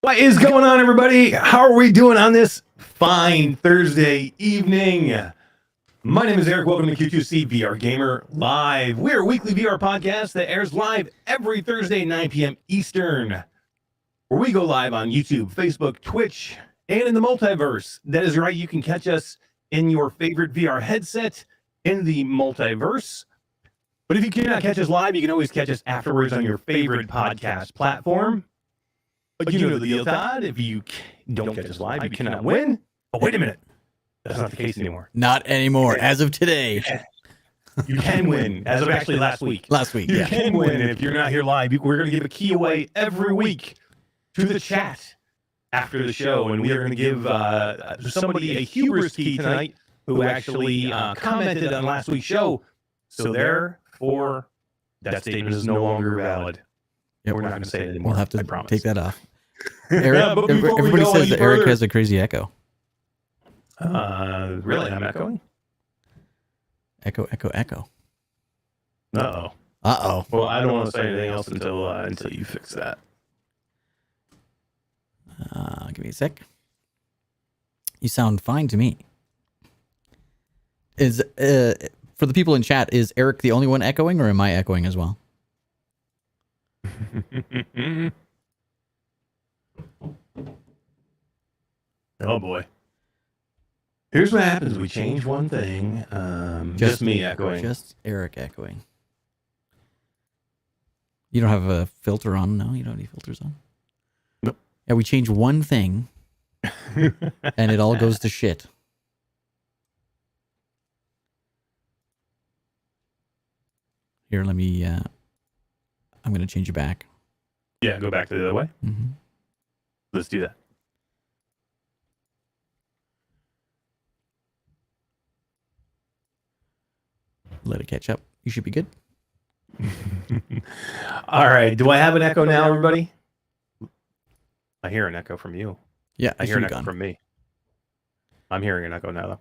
What is going on, everybody? How are we doing on this fine Thursday evening? My name is Eric. Welcome to Q2C VR Gamer Live. We're a weekly VR podcast that airs live every Thursday, 9 p.m. Eastern, where we go live on YouTube, Facebook, Twitch, and in the multiverse. That is right. You can catch us in your favorite VR headset in the multiverse. But if you cannot catch us live, you can always catch us afterwards on your favorite podcast platform. But you know the deal, Todd. If you don't catch us live, you cannot win. Oh, wait a minute. That's not the case anymore. Not anymore. As of today. You can win. As of actually last week. You can win if you're not here live. We're going to give a key away every week to the chat after the show. And we are going to give somebody a hubris key tonight who actually commented on last week's show. So therefore, that statement is no longer valid. Yep. We're not going to say it anymore. We'll have to I promise. take that off. Eric, everybody says that Eric has a crazy echo. Really? I'm echoing? Echo. Uh-oh. Well, I don't want to say anything else until you fix that. Give me a sec. You sound fine to me. Is for the people in chat, is Eric the only one echoing, or am I echoing as well? Oh boy. Here's what happens. We change one thing. Just me echoing. Just Eric echoing. You don't have a filter on? No, you don't have any filters on? Nope. Yeah, we change one thing and it all goes to shit. Here, let me I'm going to change you back. Yeah, go back to the other way. Mm-hmm. Let's do that. Let it catch up. You should be good. All right. Do I have an echo now, everybody? I hear an echo from you. Yeah, I hear an echo from me. I'm hearing an echo now,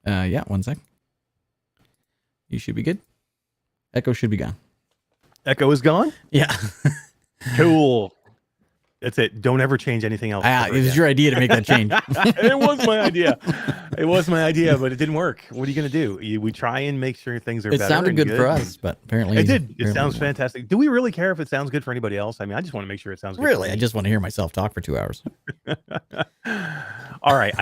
though. Yeah, one sec. You should be good. Echo should be gone. Echo is gone? Yeah. Cool. That's it. Don't ever change anything else. It was your idea to make that change. It was my idea. But it didn't work. What are you going to do? We try and make sure things are better. It sounded good for us, but apparently... It did. It sounds fantastic. Do we really care if it sounds good for anybody else? I mean, I just want to make sure it sounds good. Really? I just want to hear myself talk for 2 hours. All right.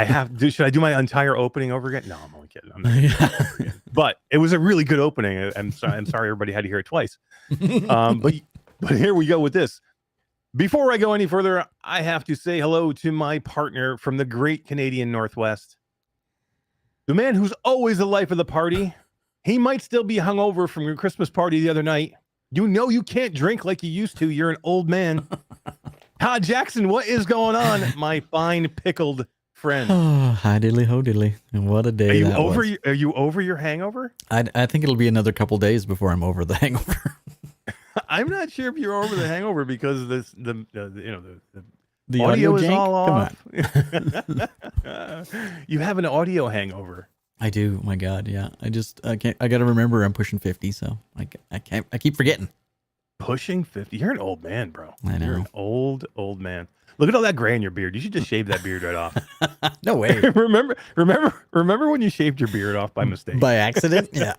Should I do my entire opening over again? No, I'm only kidding. I'm not. But it was a really good opening. I'm sorry everybody had to hear it twice. But here we go with this. Before I go any further, I have to say hello to my partner from the great Canadian Northwest. The man who's always the life of the party. He might still be hungover from your Christmas party the other night. You know you can't drink like you used to. You're an old man. Todd Jackson, what is going on, my fine pickled friend? Oh, hi diddly ho diddly. And what a day Are you over your hangover? I think it'll be another couple days before I'm over the hangover. I'm not sure if you're over the hangover because the audio is jank? all off. Come on. You have an audio hangover. I do. My God, yeah. I got to remember I'm pushing 50, so I keep forgetting. Pushing 50? You're an old man, bro. I know. You're an old man. Look at all that gray in your beard. You should just shave that beard right off. No way. remember when you shaved your beard off by mistake? By accident? Yeah.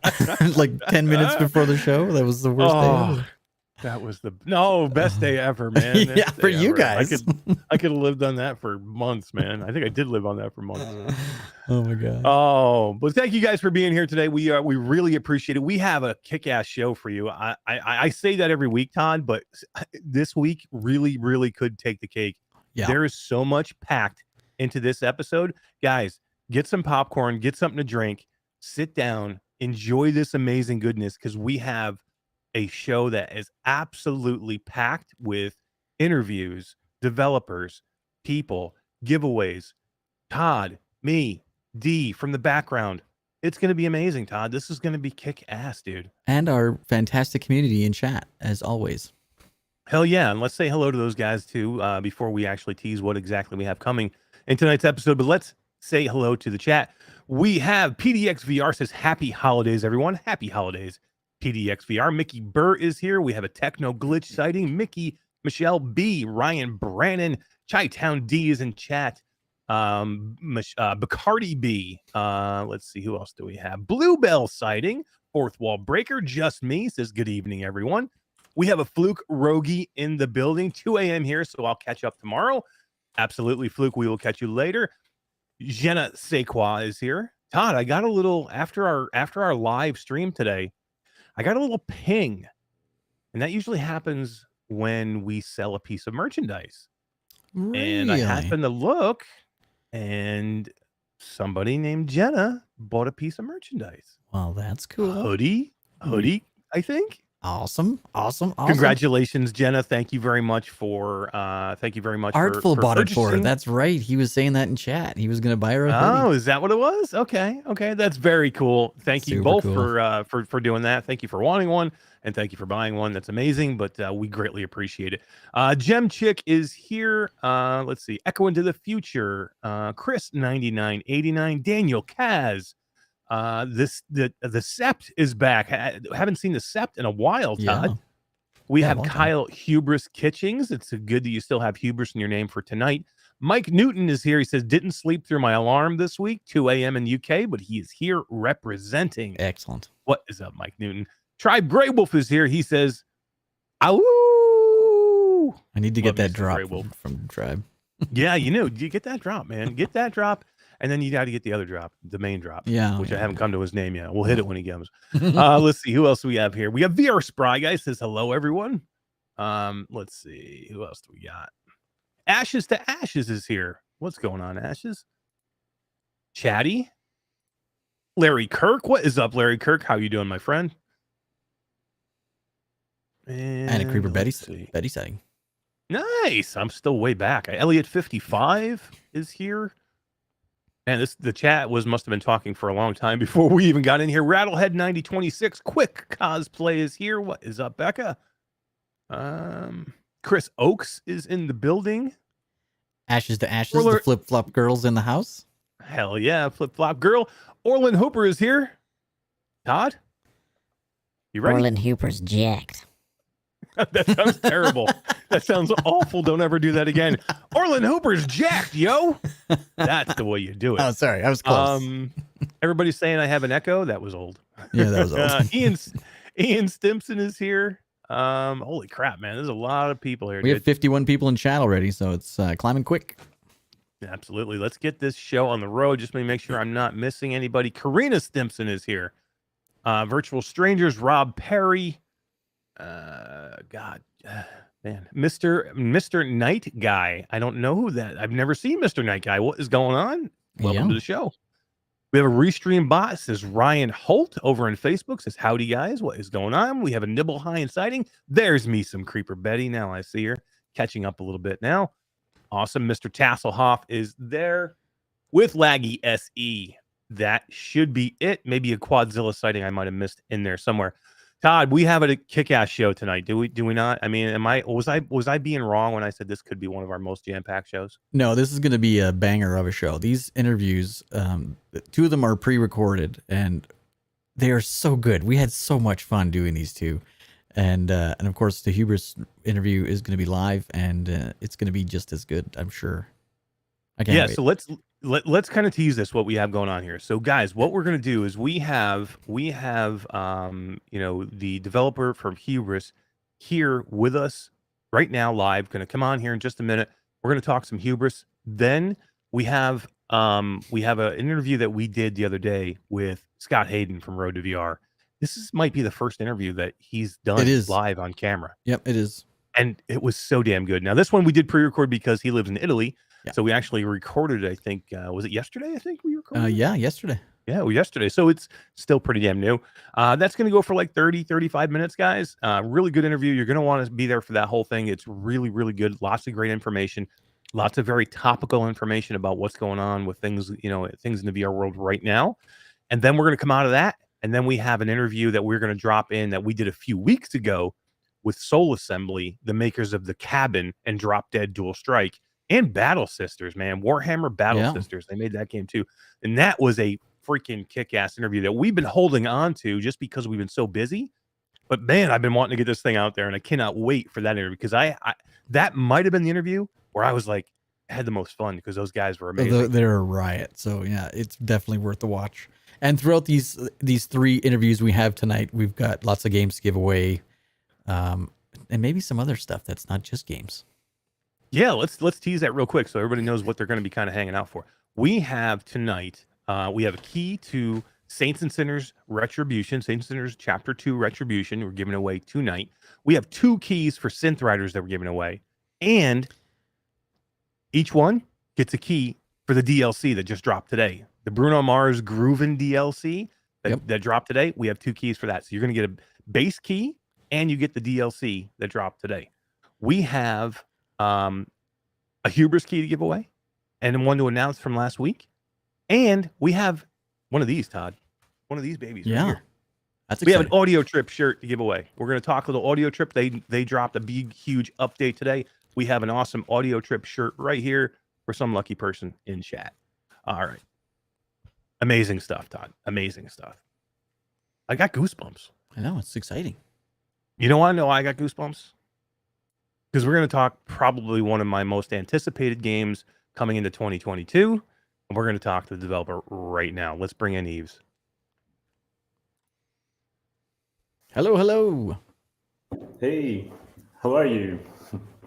Like 10 minutes before the show. That was the worst day ever. That was the best day ever, man. Yeah, for you guys. I could have lived on that for months, man. I think I did live on that for months. Oh my God. Oh, but thank you guys for being here today. We really appreciate it. We have a kick-ass show for you. I say that every week, Todd, but this week really could take the cake. Yeah. There is so much packed into this episode. Guys, get some popcorn, get something to drink, sit down, enjoy this amazing goodness, because we have a show that is absolutely packed with interviews, developers, people, giveaways, Todd, me, D from the background. It's going to be amazing, Todd. This is going to be kick ass, dude. And our fantastic community in chat, as always. Hell yeah. And let's say hello to those guys too, before we actually tease what exactly we have coming in tonight's episode. But let's say hello to the chat. We have PDXVR says, happy holidays, everyone. Happy holidays. PDXVR. Mickey Burr is here. We have a techno glitch sighting. Mickey Michelle B, Ryan Brannon, Chi-Town D is in chat. Bacardi B. Let's see, who else do we have? Bluebell sighting, fourth wall breaker, just me, says good evening, everyone. We have a Fluke Rogie in the building, 2 a.m. here, so I'll catch up tomorrow. Absolutely, Fluke, we will catch you later. Jenna Sequa is here. Todd, I got a little, after our live stream today, I got a little ping, and that usually happens when we sell a piece of merchandise. Really? And I happened to look, and somebody named Jenna bought a piece of merchandise. Well, that's cool. Hoodie, I think. Awesome. Congratulations, Jenna. Thank you very much for Artful bought it for her. That's right. He was saying that in chat. He was going to buy her a hoodie. Oh, is that what it was? Okay. That's very cool. Thank you both for doing that. Thank you for wanting one, and thank you for buying one. That's amazing, but we greatly appreciate it. Gem Chick is here. Let's see. Echo into the Future. Chris 9989. Daniel Kaz. The Sept is back. I haven't seen the Sept in a while, Todd. Yeah. We have Kyle Hubris Kitchings. It's good that you still have Hubris in your name for tonight. Mike Newton is here. He says, didn't sleep through my alarm this week, 2 a.m. in UK, but he is here representing. Excellent. What is up, Mike Newton? Tribe Grey Wolf is here. He says, "Ow!" I need to get that drop from Tribe. Yeah, you get that drop, man. Get that drop. And then you got to get the other drop, the main drop, I haven't come to his name yet. We'll hit it when he comes. Let's see who else do we have here. We have VR Spry guy says hello, everyone. Let's see who else do we got. Ashes to Ashes is here. What's going on, Ashes? Chatty, Larry Kirk. What is up, Larry Kirk? How you doing, my friend? And a Creeper Betty setting. Nice. I'm still way back. Elliot 55 is here. Man, the chat must have been talking for a long time before we even got in here. Rattlehead 9026, quick cosplay is here. What is up, Becca? Chris Oakes is in the building. Ashes to Ashes, the flip flop girls in the house. Hell yeah, flip flop girl. Orlin Hooper is here. Todd, you ready? Orlin Hooper's jacked. That sounds terrible. That sounds awful. Don't ever do that again. Orlin Hooper's jacked, yo. That's the way you do it. Oh, sorry. I was close. Everybody's saying I have an echo. That was old. Yeah, that was old. Ian Stimpson is here. Holy crap, man. There's a lot of people here. We have 51 people in chat already, so it's climbing quick. Absolutely. Let's get this show on the road. Just make sure I'm not missing anybody. Karina Stimpson is here. Virtual Strangers, Rob Perry. Man, Mr. Night Guy. I don't know who that. I've never seen Mr. Night Guy. What is going on? Welcome to the show. We have a restream bot. Says Ryan Holt over on Facebook. Says howdy guys. What is going on? We have a Nibble High in sighting. There's me, some Creeper Betty. Now I see her catching up a little bit now. Awesome. Mr. Tasselhoff is there with Laggy SE. That should be it. Maybe a Quadzilla sighting I might have missed in there somewhere. Todd, we have a kick-ass show tonight. Do we not? I mean, was I being wrong when I said this could be one of our most jam-packed shows? No, this is going to be a banger of a show. These interviews, two of them are pre-recorded, and they are so good. We had so much fun doing these two, and of course the Hubris interview is going to be live, and it's going to be just as good, I'm sure. I can't wait. So let's kind of tease this, what we have going on here. So guys, what we're going to do is we have the developer from Hubris here with us right now live, going to come on here in just a minute. We're going to talk some Hubris. Then we have an interview that we did the other day with Scott Hayden from RoadtoVR. This might be the first interview that he's done live on camera. Yep, it is. And it was so damn good. Now this one we did pre-record because he lives in Italy. Yeah. So we actually recorded, I think, was it yesterday? I think we recorded. Yeah, yesterday. Yeah, yesterday. So it's still pretty damn new. That's going to go for like 30, 35 minutes, guys. Really good interview. You're going to want to be there for that whole thing. It's really, really good. Lots of great information. Lots of very topical information about what's going on with things, things in the VR world right now. And then we're going to come out of that. And then we have an interview that we're going to drop in that we did a few weeks ago with Soul Assembly, the makers of The Cabin and Drop Dead Dual Strike. And Battle Sisters, man. Warhammer Battle Sisters. They made that game too. And that was a freaking kick-ass interview that we've been holding on to just because we've been so busy. But man, I've been wanting to get this thing out there, and I cannot wait for that interview because that might have been the interview where I was like, had the most fun because those guys were amazing. They're a riot. So yeah, it's definitely worth the watch. And throughout these 3 interviews we have tonight, we've got lots of games to give away, and maybe some other stuff that's not just games. Yeah, let's tease that real quick so everybody knows what they're going to be kind of hanging out for. We have tonight, we have a key to Saints and Sinners Retribution, Saints and Sinners Chapter 2 Retribution. We're giving away tonight. We have 2 keys for Synth Riders that we're giving away. And each one gets a key for the DLC that just dropped today. The Bruno Mars Groovin' DLC that dropped today. We have 2 keys for that. So you're going to get a base key and you get the DLC that dropped today. We have a Hubris key to give away and one to announce from last week. And we have one of these, Todd. One of these babies. Yeah. Right here. That's We exciting. have an Audio Trip shirt to give away. We're going to talk a little Audio Trip. They dropped a big, huge update today. We have an awesome Audio Trip shirt right here for some lucky person in chat. All right. Amazing stuff, Todd. Amazing stuff. I got goosebumps. I know, it's exciting. You know why I know I got goosebumps? Because we're going to talk probably one of my most anticipated games coming into 2022. And we're going to talk to the developer right now. Let's bring in Ives. Hello. Hey, how are you?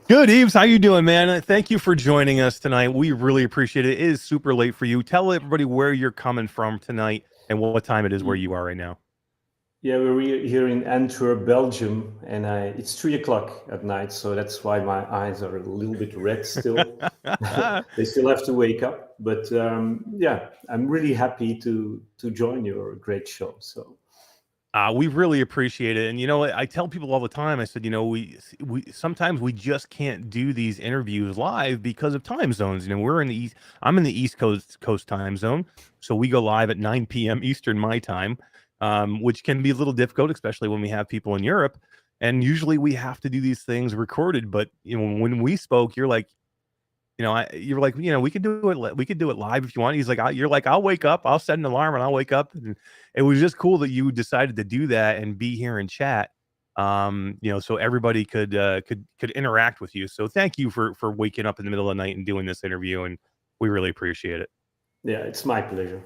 Good, Ives. How you doing, man? Thank you for joining us tonight. We really appreciate it. It is super late for you. Tell everybody where you're coming from tonight and what time it is where you are right now. Yeah, we're here in Antwerp, Belgium, and it's 3 o'clock at night, so that's why my eyes are a little bit red still. They still have to wake up, but yeah, I'm really happy to join your great show. So. We really appreciate it. And, you know, I tell people all the time, I said, you know, we sometimes we just can't do these interviews live because of time zones. You know, we're in the East, I'm in the East Coast time zone. So we go live at 9 p.m. Eastern my time, which can be a little difficult, especially when we have people in Europe. And usually we have to do these things recorded. But, you know, when we spoke, you're like, you know, you're like, you know, we could do it. We could do it live if you want. He's like, you're like, I'll wake up. I'll set an alarm and I'll wake up. And it was just cool that you decided to do that and be here and chat. You know, so everybody could interact with you. So thank you for waking up in the middle of the night and doing this interview. And we really appreciate it. Yeah, it's my pleasure.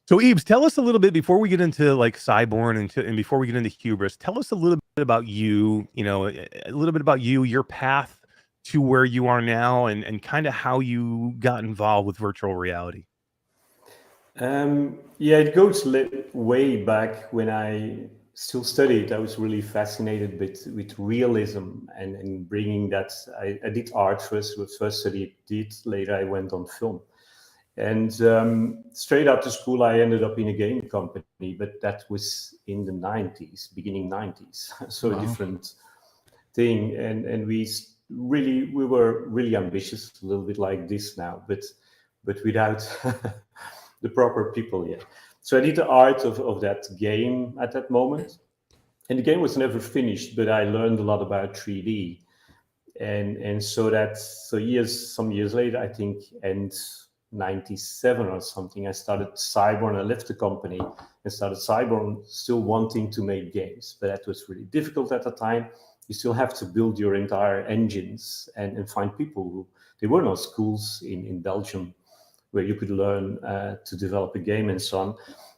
So Ives, tell us a little bit before we get into like Cyborn and before we get into Hubris. Tell us a little bit about you. You know, a little bit about you, your path to where you are now and kind of how you got involved with virtual reality. Yeah, it goes way back when I still studied. I was really fascinated with realism and bringing that. I did art first, studied it, later I went on film. And straight after school, I ended up in a game company, but that was in the 90s, beginning 90s. So a different thing. And we were really ambitious, a little bit like this now, but without the proper people yet. So I did the art of that game at that moment, and the game was never finished, but I learned a lot about 3D, and so some years later, I think, and 97 or something, I started Cyborn. I left the company and started Cyborn, still wanting to make games, but that was really difficult at the time. You still have to build your entire engines and find people there were no schools in Belgium where you could learn to develop a game and so on.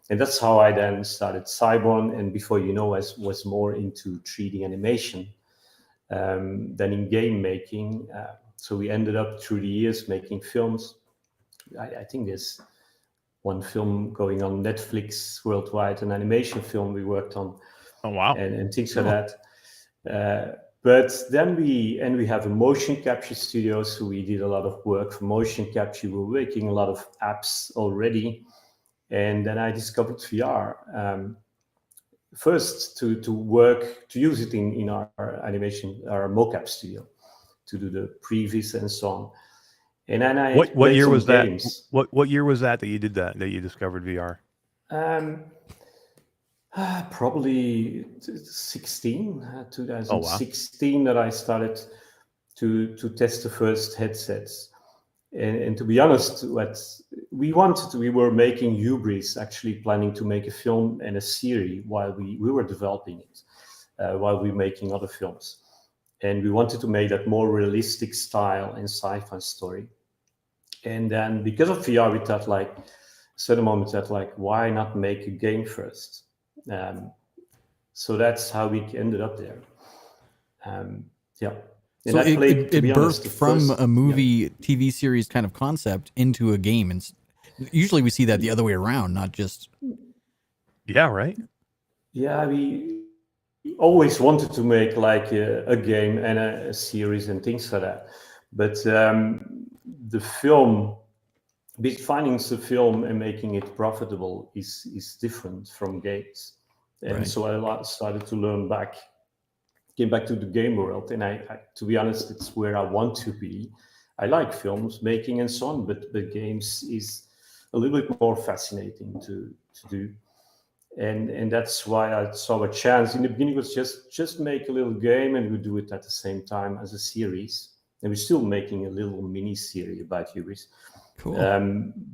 And that's how I then started Cyborn. And before you know, I was more into 3D animation than in game making. So we ended up through the years making films. I think there's one film going on Netflix worldwide, an animation film we worked on. Oh, wow. And things like that. But then we have a motion capture studio, so we did a lot of work for motion capture. We were making a lot of apps already, and then I discovered VR. First, to use it in our animation, our mocap studio, to do the previs and so on. And then I what year was games. that? What year was that you did that you discovered VR? Probably 2016 that I started to test the first headsets. And to be honest, we were making Hubris, actually planning to make a film and a series while we were developing it, while we were making other films. and we wanted to make that more realistic style and sci-fi story. And then because of VR, we thought like, certain moments that like, why not make a game first? So that's how we ended up there. Yeah. And So I played, to be honest, birthed the from first, a movie TV series kind of concept into a game, and usually we see that the other way around, not just. Yeah, right. Yeah, we always wanted to make like a game and a series and things like that. But the film, finding the film and making it profitable is different from games. And Right. so I started to came back to the game world. And I, to be honest, it's where I want to be. I like films making and so on, but the games is a little bit more fascinating to do. And that's why I saw a chance. In the beginning, it was just make a little game, and we do it at the same time as a series. And we're still making a little mini series about Hubris. Cool.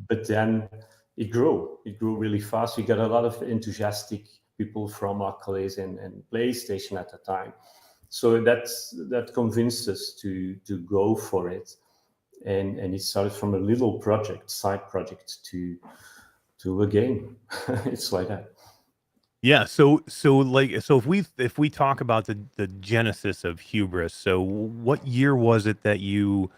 But then it grew really fast. We got a lot of enthusiastic people from our colleagues and PlayStation at the time. So that convinced us to go for it. And it started from a little side project to a game. It's like that. Yeah, so if we talk about the genesis of Hubris, so what year was it that you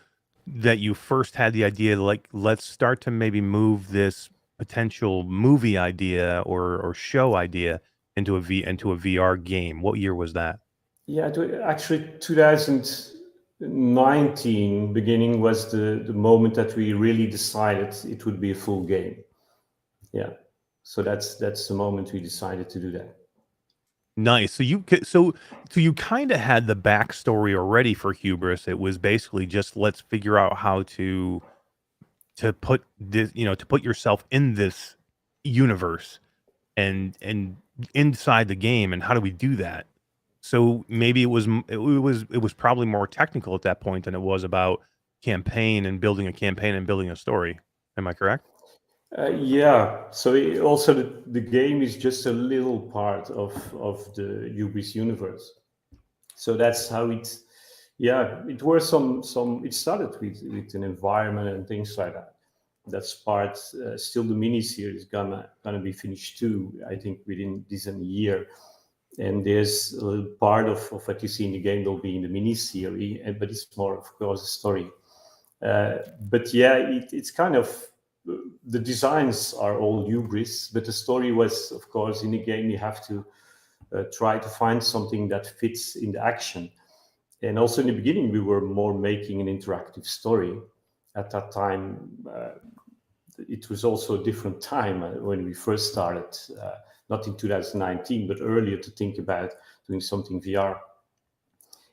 first had the idea, like, let's start to maybe move this potential movie idea or show idea into a VR game? What year was that? Yeah, actually 2019 beginning was the moment that we really decided it would be a full game. Yeah. So that's the moment we decided to do that. Nice. So you kind of had the backstory already for Hubris. It was basically just, let's figure out how to put this, to put yourself in this universe and inside the game, and how do we do that? So maybe it was probably more technical at that point than it was about campaign and building a campaign and building a story. Am I correct? Yeah. So also the game is just a little part of the Hubris universe. So that's how it. Yeah, it was some. It started with an environment and things like that. That's part. Still, the mini series gonna be finished too. I think within this year. And there's a little part of what you see in the game will be in the mini series, but it's more, of course, a story. But yeah, it's kind of, the designs are all Hubris, but the story was, of course, in the game you have to try to find something that fits in the action. And also in the beginning, we were more making an interactive story. At that time, it was also a different time when we first started. Not in 2019, but earlier, to think about doing something VR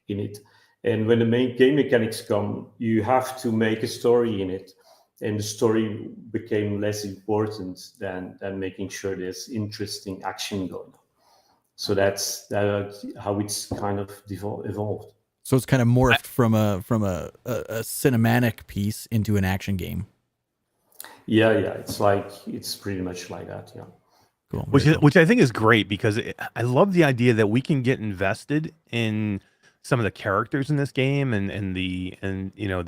in it. And when the main game mechanics come, you have to make a story in it. And the story became less important than making sure there's interesting action going on. So that's how it's kind of evolved. So it's kind of morphed from a cinematic piece into an action game. Yeah. It's pretty much like that. Yeah. Cool. Which I think is great, because I love the idea that we can get invested in some of the characters in this game and the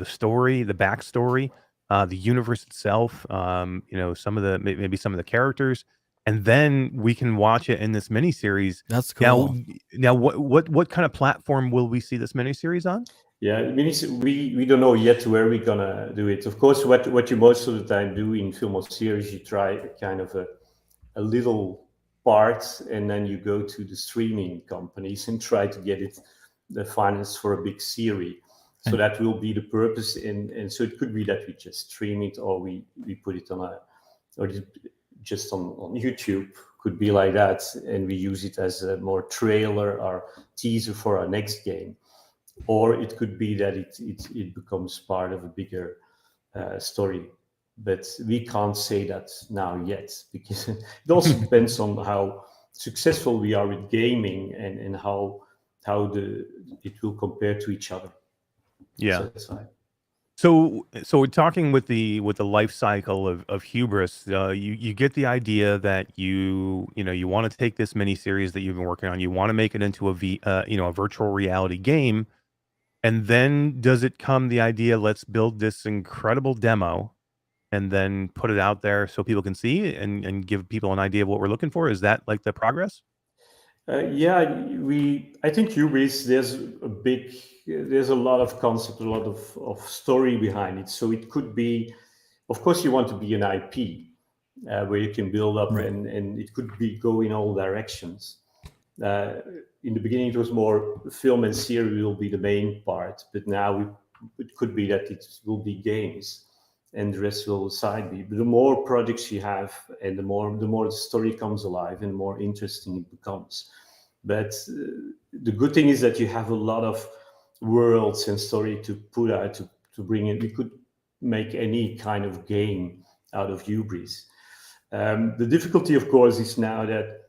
story, the backstory, the universe itself, some of the characters, and then we can watch it in this miniseries. That's cool. Now what kind of platform will we see this miniseries on? Yeah, we don't know yet where we're gonna do it. Of course, what you most of the time do in film or series, you try kind of a little part, and then you go to the streaming companies and try to get it the finance for a big series. So that will be the purpose. And so it could be that we just stream it, or we put it on just on YouTube, could be like that. And we use it as a more trailer or teaser for our next game. Or it could be that it becomes part of a bigger story. But we can't say that now yet, because it also depends on how successful we are with gaming and how it will compare to each other. Yeah. So that's why. So we're talking with the life cycle of Hubris. You get the idea that you want to take this miniseries that you've been working on. You want to make it into a virtual reality game. And then does it come the idea, let's build this incredible demo and then put it out there so people can see and give people an idea of what we're looking for? Is that like the progress? Yeah, I think Hubris, there's a lot of concept, a lot of story behind it. So it could be, of course, you want to be an IP where you can build up, Right. and it could be go in all directions. In the beginning, it was more film and series will be the main part, but now it could be that it will be games, and the rest will side be. But the more projects you have, and the more the story comes alive, and the more interesting it becomes. But the good thing is that you have a lot of worlds and story to put out to bring in. We could make any kind of game out of Hubris. The difficulty, of course, is now that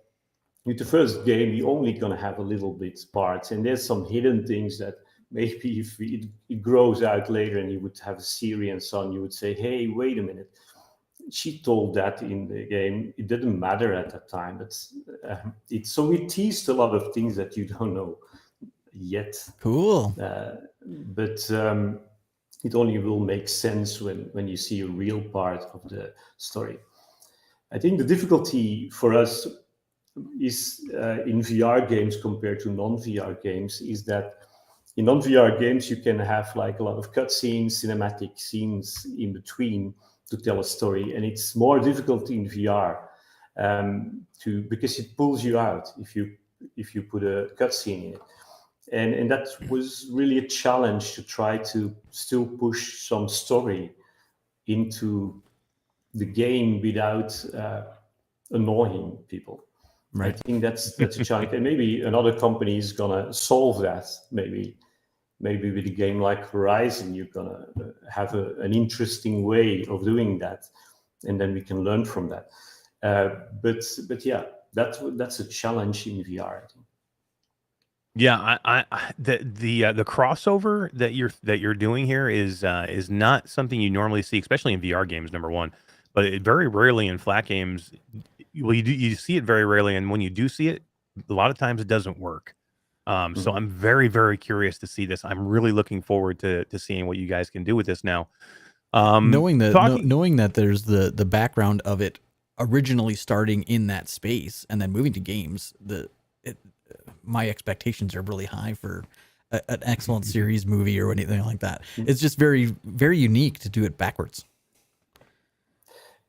with the first game, you're only going to have a little bit parts, and there's some hidden things that maybe if it grows out later and you would have a series and so on, you would say, hey, wait a minute. She told that in the game. It didn't matter at that time. But so we teased a lot of things that you don't know yet. Cool. But it only will make sense when you see a real part of the story. I think the difficulty for us is in VR games compared to non-VR games is that in non-VR games you can have like a lot of cutscenes, cinematic scenes in between to tell a story, and it's more difficult in VR because it pulls you out if you put a cutscene in it, and that was really a challenge to try to still push some story into the game without annoying people. Right. I think that's a challenge, and maybe another company is gonna solve that. Maybe with a game like Horizon, you're gonna have an interesting way of doing that, and then we can learn from that. But yeah, that's a challenge in VR, I think. Yeah, the crossover that you're doing here is not something you normally see, especially in VR games. Number one, but very rarely in flat games. Well, you see it very rarely, and when you do see it, a lot of times it doesn't work. So I'm very, very curious to see this. I'm really looking forward to seeing what you guys can do with this now. Knowing Talking, that there's the background of it originally starting in that space and then moving to games, my expectations are really high for an excellent series, movie, or anything like that. It's just very, very unique to do it backwards.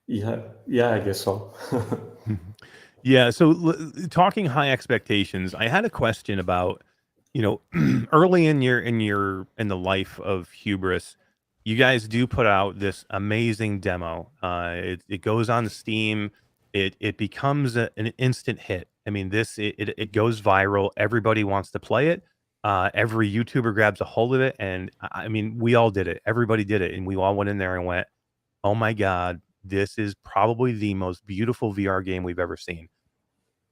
Yeah, I guess so. yeah. So talking high expectations, I had a question about, early in the life of Hubris, you guys do put out this amazing demo. It goes on Steam. It becomes an instant hit. I mean, it goes viral. Everybody wants to play it. Every YouTuber grabs a hold of it, and I mean, we all did it. Everybody did it, and we all went in there and went, "Oh my god, this is probably the most beautiful VR game we've ever seen."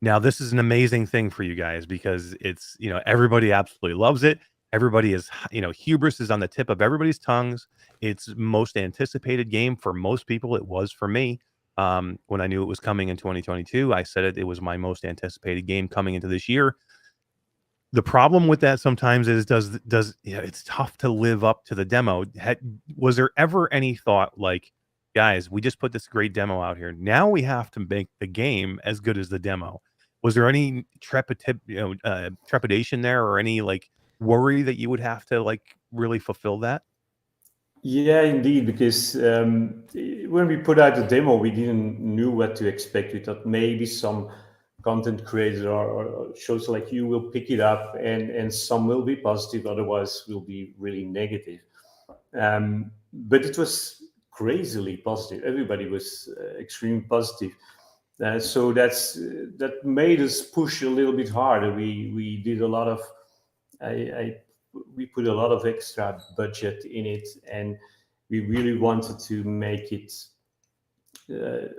Now, this is an amazing thing for you guys because it's, everybody absolutely loves it. Everybody is, Hubris is on the tip of everybody's tongues. It's most anticipated game for most people. It was for me. When I knew it was coming in 2022, I said it was my most anticipated game coming into this year. The problem with that sometimes is it's tough to live up to the demo. Was there ever any thought like, guys, we just put this great demo out here. Now we have to make the game as good as the demo. Was there any trepidation there, or any like worry that you would have to like really fulfill that? Yeah, indeed, because when we put out the demo, we didn't knew what to expect. We thought maybe some content creators or shows like you will pick it up, and some will be positive, otherwise will be really negative. But it was crazily positive. Everybody was extremely positive. So that made us push a little bit harder. We did a lot of we put a lot of extra budget in it, and we really wanted to make it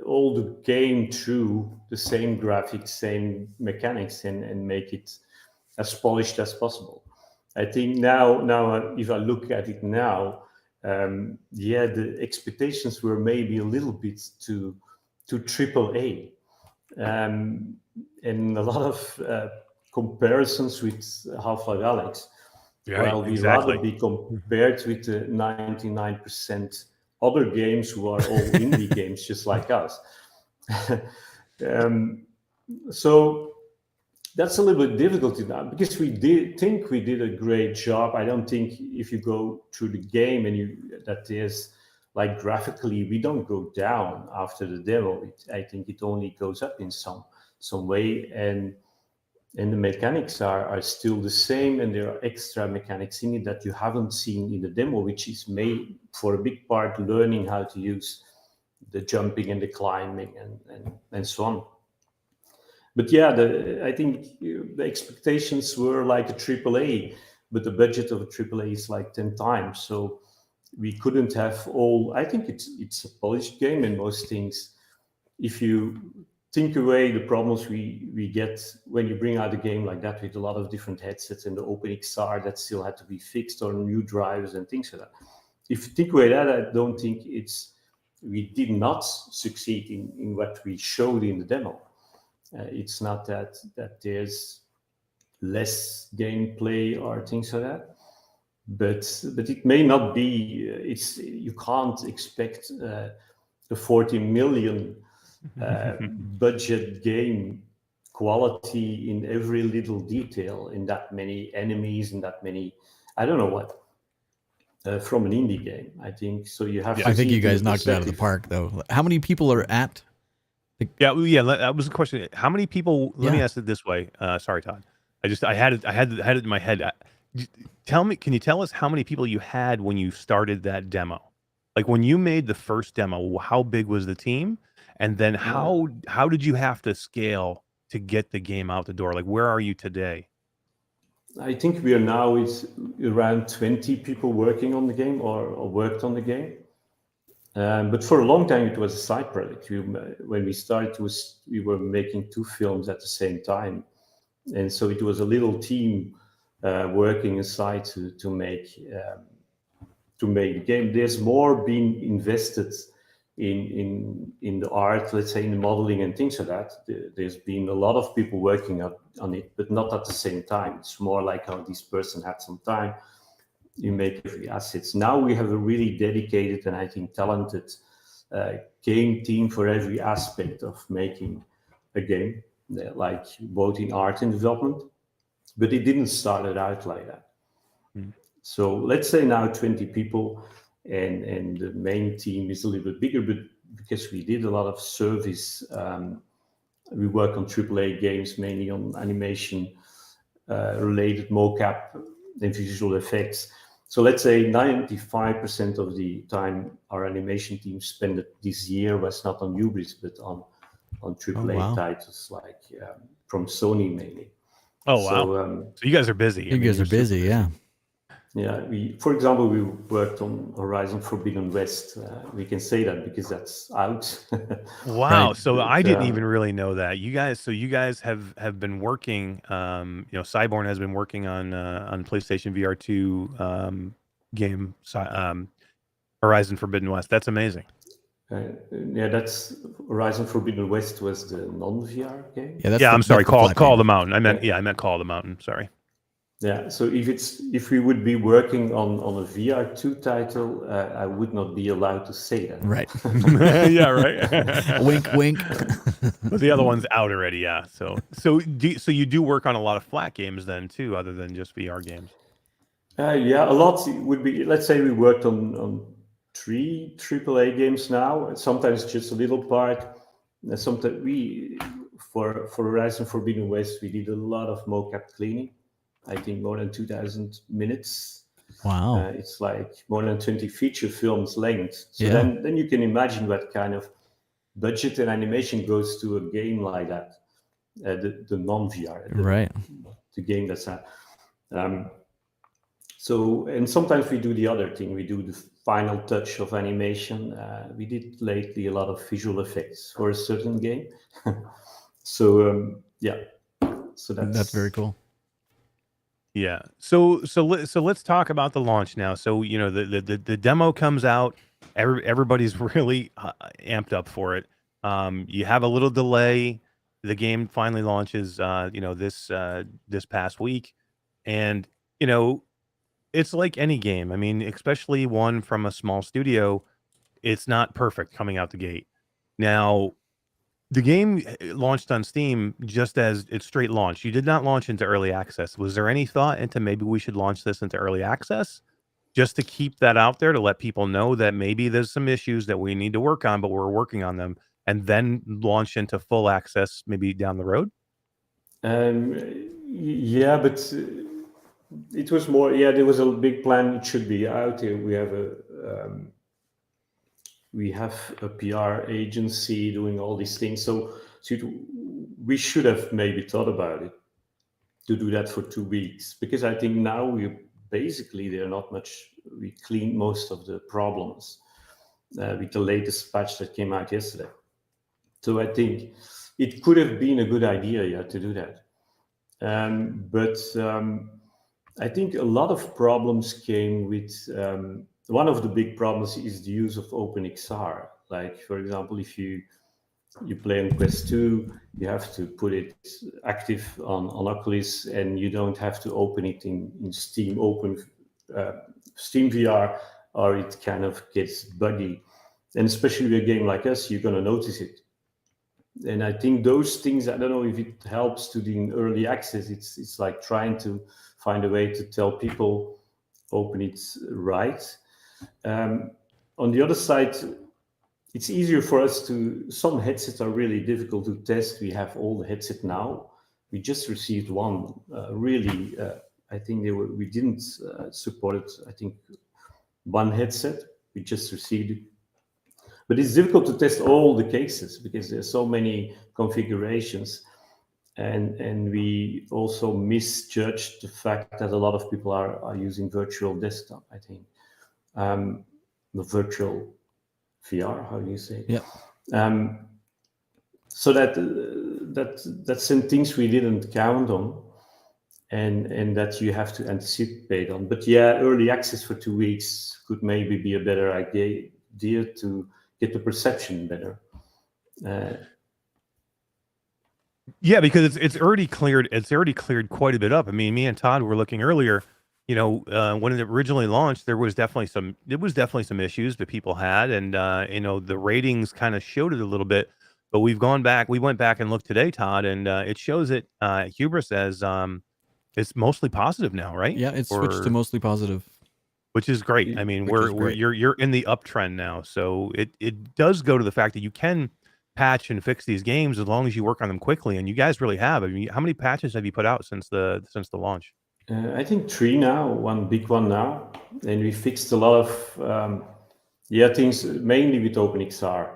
all the game through the same graphics, same mechanics, and make it as polished as possible. I think now if I look at it now, the expectations were maybe a little bit to triple A, and a lot of comparisons with Half-Life Alyx. while we rather be compared with the 99% other games who are all indie games just like us. So that's a little bit difficult now, because we think we did a great job. I don't think if you go through the game and that there's like graphically, we don't go down after the demo. I think it only goes up in some way, and the mechanics are still the same, and there are extra mechanics in it that you haven't seen in the demo, which is made for a big part learning how to use the jumping and the climbing and so on. But yeah, I think the expectations were like a AAA, but the budget of a AAA is like 10 times. So we couldn't have all. I think it's a polished game in most things. If you think away the problems we get when you bring out a game like that with a lot of different headsets and the OpenXR that still had to be fixed, or new drivers and things like that. If you think away that, I don't think we did not succeed in what we showed in the demo. It's not that there's less gameplay or things like that, but it may not be. You can't expect a 40 million budget game quality in every little detail, in that many enemies, and that many, I don't know what, from an indie game. I think so. You have. I think you guys knocked it out of the park, though. How many people are at? Yeah, that was the question. How many people? Let me ask it this way. Sorry, Todd. I had it in my head. Can you tell us how many people you had when you started that demo? Like when you made the first demo, how big was the team? And then how did you have to scale to get the game out the door? Like, where are you today? I think we are now around 20 people working on the game, or worked on the game. But for a long time, it was a side project. When we started, we were making 2 films at the same time. And so it was a little team working aside to make the game. There's more being invested in the art, let's say in the modeling and things like that. There's been a lot of people working on it, but not at the same time. It's more like how this person had some time. You make every assets. Now we have a really dedicated and I think talented game team for every aspect of making a game, like both in art and development. But it didn't start it out like that. So let's say now 20 people, and the main team is a little bit bigger, but because we did a lot of service, we work on AAA games, mainly on animation related mocap and visual effects. So let's say 95% of the time our animation team spent this year was not on Hubris, but on AAA titles, like from Sony mainly. Oh, wow. So you guys are busy. You guys are busy, yeah. Yeah, for example, we worked on Horizon Forbidden West. We can say that because that's out. Wow! Right. So I didn't even really know that. You guys have been working. Cyborn has been working on PlayStation VR 2 game Horizon Forbidden West. That's amazing. That's Horizon Forbidden West was the non-VR game. Yeah, I'm sorry. Call the Mountain. I meant Call of the Mountain. Sorry. Yeah, so if we would be working on a VR2 title, I would not be allowed to say that. Right. Yeah, right. Wink, wink. But the other one's out already, yeah. So you do work on a lot of flat games then too, other than just VR games. Yeah, a lot would be. Let's say we worked on 3 AAA games now. Sometimes just a little part. Sometimes for Horizon Forbidden West, we did a lot of mocap cleaning. I think more than 2,000 minutes. Wow. It's like more than 20 feature films length. So then you can imagine what kind of budget and animation goes to a game like that, the non-VR. Right. The game that's that. So, and sometimes we do the other thing. We do the final touch of animation. We did lately a lot of visual effects for a certain game. So, So that's very cool. Yeah. So let's talk about the launch now. So, the demo comes out. Everybody's really amped up for it. You have a little delay. The game finally launches, this past week, and it's like any game. I mean, especially one from a small studio, it's not perfect coming out the gate. Now, the game launched on Steam just as it's straight launch. You did not launch into early access. Was there any thought into maybe we should launch this into early access just to keep that out there to let people know that maybe there's some issues that we need to work on, but we're working on them, and then launch into full access maybe down the road? Yeah, but it was more. Yeah, there was a big plan. It should be out here. We have a PR agency doing all these things. So we should have maybe thought about it to do that for 2 weeks, because I think now there are not much. We cleaned most of the problems with the latest patch that came out yesterday. So I think it could have been a good idea, yeah, to do that. But I think a lot of problems came with one of the big problems is the use of OpenXR. Like, for example, if you play on Quest 2, you have to put it active on Oculus, and you don't have to open it in Steam Steam VR, or it kind of gets buggy. And especially with a game like us, you're going to notice it. And I think those things, I don't know if it helps to the early access. It's like trying to find a way to tell people open it right. On the other side, it's easier for us to. Some headsets are really difficult to test. We have all the headset now. We just received one. I think we didn't support it. I think one headset. We just received it. But it's difficult to test all the cases because there's so many configurations, and we also misjudged the fact that a lot of people are using virtual desktop. I think the virtual VR. How do you say? Yeah. So that's some things we didn't count on, and that you have to anticipate on. But yeah, early access for 2 weeks could maybe be a better idea to get the perception better. Yeah, because it's already cleared. It's already cleared quite a bit up. I mean, me and Todd were looking earlier. When it originally launched, there was definitely some issues that people had, and the ratings kind of showed it a little bit. But we went back and looked today, Todd, and it shows it Hubris as it's mostly positive now, right? Yeah, it's switched to mostly positive, which is great. I mean, you're in the uptrend now, so it does go to the fact that you can patch and fix these games as long as you work on them quickly, and you guys really have. I mean, how many patches have you put out since the launch? I think 3 now, one big one now, and we fixed a lot of things mainly with OpenXR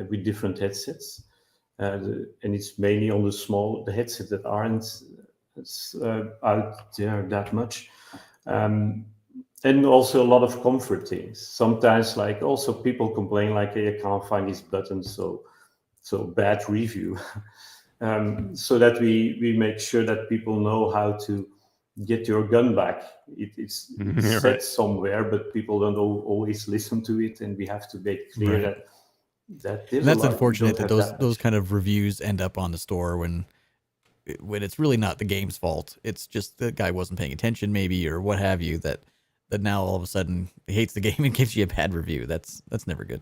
with different headsets, and it's mainly on the headsets that aren't out there that much. And also a lot of comfort things. Sometimes, like, also people complain like, hey, I can't find this button, so bad review. So that we make sure that people know how to get your gun back. It's set right somewhere, but people don't always listen to it, and we have to make clear that there's that's unfortunate that those kind of reviews end up on the store when it's really not the game's fault. It's just the guy wasn't paying attention, maybe, or what have you, that now all of a sudden he hates the game and gives you a bad review. That's never good.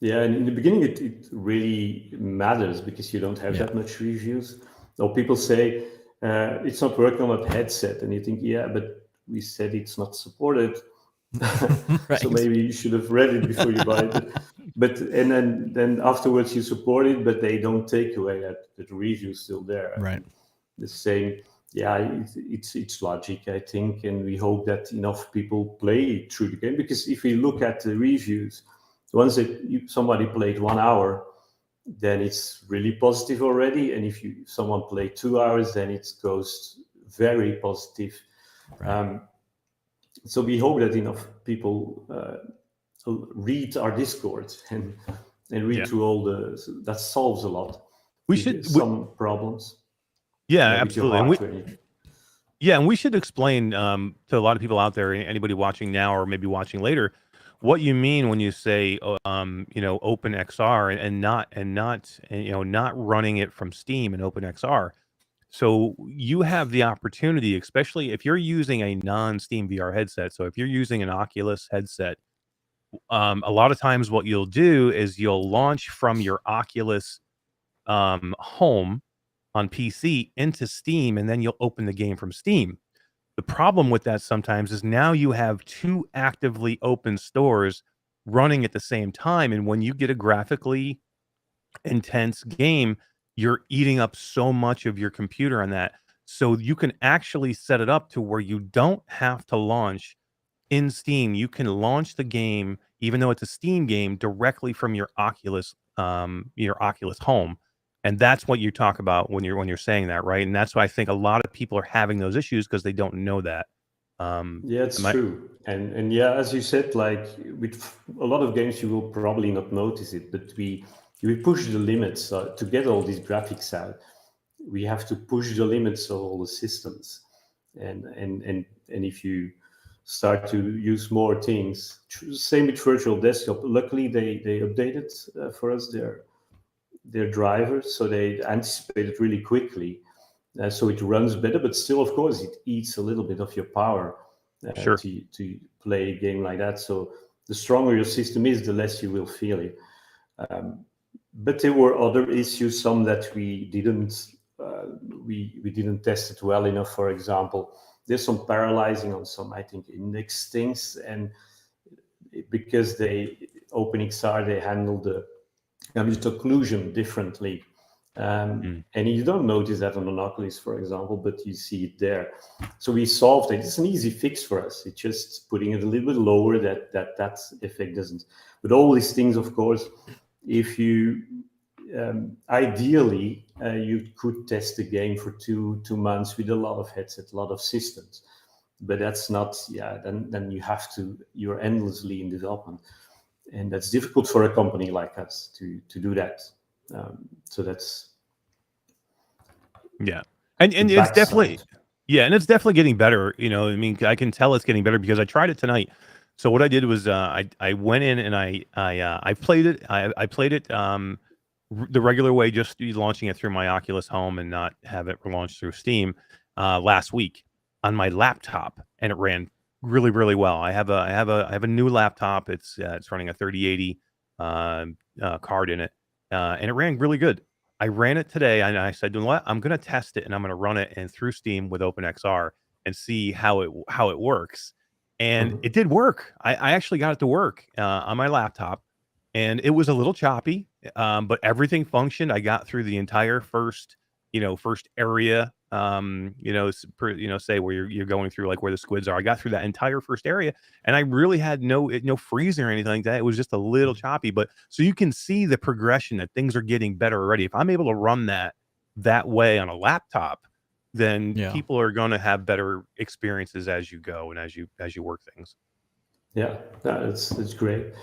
Yeah, and in the beginning it really matters because you don't have that much reviews. Or people say it's not working on that headset, and you think, yeah, but we said it's not supported. Right. So maybe you should have read it before you buy it. But then afterwards you support it, but they don't take away that the review is still there. Right. The same. Yeah, it's logic, I think, and we hope that enough people play through the game, because if we look at the reviews, once somebody played 1 hour, then it's really positive already, and if someone played 2 hours, then it goes very positive. Right. So we hope that enough people read our Discord and read through all that solves a lot. Some problems. Yeah, absolutely. And we should explain to a lot of people out there, anybody watching now or maybe watching later, what you mean when you say OpenXR and not running it from Steam and OpenXR. So you have the opportunity, especially if you're using a non-Steam VR headset. So if you're using an Oculus headset, a lot of times what you'll do is you'll launch from your Oculus home on PC into Steam, and then you'll open the game from Steam. The problem with that sometimes is now you have two actively open stores running at the same time, and when you get a graphically intense game, you're eating up so much of your computer on that. So you can actually set it up to where you don't have to launch in Steam. You can launch the game, even though it's a Steam game, directly from your Oculus home. And that's what you talk about when you're saying that, right? And that's why I think a lot of people are having those issues because they don't know that. Yeah, it's Am I- true. And yeah, as you said, like with a lot of games, you will probably not notice it, but we push the limits to get all these graphics out. We have to push the limits of all the systems, and if you start to use more things, same with virtual desktop. Luckily, they updated for us their drivers, so they anticipated really quickly. So it runs better, but still, of course, it eats a little bit of your power Sure. to play a game like that. So the stronger your system is, the less you will feel it. But there were other issues, some that we didn't test it well enough. For example, there's some paralyzing on some, I think, index things, and because OpenXR, they handle the occlusion differently. And you don't notice that on an Oculus, for example, but you see it there. So we solved it. It's an easy fix for us. It's just putting it a little bit lower that effect doesn't. But all these things, of course, if you ideally you could test the game for two months with a lot of headsets, a lot of systems. But that's not. Then you're endlessly in development. And that's difficult for a company like us to do that. So that's and the it's definitely backside. and it's definitely getting better. I mean, I can tell it's getting better because I tried it tonight. So what I did was I went in and I played it. I played it the regular way, just launching it through my Oculus Home and not have it launched through Steam last week on my laptop, and it ran really, really well. I have a new laptop. It's running a 3080 card in it, and it ran really good. I ran it today, and I said, "You know what? I'm going to test it, and I'm going to run it and through Steam with OpenXR and see how it works." And Mhm. it did work. I actually got it to work on my laptop, and it was a little choppy, but everything functioned. I got through the entire first area, say where you're going through, like where the squids are. I got through that entire first area, and I really had no freezing or anything like that. It was just a little choppy, but so you can see the progression that things are getting better already. If I'm able to run that way on a laptop, then Yeah. people are going to have better experiences as you go and as you work things. Yeah, that's great.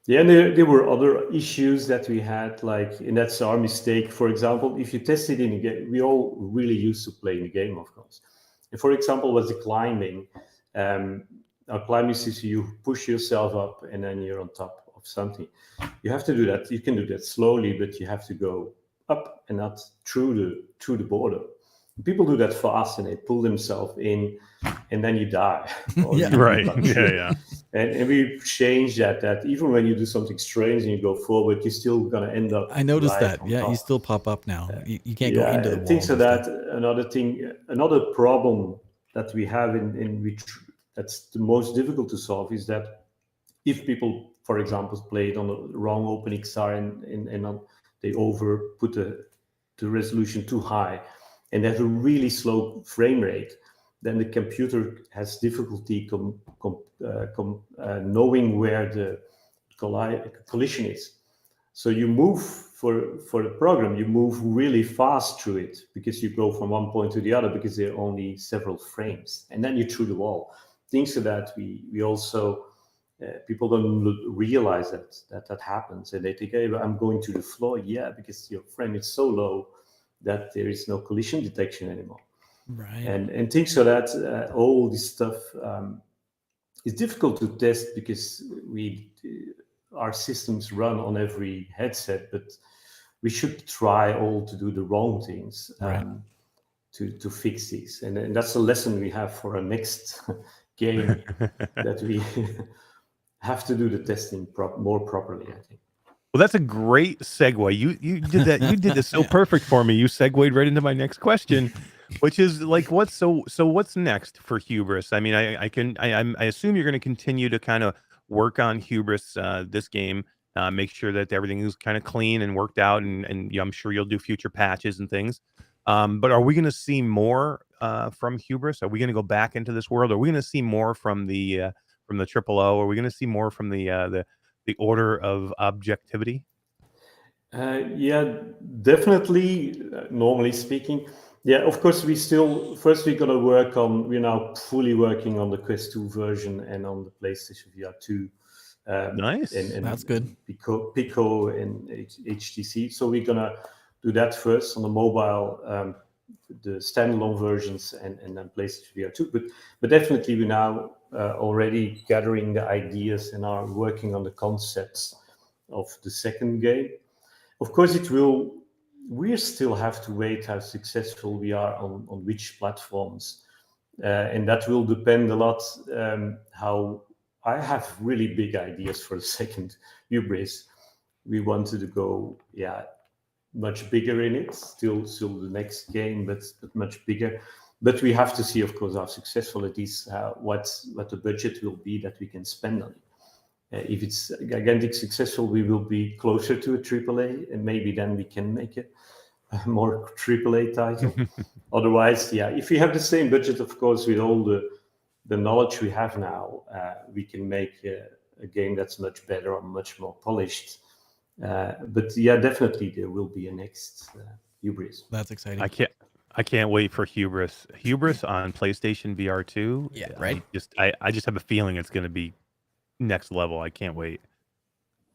Yeah, and there were other issues that we had, like, and that's our mistake. For example, if you test it in a game, we all really used to play in a game, of course. And for example, was the climbing. Our climbing system, you push yourself up and then you're on top of something. You have to do that. You can do that slowly, but you have to go up and not through the border. People do that fast and they pull themselves in, and then you die. Or Yeah. you Right. got through. Yeah. And we've changed that even when you do something strange and you go forward, you're still going to end up I noticed right that. on Yeah, top. you still pop up now. You can't go into the wall. Things of that. Another problem that we have in which that's the most difficult to solve is that if people, for example, play it on the wrong OpenXR and they over put the resolution too high and they have a really slow frame rate, then the computer has difficulty knowing where the collision is. So you move for the program, you move really fast through it because you go from one point to the other because there are only several frames, and then you through the wall. Things so that we also people don't realize that happens, and they think, "Hey, I'm going to the floor." Yeah, because your frame is so low that there is no collision detection anymore. Right. And things so that all this stuff is difficult to test because our systems run on every headset, but we should try all to do the wrong things. Right. to fix these. And that's a lesson we have for our next game, that we have to do the testing more properly, I think. Well, that's a great segue. You did that. You did this so perfect for me. You segued right into my next question, which is like, what's next for Hubris? I mean, I assume you're going to continue to kind of work on Hubris this game, make sure that everything is kind of clean and worked out, and I'm sure you'll do future patches and things. But are we going to see more from Hubris? Are we going to go back into this world? Are we going to see more from the Triple O? Are we going to see more from the order of objectivity? Yeah, definitely. Normally speaking, yeah. Of course, we're now fully working on the Quest 2 version and on the PlayStation VR 2. Nice. And That's good. Pico and HTC. So we're gonna do that first on the mobile, the standalone versions, and then PlayStation VR 2. But definitely we're now already gathering the ideas and are working on the concepts of the second game. Of course, we still have to wait how successful we are on which platforms. And that will depend a lot how. I have really big ideas for the second Hubris. We wanted to go, much bigger in it. Still the next game, but much bigger. But we have to see, of course, how successful it is, what the budget will be that we can spend on it. If it's gigantic successful, we will be closer to a AAA, and maybe then we can make it a more AAA title. Otherwise, if we have the same budget, of course, with all the knowledge we have now, we can make a game that's much better or much more polished. But definitely there will be a next Hubris. That's exciting. I can't wait for Hubris. Hubris on PlayStation VR 2. Yeah, right. I just have a feeling it's going to be next level. I can't wait.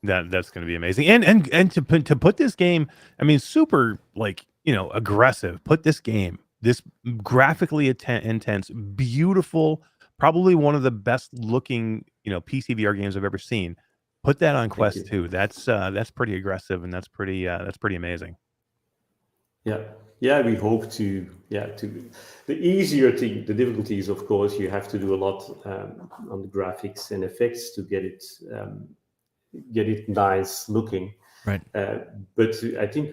That's going to be amazing. And to put this game, I mean, super aggressive. Put this game, this graphically intense, beautiful, probably one of the best looking PC VR games I've ever seen. Put that on Quest 2. That's pretty aggressive, and that's pretty amazing. Yeah, we hope to. The easier thing, the difficulty is, of course, you have to do a lot on the graphics and effects to get it nice looking. Right. But I think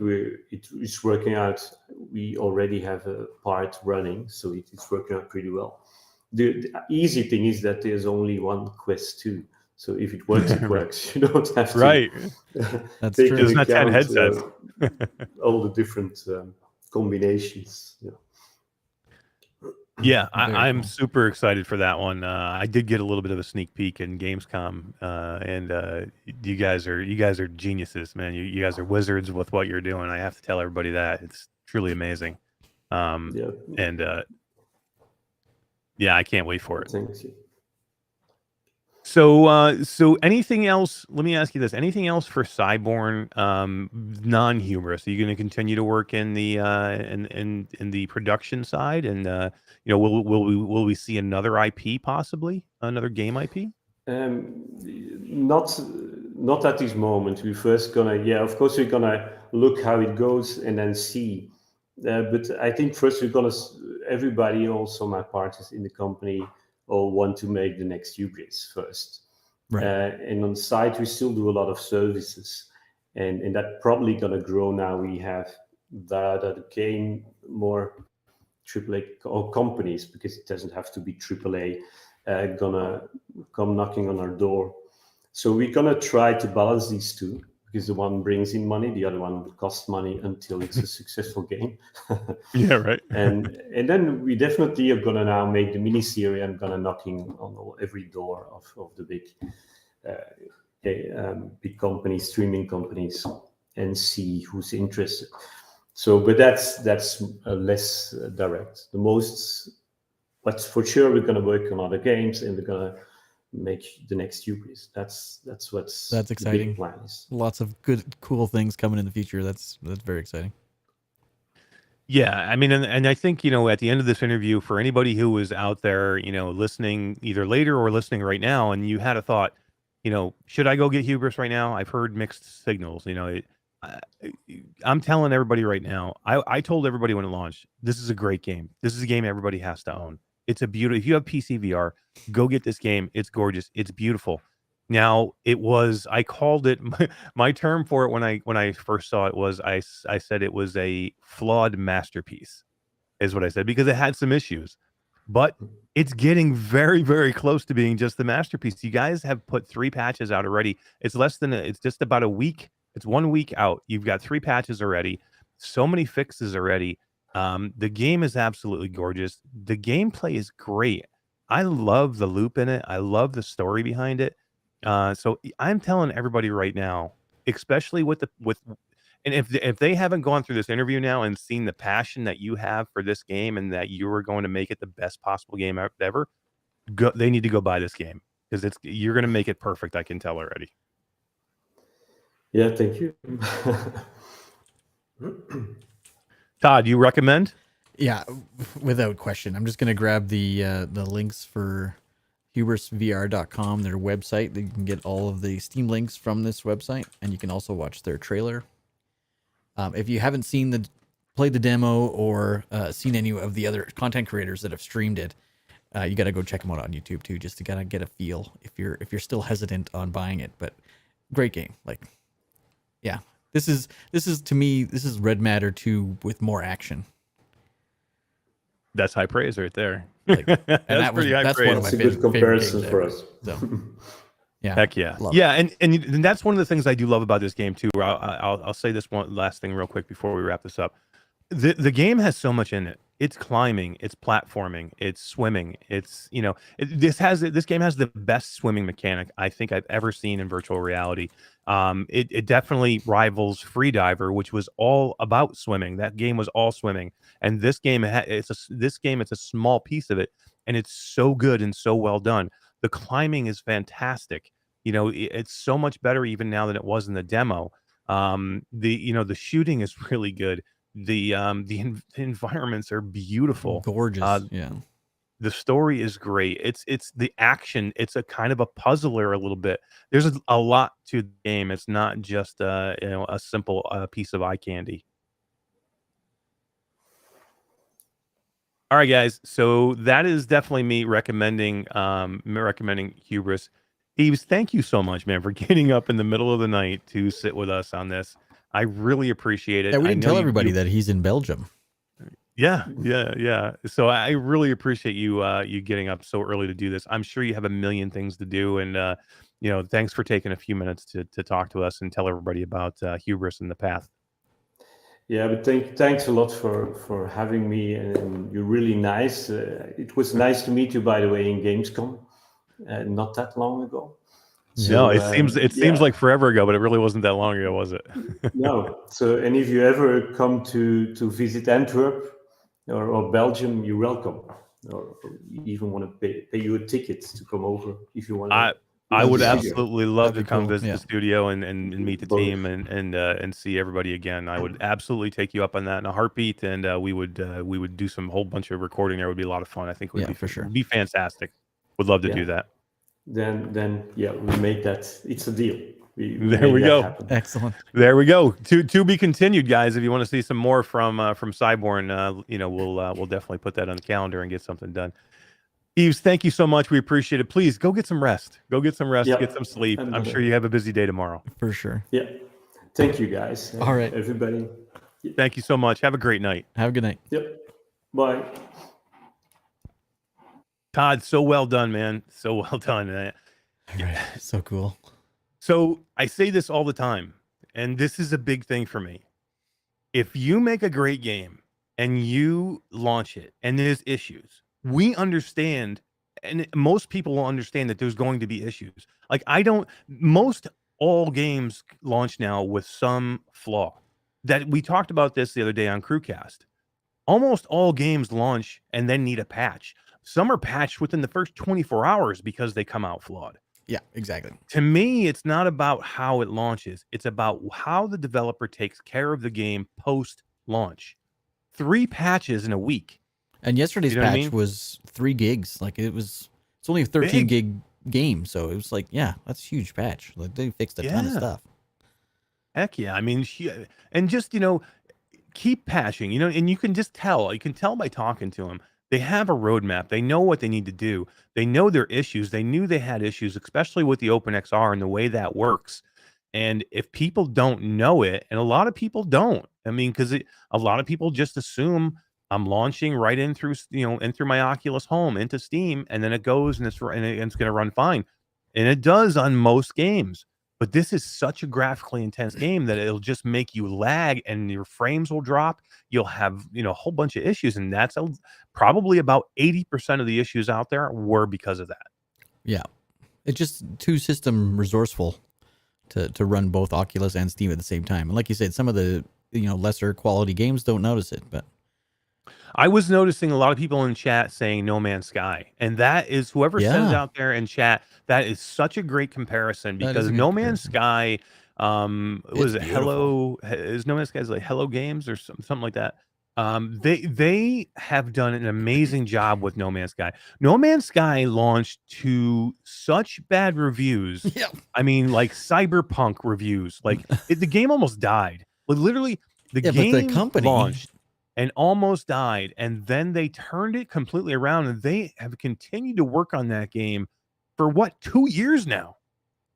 it's working out. We already have a part running, so it's working out pretty well. The easy thing is that there's only one Quest 2. So if it works, it works. You don't have to. Right. That's true. There's It's not 10 headsets. All the different combinations. Yeah, I'm super excited for that one. I did get a little bit of a sneak peek in Gamescom, and you guys are geniuses, man. You guys are wizards with what you're doing. I have to tell everybody that it's truly amazing. And I can't wait for it. Thank you. So anything else? Let me ask you this: anything else for Cyborn, non-Hubris? Are you going to continue to work in the in the production side, and will we see another IP, possibly another game IP? Not at this moment. We're first gonna, of course, we're gonna look how it goes and then see. But I think first everybody, also my partners in the company, all want to make the next Hubris first. Right. And on the side, we still do a lot of services, and that probably gonna grow now. We have that gain more AAA or companies, because it doesn't have to be AAA, gonna come knocking on our door. So we're gonna try to balance these two, because the one brings in money, the other one will cost money until it's a successful game. Yeah, right. and then we definitely are gonna now make the mini series and gonna knocking on every door of the big companies, streaming companies, and see who's interested. So, but that's less direct. But for sure, we're gonna work on other games, and we're gonna make the next Hubris. That's exciting. The big plan is. Lots of good, cool things coming in the future. That's very exciting. Yeah, I mean, and I think at the end of this interview, for anybody who was out there, listening either later or listening right now, and you had a thought, should I go get Hubris right now? I've heard mixed signals. I'm telling everybody right now. I told everybody when it launched, this is a great game. This is a game everybody has to own. It's a beautiful. If you have PC VR, go get this game. It's gorgeous. It's beautiful. Now it was. I called it my term for it when I first saw it was I said it was a flawed masterpiece, is what I said, because it had some issues, but it's getting very, very close to being just the masterpiece. You guys have put 3 patches out already. It's just about a week. It's 1 week out. You've got 3 patches already. So many fixes already. The game is absolutely gorgeous. The gameplay is great. I love the loop in it. I love the story behind it. So I'm telling everybody right now, especially and if they haven't gone through this interview now and seen the passion that you have for this game and that you are going to make it the best possible game ever, they need to go buy this game because you're going to make it perfect. I can tell already. Yeah, thank you. Todd, you recommend? Yeah, without question. I'm just going to grab the links for hubrisvr.com, their website. You can get all of the Steam links from this website, and you can also watch their trailer. If you haven't played the demo or seen any of the other content creators that have streamed it, you got to go check them out on YouTube too, just to kind of get a feel if you're still hesitant on buying it. But great game, like. Yeah, this is to me, this is Red Matter 2 with more action. That's high praise right there. Like, and that's pretty high praise. One of my That's a good comparison for us. So, yeah, heck yeah, yeah, and that's one of the things I do love about this game too. I'll say this one last thing real quick before we wrap this up. The game has so much in it. It's climbing, it's platforming, it's swimming. It's this game has the best swimming mechanic I think I've ever seen in virtual reality. It definitely rivals Freediver, which was all about swimming. That game was all swimming, and this game it's a small piece of it, and it's so good and so well done. The climbing is fantastic. It's so much better even now than it was in the demo. The shooting is really good. The environments are beautiful, gorgeous. Yeah, the story is great. It's the action. It's a kind of a puzzler a little bit. There's a lot to the game. It's not just a simple piece of eye candy. All right, guys. So that is definitely me recommending Hubris. Ives, thank you so much, man, for getting up in the middle of the night to sit with us on this. I really appreciate it. Yeah, we didn't tell everybody that he's in Belgium. Yeah. So I really appreciate you getting up so early to do this. I'm sure you have a million things to do, and thanks for taking a few minutes to talk to us and tell everybody about Hubris and the path. Yeah, but thanks a lot for having me, and you're really nice. It was nice to meet you, by the way, in Gamescom, not that long ago. So, no, it seems like forever ago, but it really wasn't that long ago, was it? No. So, and if you ever come to visit Antwerp or Belgium, you're welcome. Or you even want to pay you a ticket to come over if you want to. I would absolutely love to come visit the studio and meet the team and see everybody again. I would absolutely take you up on that in a heartbeat, and we would do some whole bunch of recording there. It would be a lot of fun. I think it would be for sure. Be fantastic. Would love to do that. Then we make that. It's a deal. There we go. Happen. Excellent. There we go. To be continued, guys. If you want to see some more from Cyborn, we'll definitely put that on the calendar and get something done. Ives, thank you so much. We appreciate it. Please go get some rest. Get some sleep. I'm sure you have a busy day tomorrow. For sure. Yeah. Thank you, guys. All right, everybody. Thank you so much. Have a great night. Have a good night. Yep. Bye. Todd, so well done, man. So well done. Right. So cool. So I say this all the time, and this is a big thing for me. If you make a great game and you launch it and there's issues, we understand, and most people will understand that there's going to be issues. Like most all games launch now with some flaw. That we talked about this the other day on Crewcast. Almost all games launch and then need a patch. Some are patched within the first 24 hours because they come out flawed. Yeah, exactly. To me, it's not about how it launches. It's about how the developer takes care of the game post-launch. 3 patches in a week. And yesterday's patch was 3 gigs. Like it's only a 13 gig game. So it was like, yeah, that's a huge patch. Like they fixed a ton of stuff. Heck yeah. I mean, and just, keep patching, and you can just tell. You can tell by talking to them. They have a roadmap. They know what they need to do. They know their issues. They knew they had issues, especially with the OpenXR and the way that works. And if people don't know it, and a lot of people don't, I mean, because a lot of people just assume I'm launching right in through, in through my Oculus Home into Steam, and then it goes and it's going to run fine, and it does on most games. But this is such a graphically intense game that it'll just make you lag, and your frames will drop. You'll have, a whole bunch of issues, and that's probably about 80% of the issues out there were because of that. Yeah, it's just too system resourceful to run both Oculus and Steam at the same time. And like you said, some of the lesser quality games don't notice it, but I was noticing a lot of people in chat saying No Man's Sky, and that is whoever says out there in chat, that is such a great comparison, because No Man's Sky, was it Hello? Is No Man's Sky like Hello Games or something like that? They have done an amazing job with No Man's Sky. No Man's Sky launched to such bad reviews. Yeah. I mean, like cyberpunk reviews. Like the game almost died. Like, literally, the game but the company launched and almost died, and then they turned it completely around, and they have continued to work on that game for 2 years now?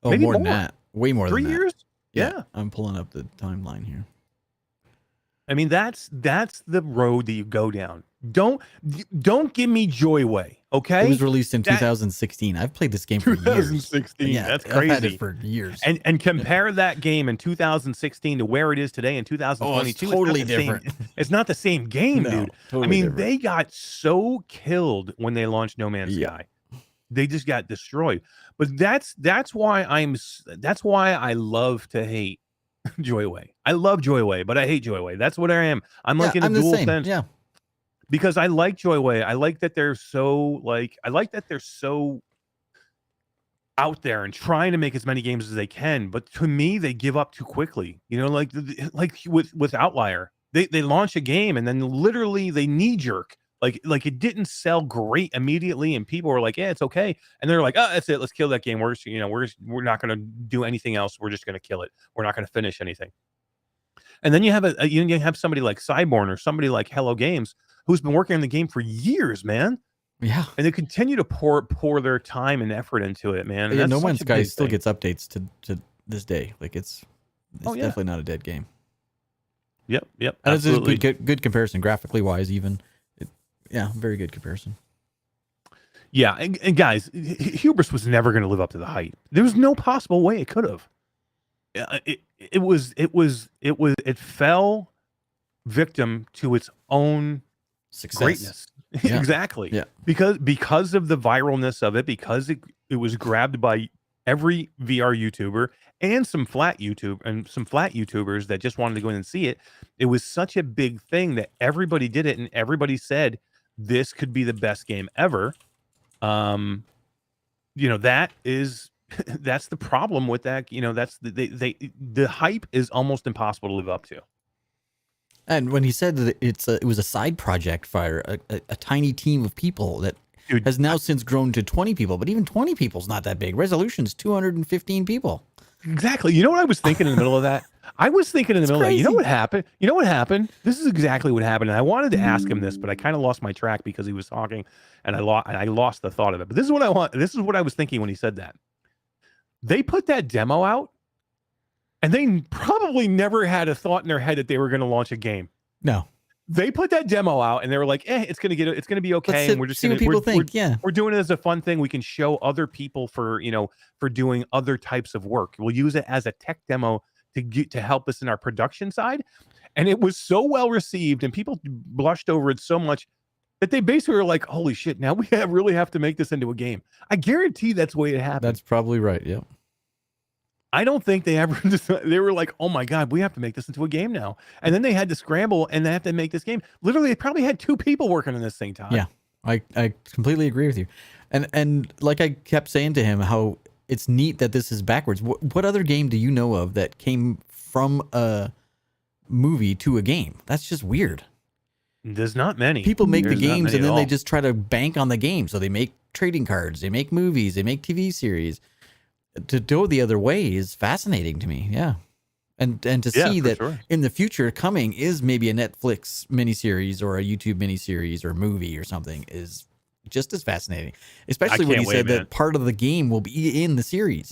Oh, Maybe more than that. Way more 3 than that. years? Yeah. I'm pulling up the timeline here. I mean, that's the road that you go down. Don't give me Joyway, okay? It was released in 2016. I've played this game for years. 2016. Yeah, that's crazy. I've had it for years. And compare that game in 2016 to where it is today in 2022. It's totally different. It's not the same game, No, dude. totally I mean, different. they got so killed when they launched No Man's Sky. They just got destroyed. But that's why I love to hate Joyway. I love Joyway, but I hate Joyway. That's what I am. I'm like in a dual sense. Yeah. Because I like Joyway. I like that they're so out there and trying to make as many games as they can. But to me, they give up too quickly. Like with Outlier, they launch a game and then literally they knee jerk. Like it didn't sell great immediately, and people were like, "Yeah, it's okay," and they're like, "Oh, that's it. Let's kill that game. We're not going to do anything else. We're just going to kill it. We're not going to finish anything." And then you have somebody like Cyborn or somebody like Hello Games who's been working on the game for years, man. Yeah, and they continue to pour their time and effort into it, man. Yeah, No Man's Sky still gets updates to this day. Like it's definitely not a dead game. Yep. And it's a good comparison, graphically wise, even. Very good comparison. Yeah, and guys, Hubris was never going to live up to the hype. There was no possible way it could have. It fell victim to its own success. Greatness. Yeah. Exactly. Yeah. Because of the viralness of it, because it was grabbed by every VR YouTuber and some flat YouTubers that just wanted to go in and see it. It was such a big thing that everybody did it, and everybody said this could be the best game ever. That's the problem with that. That's the hype is almost impossible to live up to. And when he said that it was a side project for a tiny team of people that has now since grown to 20 people, but even 20 people is not that big. Resolution's 215 people. Exactly. You know what I was thinking in the middle of that? I was thinking in the middle of that, you know what happened? This is exactly what happened. And I wanted to ask him this, but I kind of lost my track because he was talking, and I lost the thought of it. But this is what I was thinking when he said that. They put that demo out, and they probably never had a thought in their head that they were going to launch a game. No. They put that demo out, and they were like, it's going to be okay. And we're just see what people think. We're doing it as a fun thing. We can show other people for doing other types of work. We'll use it as a tech demo to help us in our production side. And it was so well received, and people blushed over it so much that they basically were like, holy shit, now we really have to make this into a game. I guarantee that's the way it happened. That's probably right. Yeah. I don't think they ever they were like, oh my God, we have to make this into a game now. And then they had to scramble and they have to make this game. Literally, they probably had 2 people working on this thing, Todd. Yeah, I completely agree with you. And like I kept saying to him, how it's neat that this is backwards. What other game do you know of that came from a movie to a game? That's just weird. There's not many. People make the games and then they just try to bank on the game. So they make trading cards, they make movies, they make TV series. To go the other way is fascinating to me. Yeah. And to Yeah, see for that sure. in the future coming is maybe a Netflix miniseries or a YouTube miniseries or movie or something is just as fascinating. Especially when he can't wait, said man. that part of the game will be in the series.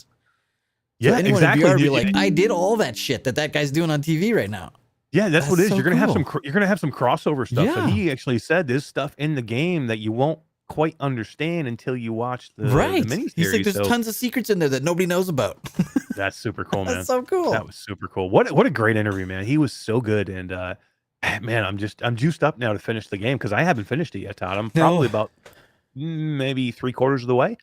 So Yeah, anyone exactly. in VR would be You- like, I did all that shit that guy's doing on TV right now. Yeah, that's what it is. so You're gonna have cool. you're gonna have some crossover stuff. So Yeah. he actually said there's stuff in the game that you won't quite understand until you watch the Right. miniseries. He's like, there's So tons of secrets in there that nobody knows about. that's super cool, man. That's so cool. That was super cool. What a great interview, man. He was so good, and man, I'm juiced up now to finish the game because I haven't finished it yet, Todd. I'm probably about maybe 3/4 of the way.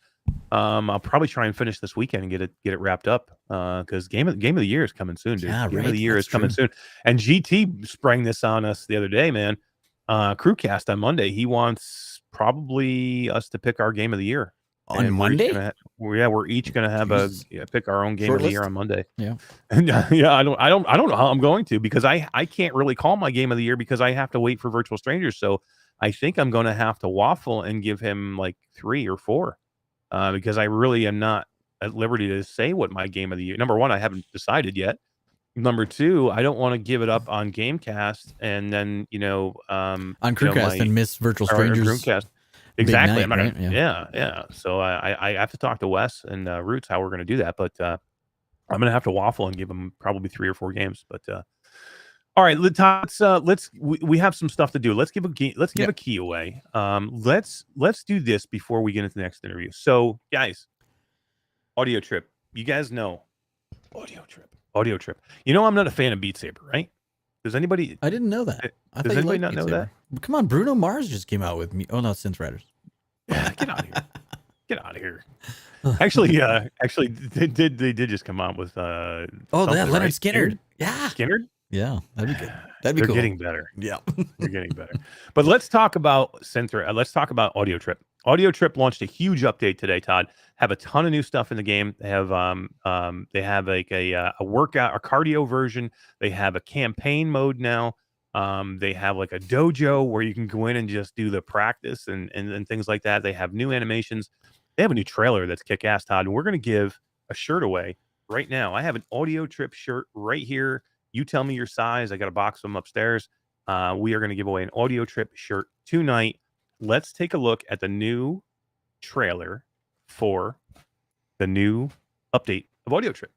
I'll probably try and finish this weekend and get it wrapped up because game of the year is coming soon, dude. Yeah, Game of right. the year That's is coming true. soon. And GT sprang this on us the other day, man. Crewcast on Monday. He wants probably us to pick our game of the year On And Monday? we're each gonna have Jesus. pick our own game Short of the year list? on Monday. Yeah. And yeah, I don't know how I'm going to because I can't really call my game of the year because I have to wait for Virtual Strangers. So I think I'm going to have to waffle and give him like 3 or 4 because I really am not at liberty to say what my game of the year. Number one, I haven't decided yet. Number two, I don't want to give it up on Gamecast and then On Crewcast and miss Virtual Strangers. Groomcast. Exactly. night, I'm not right? gonna, yeah. So I have to talk to Wes and Roots how we're going to do that, but I'm going to have to waffle and give him probably 3 or 4 games. But all right, we have some stuff to do. Let's give a key away. Let's do this before we get into the next interview. So guys, audio trip. You guys know audio trip. You know I'm not a fan of Beat Saber, right? Does anybody? I didn't know that. I Does thought you anybody liked not Beat know Saber. that? Come on, Bruno Mars just came out with me. Oh no, Synth Riders. Yeah, get out of here. Get out of here. Actually, they did just come out with Oh, something, that Leonard right? Skinner. Yeah. Skinner? Yeah, that'd be good. That'd be They're cool. getting better. Yeah. They're getting better. But let's talk about let's talk about Audio Trip. Audio Trip launched a huge update today, Todd. Have a ton of new stuff in the game. They have like a workout, a cardio version. They have a campaign mode now. They have like a dojo where you can go in and just do the practice and things like that. They have new animations. They have a new trailer that's kick-ass, Todd. And we're going to give a shirt away right now. I have an Audio Trip shirt right here. You tell me your size. I got a box of them upstairs. We are going to give away an Audio Trip shirt tonight. Let's take a look at the new trailer for the new update of Audio Trip.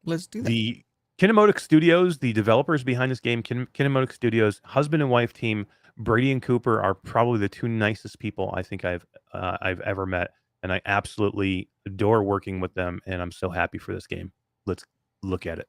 Let's do that. The Kinemotic Studios, the developers behind this game, Kinemotic Studios, husband and wife team, Brady and Cooper are probably the 2 nicest people I think I've ever met, and I absolutely adore working with them, and I'm so happy for this game. Let's look at it.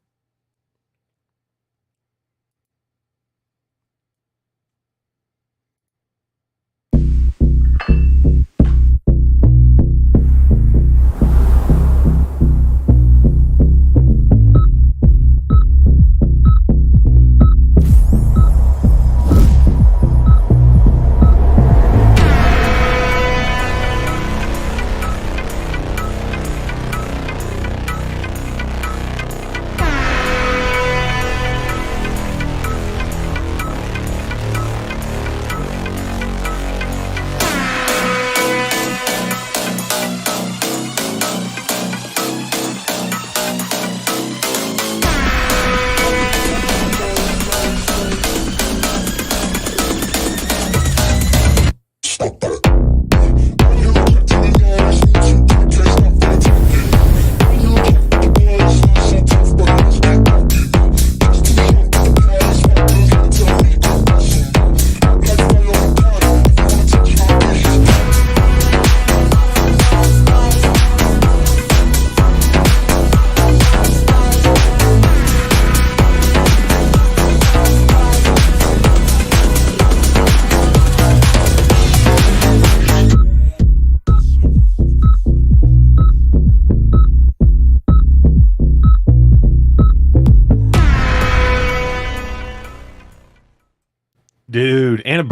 Dude, and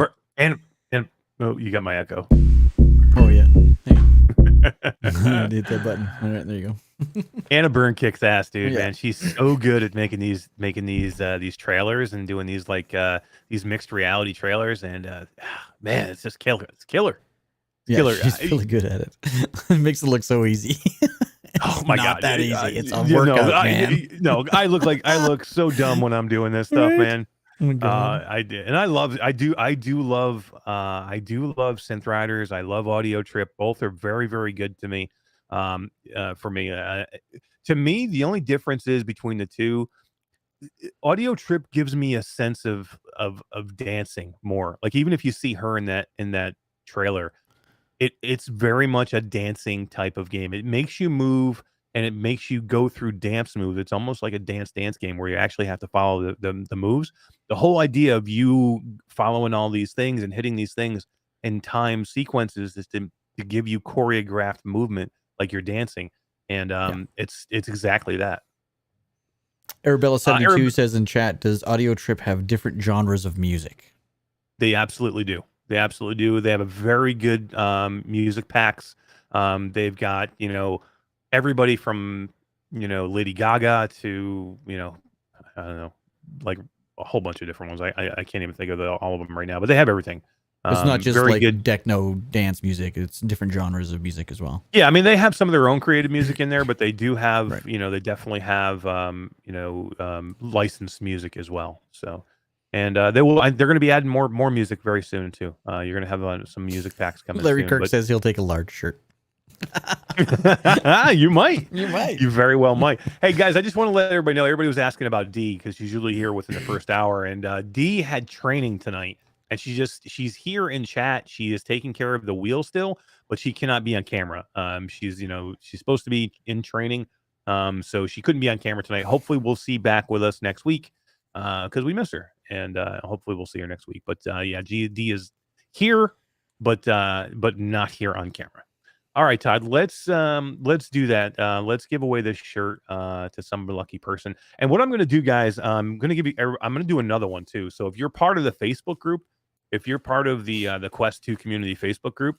oh, you got my echo. Oh yeah. Hit that button. All right, there you go. Anna Byrne kicks ass, dude. Yeah. Man, she's so good at making these trailers and doing these these mixed reality trailers. And man, it's just killer. It's killer. Yeah, Killer. she's really good at it. It makes it look so easy. Oh my Not God. that easy. It's a You know, workout, man. I look so dumb when I'm doing this stuff, Right? man. Oh my God. I did, and I do love Synth Riders. I love Audio Trip. Both are very, very good to me. For me, to me, the only difference is between the two. Audio Trip gives me a sense of dancing more. Like even if you see her in that trailer, it's very much a dancing type of game. It makes you move and it makes you go through dance moves. It's almost like a dance game where you actually have to follow the moves. The whole idea of you following all these things and hitting these things in time sequences is to give you choreographed movement like you're dancing. And it's exactly that. Arabella72 says in chat, does Audio Trip have different genres of music? They absolutely do. They absolutely do. They have a very good music packs. They've got, everybody from, Lady Gaga to, I don't know, like a whole bunch of different ones. I can't even think of all of them right now, but they have everything. It's not just very like good techno dance music. It's different genres of music as well. Yeah, I mean they have some of their own creative music in there, but they do have, Right. they definitely have, licensed music as well. So, and they're going to be adding more music very soon too. You're going to have some music packs coming. Larry soon, Kirk says he'll take a large shirt. You might. You might. You very well might. Hey guys, I just want to let everybody know. Everybody was asking about Dee because she's usually here within the first hour, and Dee had training tonight. And she's here in chat. She is taking care of the wheel still, but she cannot be on camera. She's supposed to be in training. So she couldn't be on camera tonight. Hopefully we'll see back with us next week. Because we miss her. And hopefully we'll see her next week. But Dee is here, but not here on camera. All right, Todd, let's do that. Let's give away this shirt to some lucky person. And what I'm going to do, guys, I'm going to do another one too. So if you're part of the Facebook group, if you're part of the Quest 2 community Facebook group,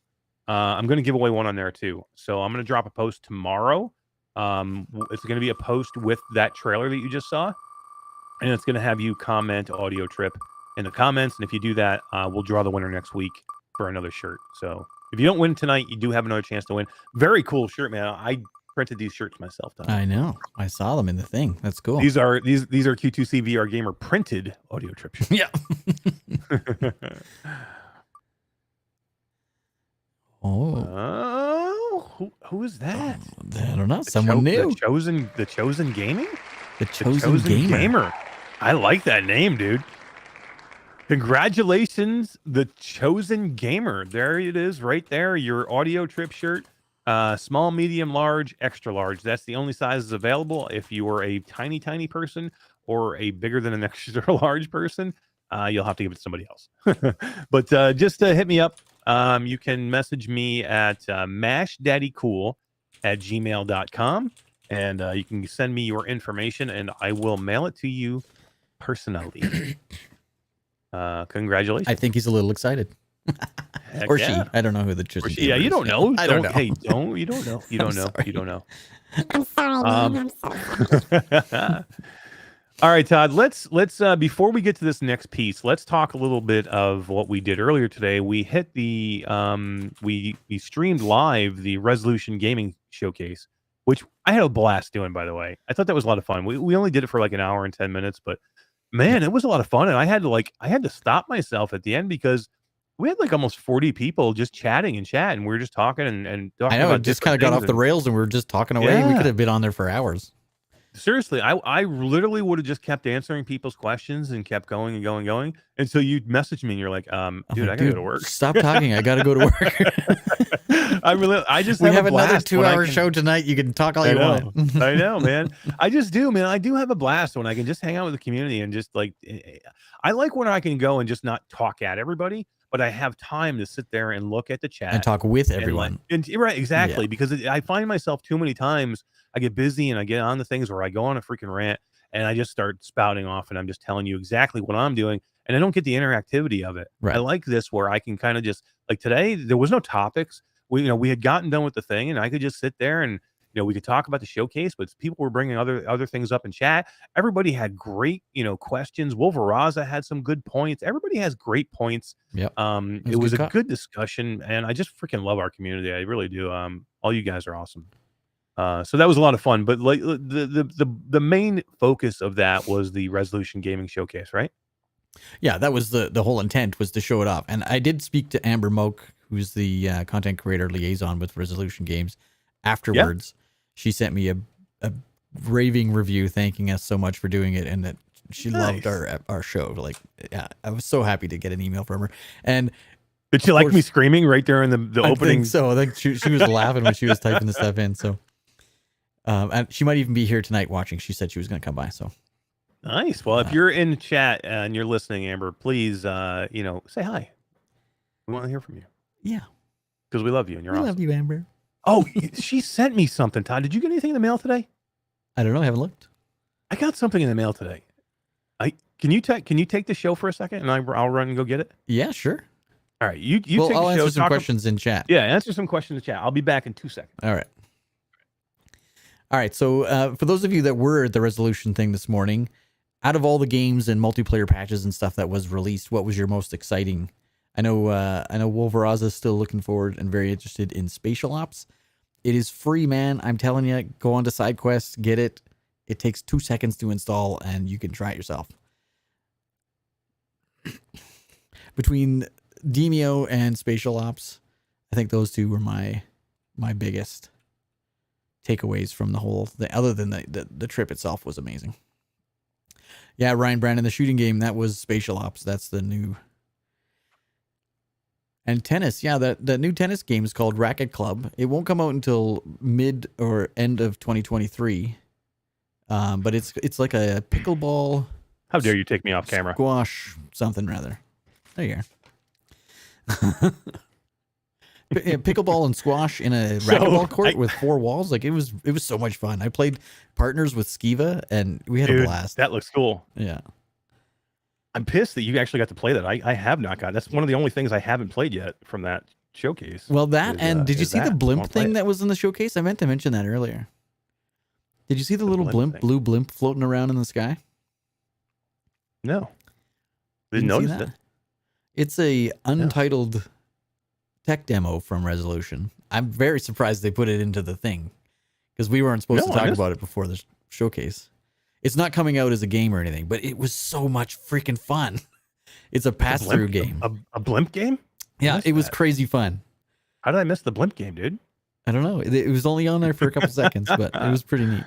I'm going to give away one on there too. So I'm going to drop a post tomorrow. It's going to be a post with that trailer that you just saw, and it's going to have you comment Audio Trip in the comments. And if you do that, we'll draw the winner next week for another shirt. So if you don't win tonight, you do have another chance to win. Very cool shirt, man. I printed these shirts myself. Tom. I know. I saw them in the thing. That's cool. These are Q2C VR Gamer printed Audio Trip shirts. Yeah. Who is that? I don't know. Someone new. The Chosen Gaming? The Chosen Gamer. I like that name, dude. Congratulations, the Chosen Gamer. There it is, right there. Your Audio Trip shirt. Small, medium, large, extra large. That's the only sizes available. If you are a tiny person or a bigger than an extra large person, you'll have to give it to somebody else. But just hit me up. You can message me at mashdaddycool@gmail.com, and you can send me your information, and I will mail it to you personally. Congratulations. I think he's a little excited. Or she. I don't know who the chosen Yeah, you don't know. I don't know. Hey, you don't know. You don't know. Sorry. You don't know. I'm sorry, man. I'm sorry. All right, Todd, let's before we get to this next piece, let's talk a little bit of what we did earlier today. We hit the we streamed live the Resolution Gaming Showcase, which I had a blast doing, by the way. I thought that was a lot of fun. We only did it for like an hour and 10 minutes, but man, it was a lot of fun. And I had to stop myself at the end because we had like almost 40 people just chatting and chatting. We were just talking and talking. I know, about it just kind of got off the rails and we were just talking away. Yeah. We could have been on there for hours. Seriously, I literally would have just kept answering people's questions and kept going and going and going. And so you messaged me and you're like, dude, I gotta go to work. Stop talking. I gotta go to work. I just we have have another 2-hour show tonight. You can talk all you want. I know, man. I just do, man. I do have a blast when I can just hang out with the community and just like, I like when I can go and just not talk at everybody, but I have time to sit there and look at the chat and talk with everyone. Right, exactly. Yeah. Because I find myself too many times I get busy and I get on the things where I go on a freaking rant and I just start spouting off and I'm just telling you exactly what I'm doing and I don't get the interactivity of it. Right. I like this where I can kind of just like today there was no topics. We had gotten done with the thing and I could just sit there and we could talk about the showcase, but people were bringing other things up in chat. Everybody had great questions. Wolveraza had some good points. Everybody has great points. Yep. It was a good discussion and I just freaking love our community. I really do. All you guys are awesome. So that was a lot of fun. But like the main focus of that was the Resolution Gaming Showcase, right? Yeah, that was the whole intent, was to show it off. And I did speak to Amber Moak, who's the content creator liaison with Resolution Games. Afterwards, she sent me a raving review thanking us so much for doing it, and that she loved our show. Like, yeah, I was so happy to get an email from her. And did she like me screaming right there in the opening? I think she was laughing when she was typing the stuff in. So, and she might even be here tonight watching. She said she was going to come by. So nice. Well, if you're in chat and you're listening, Amber, please, say hi. We want to hear from you. Yeah, because we love you and you're awesome. Love you, Amber. Oh, she sent me something, Todd. Did you get anything in the mail today? I don't know. I haven't looked. I got something in the mail today. Can you take the show for a second and I'll run and go get it? Yeah, sure. All right. You well, take the I'll show. Answer some questions in chat. Yeah, answer some questions in chat. I'll be back in 2 seconds. All right. So for those of you that were at the Resolution thing this morning, out of all the games and multiplayer patches and stuff that was released, what was your most exciting? I know Wolveraza is still looking forward and very interested in Spatial Ops. It is free, man. I'm telling you, go on to SideQuest, get it. It takes 2 seconds to install, and you can try it yourself. Between Demio and Spatial Ops, I think those two were my biggest takeaways from the whole thing, other than the trip itself was amazing. Yeah, Ryan Brandon, the shooting game, that was Spatial Ops. That's the new. And tennis, yeah, that new tennis game is called Racket Club. It won't come out until mid or end of 2023. But it's like a pickleball. How dare you take me off camera? Squash something rather. There you are. Pickleball and squash in a racquetball court with 4 walls. Like it was so much fun. I played partners with Skiva and we had a blast. That looks cool. Yeah. I'm pissed that you actually got to play that. I have not got. That's one of the only things I haven't played yet from that showcase. Well, did you see the blimp thing that was in the showcase? I meant to mention that earlier. Did you see the little blue blimp floating around in the sky? No. Didn't notice it. It's a untitled tech demo from Resolution. I'm very surprised they put it into the thing because we weren't supposed to talk about it before the showcase. It's not coming out as a game or anything, but it was so much freaking fun. It's a pass-through game. A blimp game? Yeah, it was crazy fun. How did I miss the blimp game, dude? I don't know. It was only on there for a couple seconds, but it was pretty neat.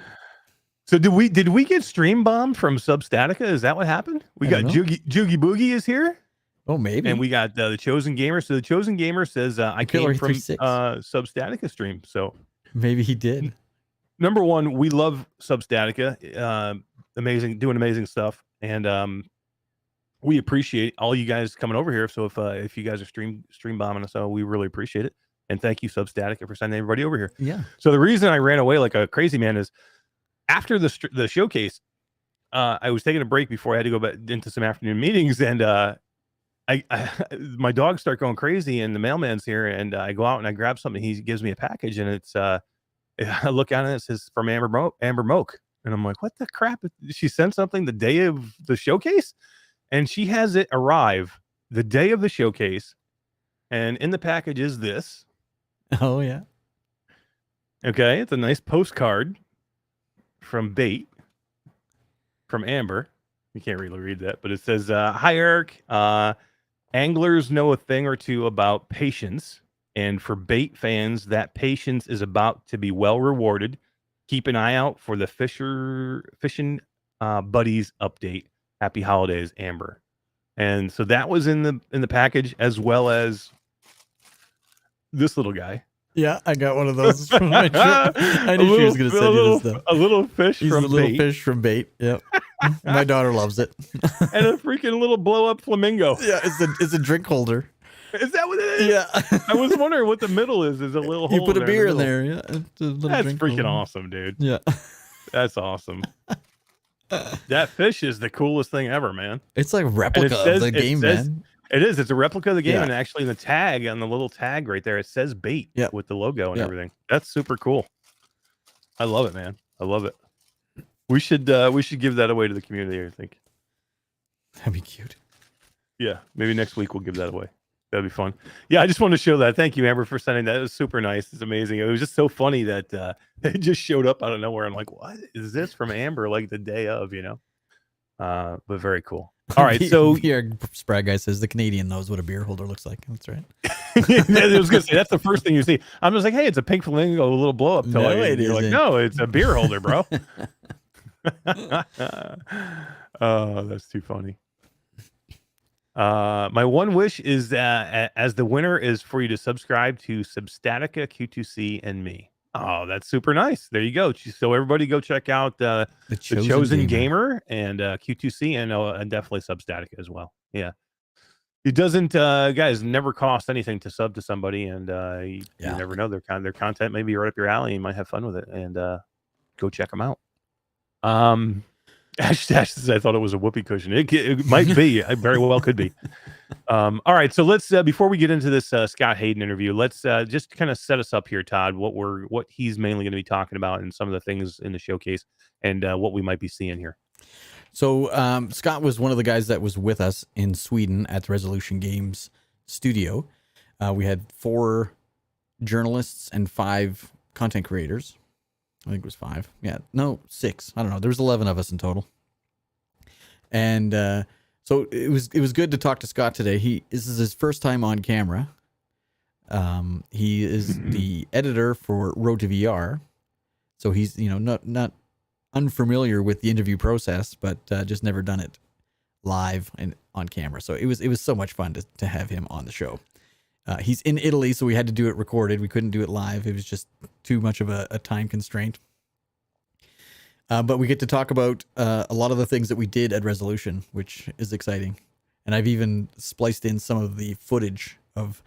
So did we get stream bombed from Substatica? Is that what happened? We got Joogie Boogie is here. Oh, maybe. And we got the Chosen Gamer. So the Chosen Gamer says I came from Substatica stream. So maybe he did. Number one, we love Substatica. Amazing, doing amazing stuff, and we appreciate all you guys coming over here. So if you guys are stream bombing us, we really appreciate it. And thank you, Substatica, for sending everybody over here. Yeah. So the reason I ran away like a crazy man is after the showcase, I was taking a break before I had to go back into some afternoon meetings, and my dogs start going crazy, and the mailman's here, and I go out and I grab something. He gives me a package, and it's I look at it, it says from Amber Moak, and I'm like, what the crap? She sent something the day of the showcase, and she has it arrive the day of the showcase, and in the package is this. Oh yeah. Okay, it's a nice postcard from Bait, from Amber. You can't really read that, but it says, hi, Eric. Anglers know a thing or two about patience. And for Bait fans, that patience is about to be well rewarded. Keep an eye out for the Fishing Buddies update. Happy holidays, Amber. And so that was in the package, as well as this little guy. Yeah, I got one of those from my trip. I knew she was going to send you this stuff. A little fish He's from a little Bait. fish from Bait. Yep. My daughter loves it. And a freaking little blow up flamingo. Yeah, it's a drink holder. Is that what it is? Yeah. I was wondering what the middle is. Is a little hole. You put a beer in the there. Yeah. That's freaking awesome, dude. Yeah. That's awesome. That fish is the coolest thing ever, man. It's like a replica of the game, man. It is. It's a replica of the game, Yeah. and actually, in the tag, on the little tag right there, it says Bait with the logo and everything. That's super cool. I love it, man. I love it. We should give that away to the community, I think. That'd be cute. Yeah, maybe next week we'll give that away. That'd be fun. Yeah, I just wanted to show that. Thank you, Amber, for sending that. It was super nice. It's amazing. It was just so funny that it just showed up out of nowhere. I'm like, what is this from Amber? Like the day of, but very cool. All right, so VR Sprag guy says the Canadian knows what a beer holder looks like. That's right. I was gonna say that's the first thing you see. I'm just like, hey, it's a pink flamingo, a little blow up toy. No, And you're like, isn't. no, it's a beer holder, bro. Oh, that's too funny. My one wish is that as the winner is for you to subscribe to Substatica, Q2C, and me. Oh, that's super nice. There you go. So everybody go check out the Chosen Gamer and Q2C and definitely Substatica as well. Yeah. It doesn't, guys, never cost anything to sub to somebody, and you never know their content may be right up your alley. You might have fun with it, and go check them out. Ash says I thought it was a whoopee cushion. It might be. It very well could be. All right, so let's before we get into this Scott Hayden interview, let's just kind of set us up here, Todd. What he's mainly going to be talking about, and some of the things in the showcase, and what we might be seeing here. So Scott was one of the guys that was with us in Sweden at the Resolution Games studio. We had 4 journalists and 5 content creators. I think it was 5. Yeah, no, 6. I don't know. There was 11 of us in total. And so it was good to talk to Scott today. This is his first time on camera. He is the editor for RoadtoVR. So he's, not unfamiliar with the interview process, but just never done it live and on camera. So it was so much fun to have him on the show. He's in Italy, so we had to do it recorded. We couldn't do it live. It was just too much of a time constraint. But we get to talk about a lot of the things that we did at Resolution, which is exciting. And I've even spliced in some of the footage of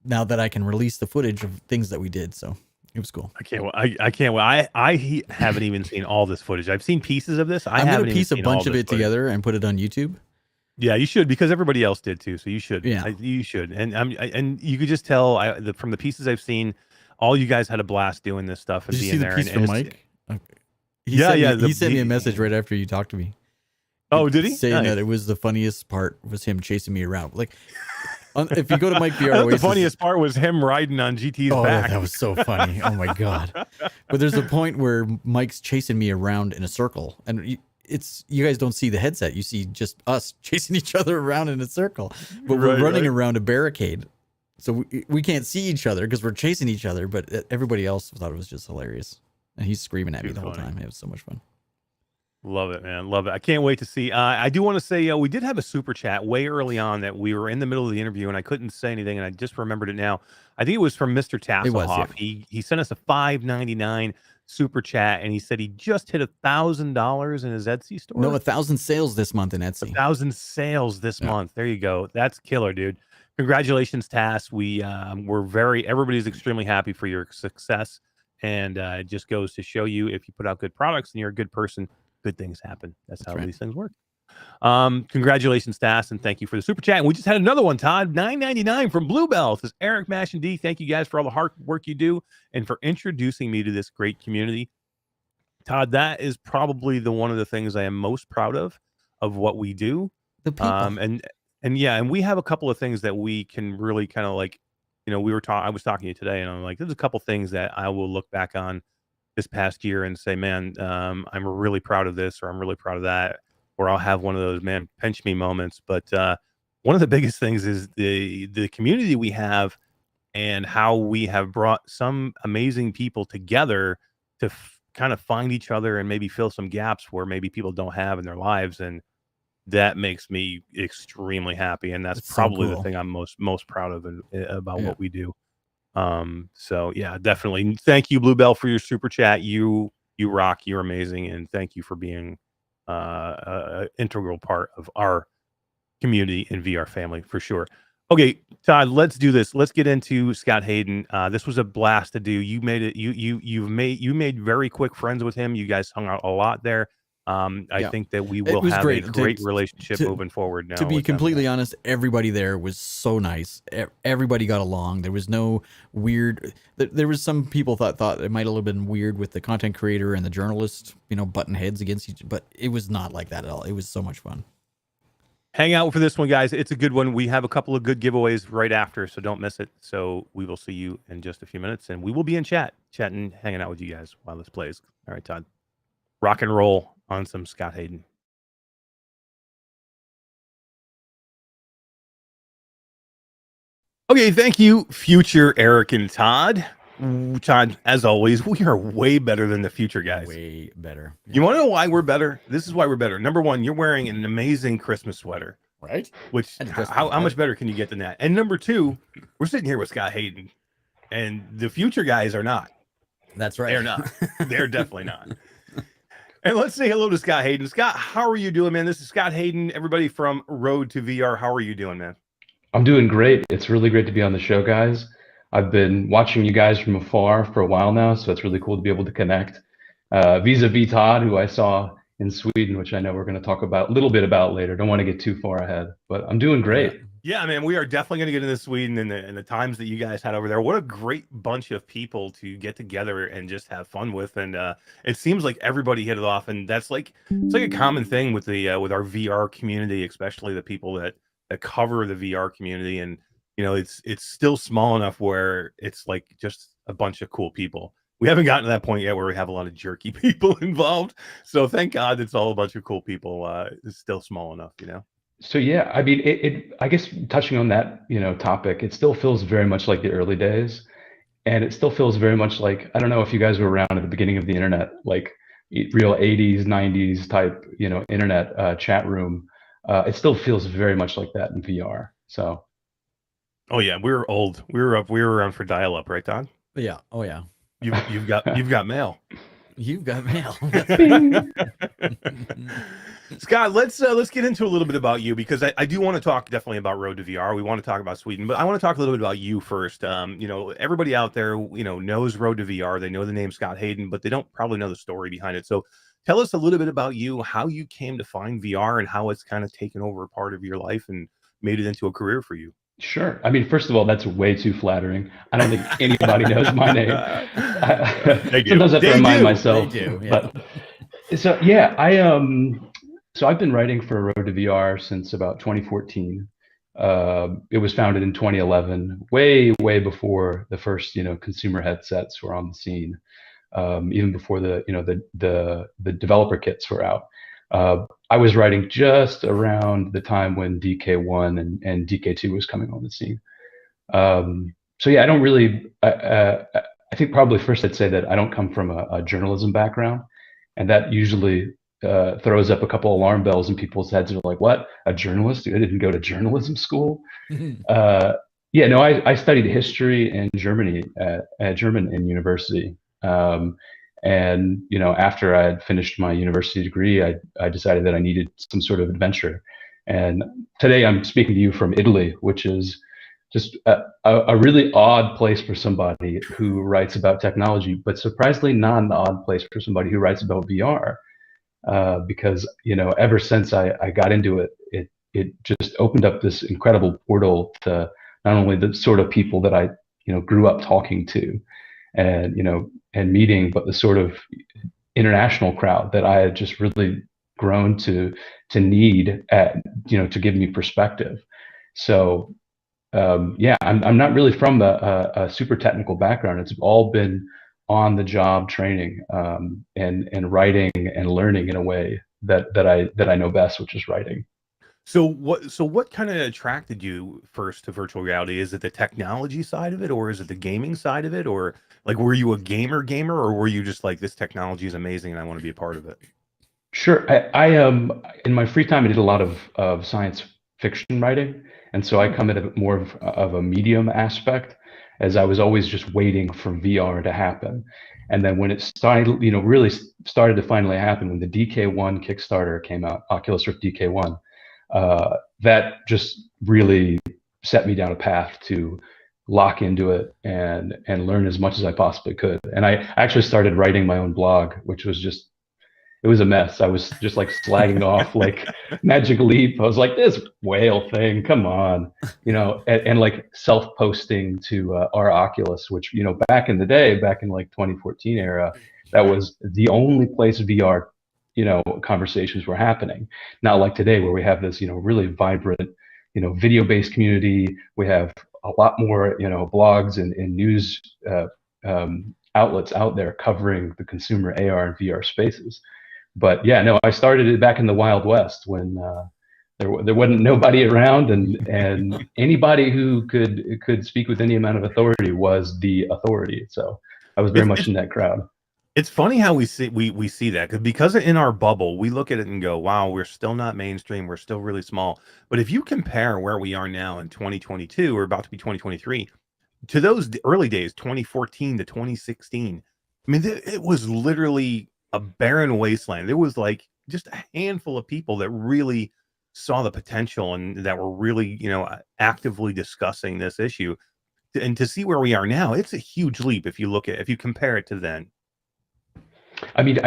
now that I can release the footage of things that we did. So it was cool. I can't wait. I haven't even seen all this footage. I've seen pieces of this. I'm going to piece a bunch of it together and put it on YouTube. Yeah, you should, because everybody else did too. So you should. Yeah, you should. And you could just tell from the pieces I've seen, all you guys had a blast doing this stuff and being there. Did you see the piece from Mike? Okay. He sent me a message right after you talked to me. Oh, did he? Saying that it was the funniest part was him chasing me around. Like, if you go to Mike VR Oasis, the funniest part was him riding on GT's back. That was so funny. Oh my god! But there's a point where Mike's chasing me around in a circle, and you guys don't see the headset. You see just us chasing each other around in a circle, but we're running around a barricade, so we can't see each other because we're chasing each other. But everybody else thought it was just hilarious, and he's screaming at me the whole time. It was so much fun. Love it, man. Love it. I can't wait to see. I do want to say we did have a super chat way early on that we were in the middle of the interview and I couldn't say anything, and I just remembered it now. I think it was from Mr. Tasselhoff. He sent us a $5.99 super chat, and he said he just hit $1,000 in his Etsy store. No, 1,000 sales this month in Etsy. 1,000 sales this month. There you go. That's killer, dude. Congratulations, Tass. Everybody's extremely happy for your success, and it just goes to show you, if you put out good products and you're a good person, good things happen. That's how these things work. Congratulations, Tass, and thank you for the super chat. And we just had another one, Todd, $9.99 from Bluebell. It says, Eric, Mash, and D, thank you guys for all the hard work you do and for introducing me to this great community. Todd, that is probably one of the things I am most proud of what we do. The people. And we have a couple of things that we can really kind of like, I was talking to you today, and I'm like, there's a couple things that I will look back on this past year and say, man, I'm really proud of this, or I'm really proud of that, or I'll have one of those, man, pinch me moments. But one of the biggest things is the community we have and how we have brought some amazing people together to kind of find each other and maybe fill some gaps where maybe people don't have in their lives. And that makes me extremely happy. And that's probably the thing I'm most proud of about what we do. So yeah, definitely. Thank you, Bluebell, for your super chat. You rock. You're amazing. And thank you for being an integral part of our community and VR family for sure. Okay, Todd, let's do this. Let's get into Scott Hayden. This was a blast to do. You made it. You made very quick friends with him. You guys hung out a lot there. I think that we will have a great relationship moving forward now. To be completely honest, everybody there was so nice. Everybody got along. There was no weird. There was some people thought it might have been weird with the content creator and the journalist, butting heads against each other, but it was not like that at all. It was so much fun. Hang out for this one, guys. It's a good one. We have a couple of good giveaways right after, so don't miss it. So we will see you in just a few minutes, and we will be in chatting, hanging out with you guys while this plays. All right, Todd. Rock and roll on some Scott Hayden. Okay, thank you, future Eric and Todd. Todd, as always, we are way better than the future guys. Way better. You want to know why we're better? This is why we're better. Number one, you're wearing an amazing Christmas sweater. Right? Which, how much better can you get than that? And number two, we're sitting here with Scott Hayden, and the future guys are not. That's right. They're not. They're definitely not. And let's say hello to Scott Hayden. Scott, how are you doing, man? This is Scott Hayden, everybody from Road2VR. How are you doing, man? I'm doing great. It's really great to be on the show, guys. I've been watching you guys from afar for a while now, so it's really cool to be able to connect. Vis-a-vis Todd, who I saw in Sweden, which I know we're going to talk about a little bit about later. Don't want to get too far ahead, but I'm doing great. Yeah, man, we are definitely going to get into Sweden and the times that you guys had over there. What a great bunch of people to get together and just have fun with. And it seems like everybody hit it off, and that's like it's like a common thing with the with our VR community, especially the people that cover the VR community. And you know, it's still small enough where it's like just a bunch of cool people. We haven't gotten to that point yet where we have a lot of jerky people involved. So thank God it's all a bunch of cool people. It's still small enough, you know. So yeah, I mean, I guess touching on that, topic, it still feels very much like the early days, and it still feels very much like, I don't know if you guys were around at the beginning of the internet, like real 80s, 90s type, internet chat room. It still feels very much like that in VR. So. Oh yeah, we were old. We were around for dial-up, right, Don? Yeah. Oh yeah. You've got mail. You've got mail. Scott, let's get into a little bit about you, because I do want to talk definitely about Road2VR. We want to talk about Sweden, but I want to talk a little bit about you first. Everybody out there, knows Road2VR. They know the name Scott Hayden, but they don't probably know the story behind it. So tell us a little bit about you, how you came to find VR, and how it's kind of taken over a part of your life and made it into a career for you. Sure. I mean, first of all, that's way too flattering. I don't think anybody knows my name. Sometimes I have to remind myself. They do, yeah. But so yeah, I've been writing for Road2VR since about 2014. It was founded in 2011, way before the first consumer headsets were on the scene, even before the developer kits were out. I was writing just around the time when DK1 and DK2 was coming on the scene. So yeah, I don't really, I think probably first I'd say that I don't come from a journalism background, and that usually throws up a couple alarm bells in people's heads. They're like, what, a journalist? I didn't go to journalism school. Yeah, no, I studied history in Germany at German in university. And after I had finished my university degree, I decided that I needed some sort of adventure. And today I'm speaking to you from Italy, which is just a really odd place for somebody who writes about technology, but surprisingly not an odd place for somebody who writes about VR. Because ever since I got into it, it just opened up this incredible portal to not only the sort of people that I grew up talking to and meeting, but the sort of international crowd that I had just really grown to need to give me perspective. So yeah, I'm not really from a super technical background. It's all been on the job training and writing and learning in a way that I know best, which is writing. So what kind of attracted you first to virtual reality? Is it the technology side of it, or is it the gaming side of it, or like were you a gamer, or were you just like, this technology is amazing and I want to be a part of it? Sure. I in my free time I did a lot of science fiction writing, and so I come at it more of a medium aspect, as I was always just waiting for VR to happen. And then when it started, really started to finally happen, when the DK1 Kickstarter came out, Oculus Rift DK1, that just really set me down a path to lock into it and learn as much as I possibly could. And I actually started writing my own blog, which was just, it was a mess. I was just like slagging off like Magic Leap. I was like, this whale thing, come on, and like self-posting to our Oculus, which, back in the day, back in like 2014 era, that was the only place VR conversations were happening. Not like today where we have this, really vibrant, video-based community. We have a lot more, blogs and news outlets out there covering the consumer AR and VR spaces. But yeah, no, I started it back in the Wild West when there wasn't nobody around, and anybody who could speak with any amount of authority was the authority. So I was very much in that crowd. It's funny how we see that because in our bubble we look at it and go, wow, we're still not mainstream, we're still really small. But if you compare where we are now in 2022, we're about to be 2023, to those early days, 2014 to 2016, I mean, it was literally a barren wasteland. There was like just a handful of people that really saw the potential and that were really, actively discussing this issue. And to see where we are now, it's a huge leap if you compare it to then. I mean,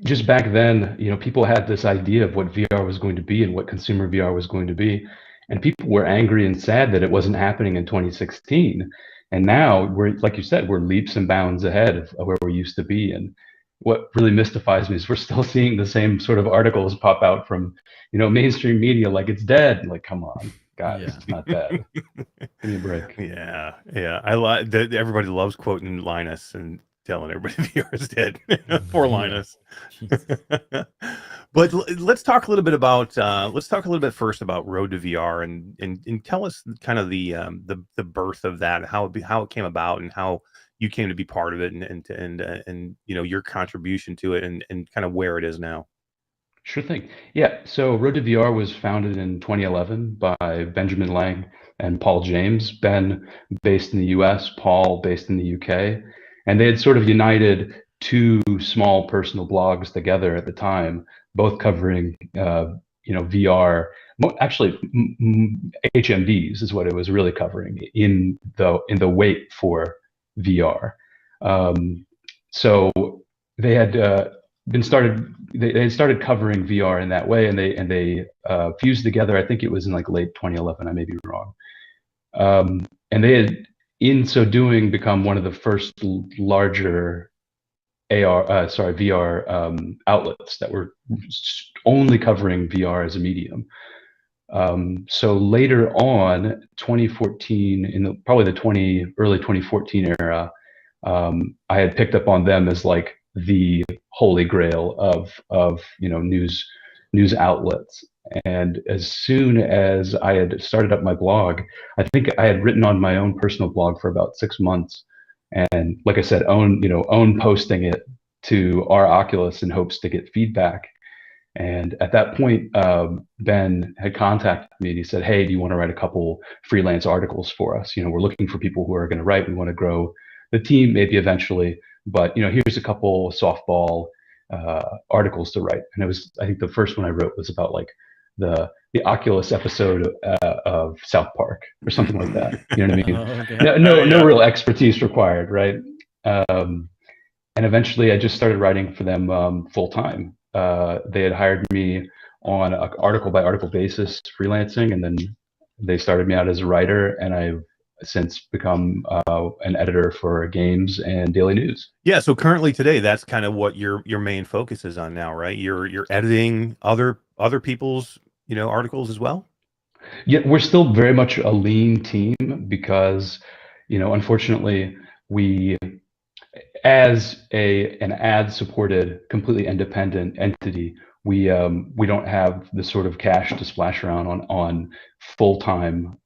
just back then, people had this idea of what VR was going to be and what consumer VR was going to be. And people were angry and sad that it wasn't happening in 2016. And now we're, like you said, we're leaps and bounds ahead of where we used to be. And what really mystifies me is we're still seeing the same sort of articles pop out from, mainstream media, like it's dead. Like, come on, guys, It's not dead. Give me a break. Yeah. I like that. Everybody loves quoting Linus and telling everybody VR is dead. Poor Linus. But let's talk a little bit first about Road to VR and tell us kind of the birth of that, how it came about and how you came to be part of it and your contribution to it and kind of where it is now. Sure thing. Yeah. So Road to VR was founded in 2011 by Benjamin Lang and Paul James. Ben based in the US, Paul based in the UK. And they had sort of united two small personal blogs together at the time, both covering, VR. Actually, HMVs is what it was really covering in the wait for VR. So they had They had started covering VR in that way, and they fused together. I think it was in like late 2011. I may be wrong. And they had, in so doing, become one of the first larger VR outlets that were only covering VR as a medium. So later on, 2014, in probably the early 2014 era, I had picked up on them as like the holy grail of news outlets. And as soon as I had started up my blog, I think I had written on my own personal blog for about 6 months, and like I said, own posting it to our Oculus in hopes to get feedback. And at that point, Ben had contacted me and he said, "Hey, do you want to write a couple freelance articles for us? We're looking for people who are going to write. We want to grow the team maybe eventually, but here's a couple softball articles to write." And it was, I think the first one I wrote was about like the Oculus episode of South Park or something like that. You know what I mean? Oh, okay. No real expertise required, right? And eventually I just started writing for them full time. They had hired me on an article by article basis, freelancing, and then they started me out as a writer, and I've since become an editor for games and daily news. Yeah, so currently today, that's kind of what your main focus is on now, right? You're editing other people's articles as well. Yeah, we're still very much a lean team because unfortunately we, as an ad supported completely independent entity, we don't have the sort of cash to splash around on full-time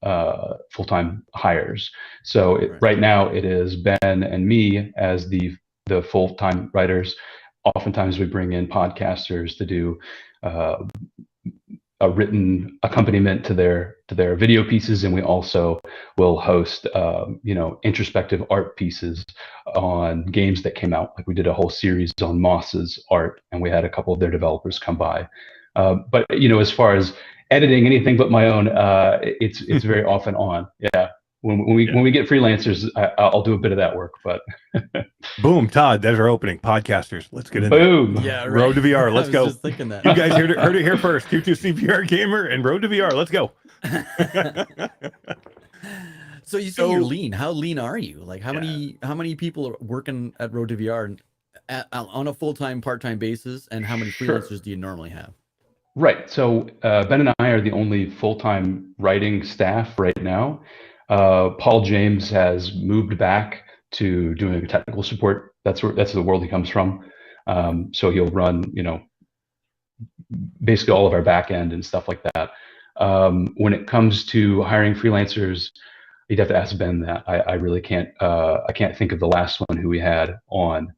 hires. So right now it is Ben and me as the full-time writers. Oftentimes we bring in podcasters to do a written accompaniment to their video pieces, and we also will host introspective art pieces on games that came out. Like we did a whole series on Moss's art, and we had a couple of their developers come by. But as far as editing anything but my own, it's very often on. Yeah. When we get freelancers, I'll do a bit of that work. But boom, Todd, there's our opening. Podcasters, let's get in. Boom. There. Yeah, right. Road to VR, let's go. Just thinking that. You guys heard it here first. Q2C VR gamer and Road to VR, let's go. So you say you're lean. How lean are you? Like how many people are working at Road to VR? on a full-time, part-time basis, and how many Sure. freelancers do you normally have? Right. So Ben and I are the only full-time writing staff right now. Paul James has moved back to doing technical support. That's the world he comes from. So he'll run, basically all of our back end and stuff like that. When it comes to hiring freelancers, you'd have to ask Ben that. I really can't. I can't think of the last one who we had on.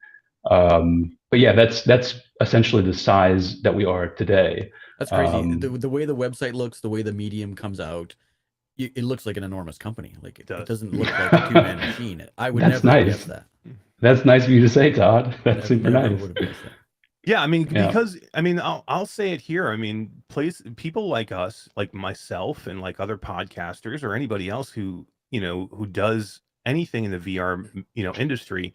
But yeah, that's essentially the size that we are today. That's crazy. The way the website looks, the way the medium comes out, it looks like an enormous company. Like it doesn't look like a two-man machine. I would That's never nice. guess that. That's nice of you to say, Todd. That's super nice. Would have guessed that. Yeah, I mean, because I mean, I'll say it here. I mean, people like us, like myself, and like other podcasters or anybody else who who does anything in the VR industry.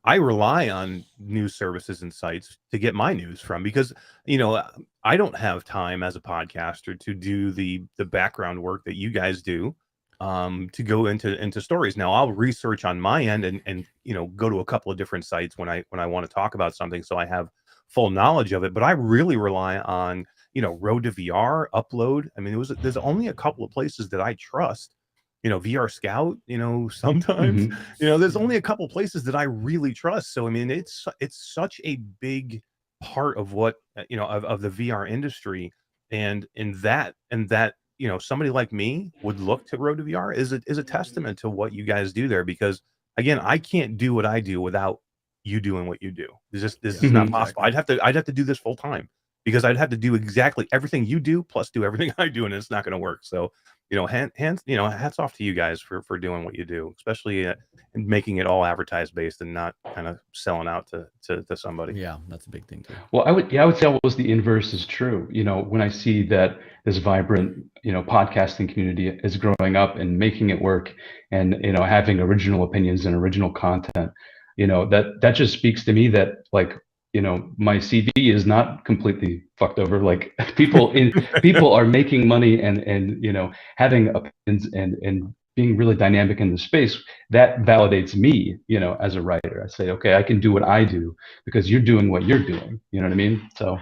I rely on news services and sites to get my news from, because I don't have time as a podcaster to do the background work that you guys do, to go into stories. Now I'll research on my end and go to a couple of different sites when I want to talk about something, so I have full knowledge of it. But I really rely on RoadtoVR, Upload. I mean, there's only a couple of places that I trust. VR Scout, sometimes, there's only a couple places that I really trust. So, I mean, it's such a big part of what, of the VR industry. And that, somebody like me would look to RoadtoVR is a testament to what you guys do there. Because again, I can't do what I do without you doing what you do. This is not possible. I'd have to do this full time, because I'd have to do exactly everything you do plus do everything I do, and it's not going to work. So, hats off to you guys for doing what you do, especially in making it all advertised based and not kind of selling out to somebody. Yeah, that's a big thing too. Well, I would say almost the inverse is true. When I see that this vibrant, podcasting community is growing up and making it work, and having original opinions and original content, that just speaks to me that, like, my CD is not completely fucked over. Like, people are making money and having opinions and being really dynamic in the space. That validates me, as a writer. I say, okay, I can do what I do because you're doing what you're doing. You know what I mean? So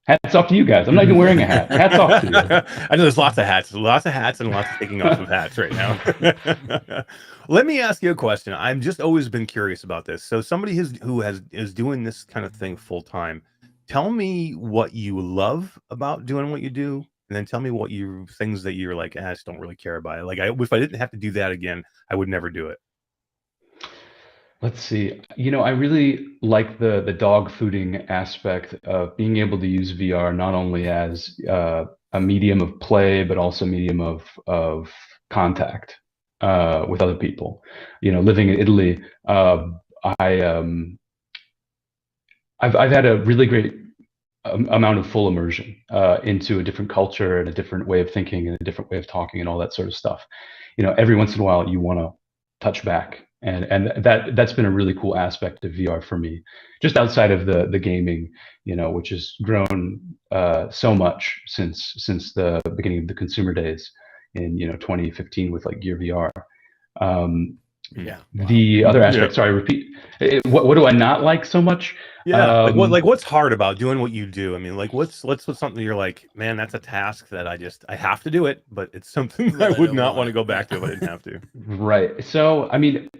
hats off to you guys. I'm not even wearing a hat. Hats off to you. I know there's lots of hats and lots of taking off of hats right now. Let me ask you a question. I've just always been curious about this. So somebody who is doing this kind of thing full time, tell me what you love about doing what you do, and then tell me what things that you're like, I just don't really care about it. Like, if I didn't have to do that again, I would never do it. Let's see. I really like the dog fooding aspect of being able to use VR not only as a medium of play, but also medium of contact with other people. Living in Italy, I've had a really great amount of full immersion into a different culture and a different way of thinking and a different way of talking and all that sort of stuff. Every once in a while you want to touch back. And that's been a really cool aspect of VR for me, just outside of the gaming, which has grown so much since the beginning of the consumer days in 2015 with like Gear VR. Yeah. The other aspect, sorry, repeat. What do I not like so much? Yeah. What's hard about doing what you do? I mean, like, what's something you're like, man, that's a task that I have to do it, but it's something I would not want to go back to if I didn't have to. Right. So, I mean,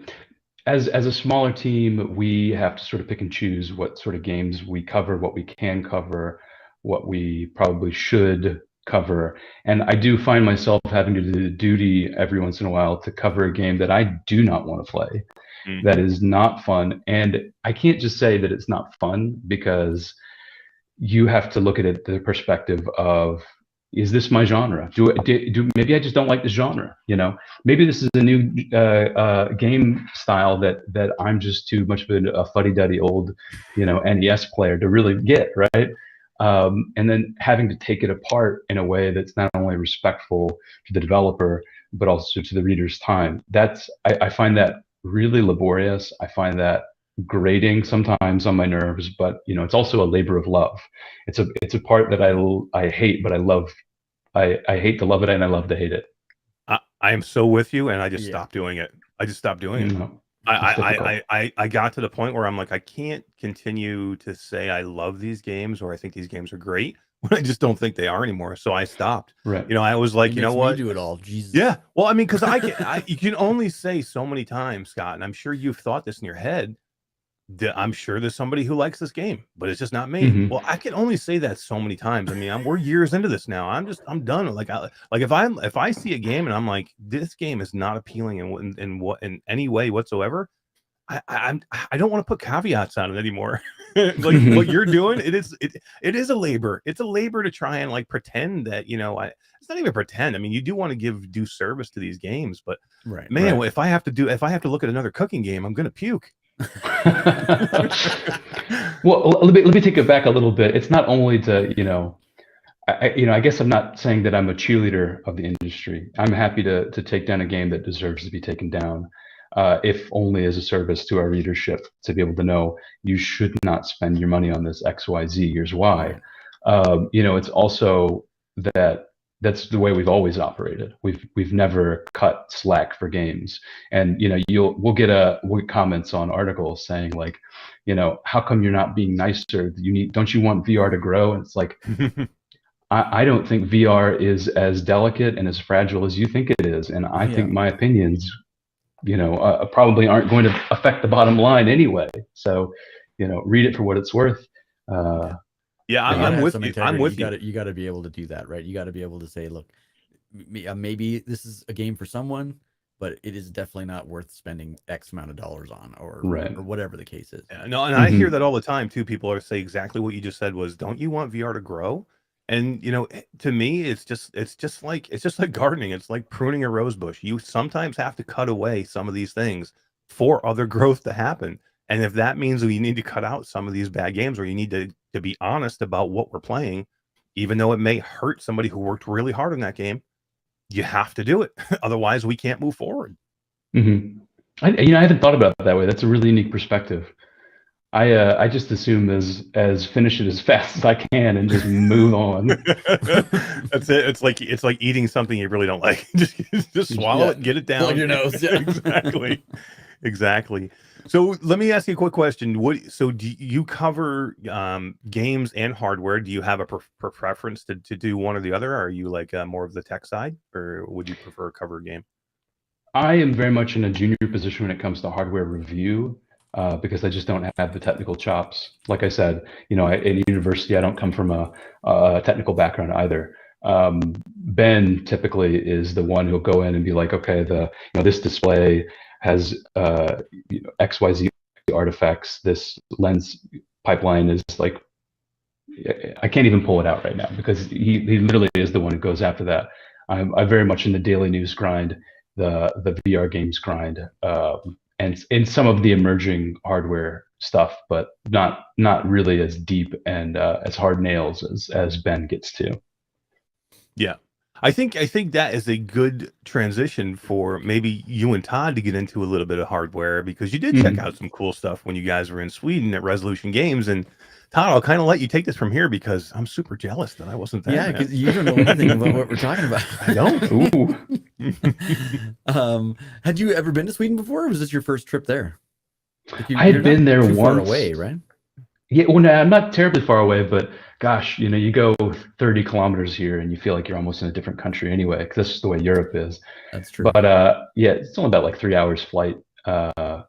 as a smaller team, we have to sort of pick and choose what sort of games we cover, what we can cover, what we probably should cover. And I do find myself having to do the duty every once in a while to cover a game that I do not want to play. That is not fun. And I can't just say that it's not fun, because you have to look at it the perspective of, is this my genre? Do maybe I just don't like this genre? Maybe this is a new game style that I'm just too much of a fuddy-duddy old NES player to really get, right? And then having to take it apart in a way that's not only respectful to the developer but also to the reader's time. I find that really laborious. I find that grating sometimes on my nerves, but it's also a labor of love. It's a part that I hate, but I love. I hate to love it and I love to hate it. I am so with you, and I just stopped doing it. I just stopped doing it. It's difficult. I got to the point where I'm like, I can't continue to say I love these games or I think these games are great when I just don't think they are anymore. So I stopped. Right. You know, I was like, It you know makes me what? do it all. Jesus. Yeah. Well, I mean, because you can only say so many times, Scott, and I'm sure you've thought this in your head. That I'm sure there's somebody who likes this game, but it's just not me. Mhm. Well, I can only say that so many times. I mean, we're years into this now. I'm done. Like, if I see a game and I'm like, this game is not appealing in any way whatsoever, I don't want to put caveats on it anymore. Like what you're doing, it is a labor. It's a labor to try and like pretend that, you know, it's not even pretend. I mean, you do want to give due service to these games, but Right. man, Right. if I have to look at another cooking game, I'm gonna puke. Well, let me take it back a little bit. It's not only to, you know, I guess I'm not saying that I'm a cheerleader of the industry. I'm happy to take down a game that deserves to be taken down, if only as a service to our readership to be able to know you should not spend your money on this XYZ. Here's why. Right. You know, it's also that's the way we've always operated. We've never cut slack for games. And you know, we'll get comments on articles saying like, you know, how come you're not being nicer? Don't you want VR to grow? And it's like, I don't think VR is as delicate and as fragile as you think it is. And I think my opinions, you know, probably aren't going to affect the bottom line anyway. So, you know, read it for what it's worth. Yeah, I'm with you. I'm with you. You got to be able to do that, right? You got to be able to say, look, maybe this is a game for someone, but it is definitely not worth spending X amount of dollars on, or whatever the case is. Yeah, no, and I hear that all the time too. People say exactly what you just said was, don't you want VR to grow? And you know, to me, it's just like gardening. It's like pruning a rose bush. You sometimes have to cut away some of these things for other growth to happen. And if that means that you need to cut out some of these bad games, or you need to be honest about what we're playing, even though it may hurt somebody who worked really hard on that game, you have to do it. Otherwise, we can't move forward. Mm-hmm. I haven't thought about it that way. That's a really unique perspective. I just assume as finish it as fast as I can and just move on. That's it. It's like eating something you really don't like. just swallow it and get it down. Plug your nose. Yeah. Exactly. So let me ask you a quick question. So do you cover games and hardware? Do you have a preference to do one or the other? Are you like more of the tech side, or would you prefer cover a game? I am very much in a junior position when it comes to hardware review, because I just don't have the technical chops. Like I said, you know, in university, I don't come from a technical background either. Ben typically is the one who'll go in and be like, okay, this display has XYZ artifacts. This lens pipeline is like, I can't even pull it out right now because he literally is the one who goes after that. I'm very much in the daily news grind, the VR games grind, and in some of the emerging hardware stuff, but not really as deep and as hard nails as Ben gets to. Yeah. I think that is a good transition for maybe you and Todd to get into a little bit of hardware, because you did check out some cool stuff when you guys were in Sweden at Resolution Games. And Todd, I'll kind of let you take this from here because I'm super jealous that I wasn't there. Yeah, because you don't know anything about what we're talking about. I don't. Ooh. Had you ever been to Sweden before, or was this your first trip there? I had been there once. Far away, right? Yeah, well, no, I'm not terribly far away, but gosh, you know, you go 30 kilometers here and you feel like you're almost in a different country anyway, because that's just the way Europe is. That's true. But yeah, it's only about like 3 hours flight by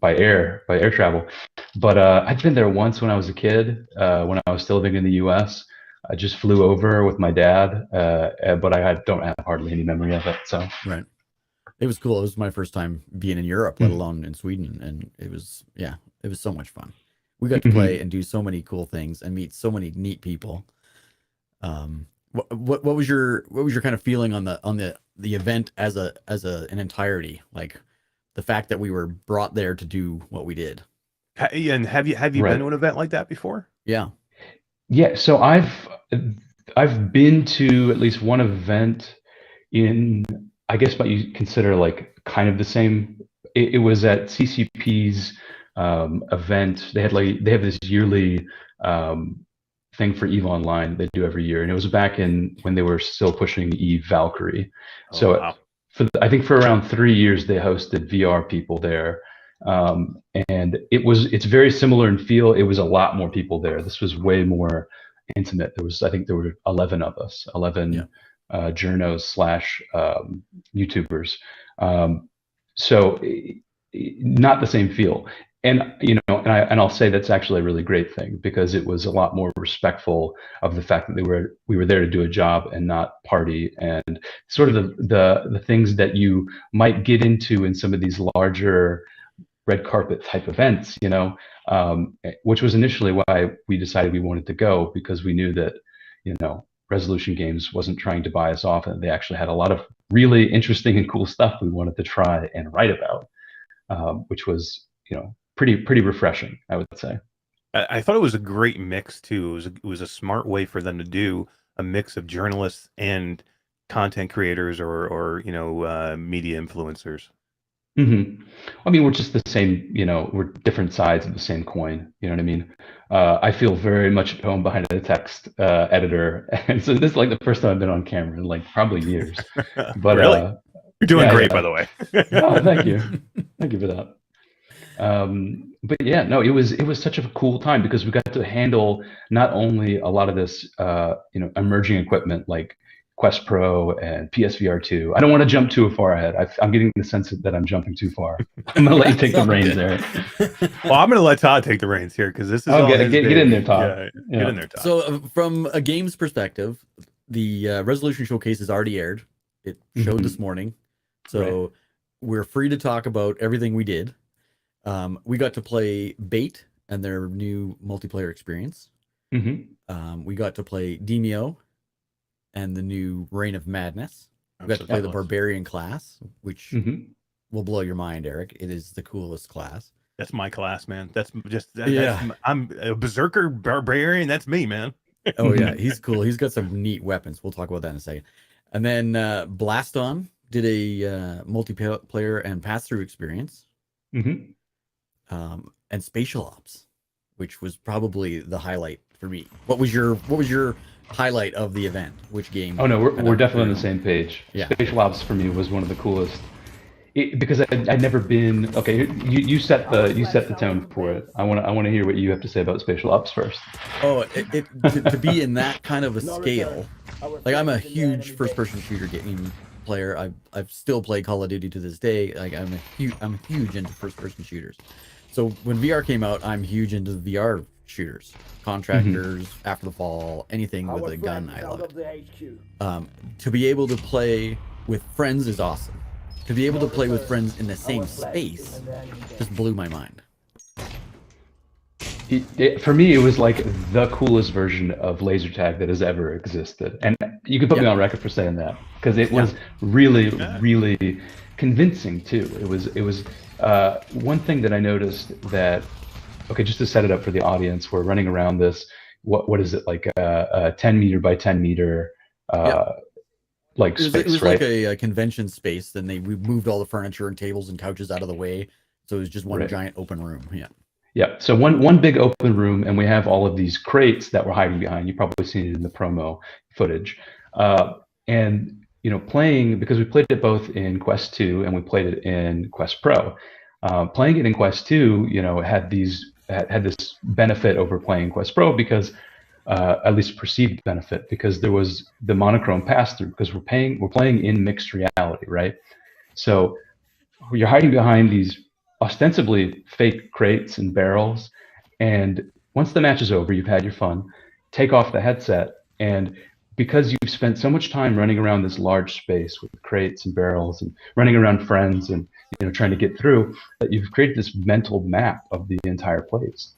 air travel. But I'd been there once when I was a kid, when I was still living in the U.S. I just flew over with my dad, but I don't have hardly any memory of it. So right. It was cool. It was my first time being in Europe, let alone in Sweden, and it was so much fun. We got to play and do so many cool things and meet so many neat people. What was your kind of feeling on the event as an entirety? Like the fact that we were brought there to do what we did. And have you been to an event like that before? Yeah. Yeah. So I've been to at least one event in, I guess what you consider like kind of the same. It was at CCP's event. They have this yearly thing for EVE Online they do every year, and it was back when they were still pushing EVE Valkyrie. Oh, wow. I think for around 3 years they hosted VR people there, and it's very similar in feel. It was a lot more people there. This was way more intimate. I think there were 11 of us, 11 journos slash YouTubers. So not the same feel. And I'll say that's actually a really great thing, because it was a lot more respectful of the fact that we were there to do a job and not party, and sort of the things that you might get into in some of these larger red carpet type events, which was initially why we decided we wanted to go, because we knew that, Resolution Games wasn't trying to buy us off, and they actually had a lot of really interesting and cool stuff we wanted to try and write about, which was, pretty refreshing, I would say. I thought it was a great mix too. It was a smart way for them to do a mix of journalists and content creators or media influencers. Mm-hmm. I mean, we're just the same, we're different sides of the same coin. You know what I mean? I feel very much at home behind a text editor. And so this is like the first time I've been on camera in like probably years. But really? You're doing great, by the way. Oh, thank you. Thank you for that. But yeah, no, it was such a cool time, because we got to handle not only a lot of this, emerging equipment like Quest Pro and PSVR 2. I don't want to jump too far ahead. I'm getting the sense that I'm jumping too far. I'm going to let you take the reins there. Well, I'm going to let Todd take the reins here, because this is get in there, Todd. Yeah, get in there, Todd. So from a game's perspective, the Resolution Showcase has already aired. It showed this morning. So we're free to talk about everything we did. We got to play Bait and their new multiplayer experience. We got to play Demio and the new Reign of Madness. We got to play the Barbarian class, which will blow your mind, Eric. It is the coolest class. That's my class, man. That's just I'm a Berserker Barbarian. That's me, man. Oh yeah, he's cool. He's got some neat weapons. We'll talk about that in a second. And then Blaston did a multiplayer and pass-through experience. And Spatial Ops, which was probably the highlight for me. What was your highlight of the event? Which game? Oh no, we're definitely on the same page. Yeah. Spatial Ops for me was one of the coolest, because I'd never been. Okay, you set the tone for it. I want to hear what you have to say about Spatial Ops first. Oh, to be in that kind of a scale, like I'm a huge first-person shooter game player. I've still played Call of Duty to this day. Like I'm huge into first-person shooters. So when VR came out, I'm huge into the VR shooters, Contractors, After the Fall, anything with a gun. I love it. To be able to play with friends is awesome. To be able to play with friends in the same space just blew my mind. For me, it was like the coolest version of laser tag that has ever existed, and you can put me on record for saying that, because it was really, really convincing too. It was one thing that I noticed that. Okay, just to set it up for the audience, we're running around this. What is it, like a 10 meter by 10 meter like space, it was right? like a convention space. Then we moved all the furniture and tables and couches out of the way, so it was just one giant open room. Yeah. So one big open room, and we have all of these crates that we're hiding behind. You've probably seen it in the promo footage, and playing, because we played it both in Quest 2 and we played it in Quest Pro. Playing it in Quest 2, had this benefit over playing Quest Pro, because at least perceived benefit, because there was the monochrome pass-through, because we're playing in mixed reality, right? So you're hiding behind these ostensibly fake crates and barrels, and once the match is over, you've had your fun, take off the headset, and because you've spent so much time running around this large space with crates and barrels and running around friends and trying to get through, that you've created this mental map of the entire place.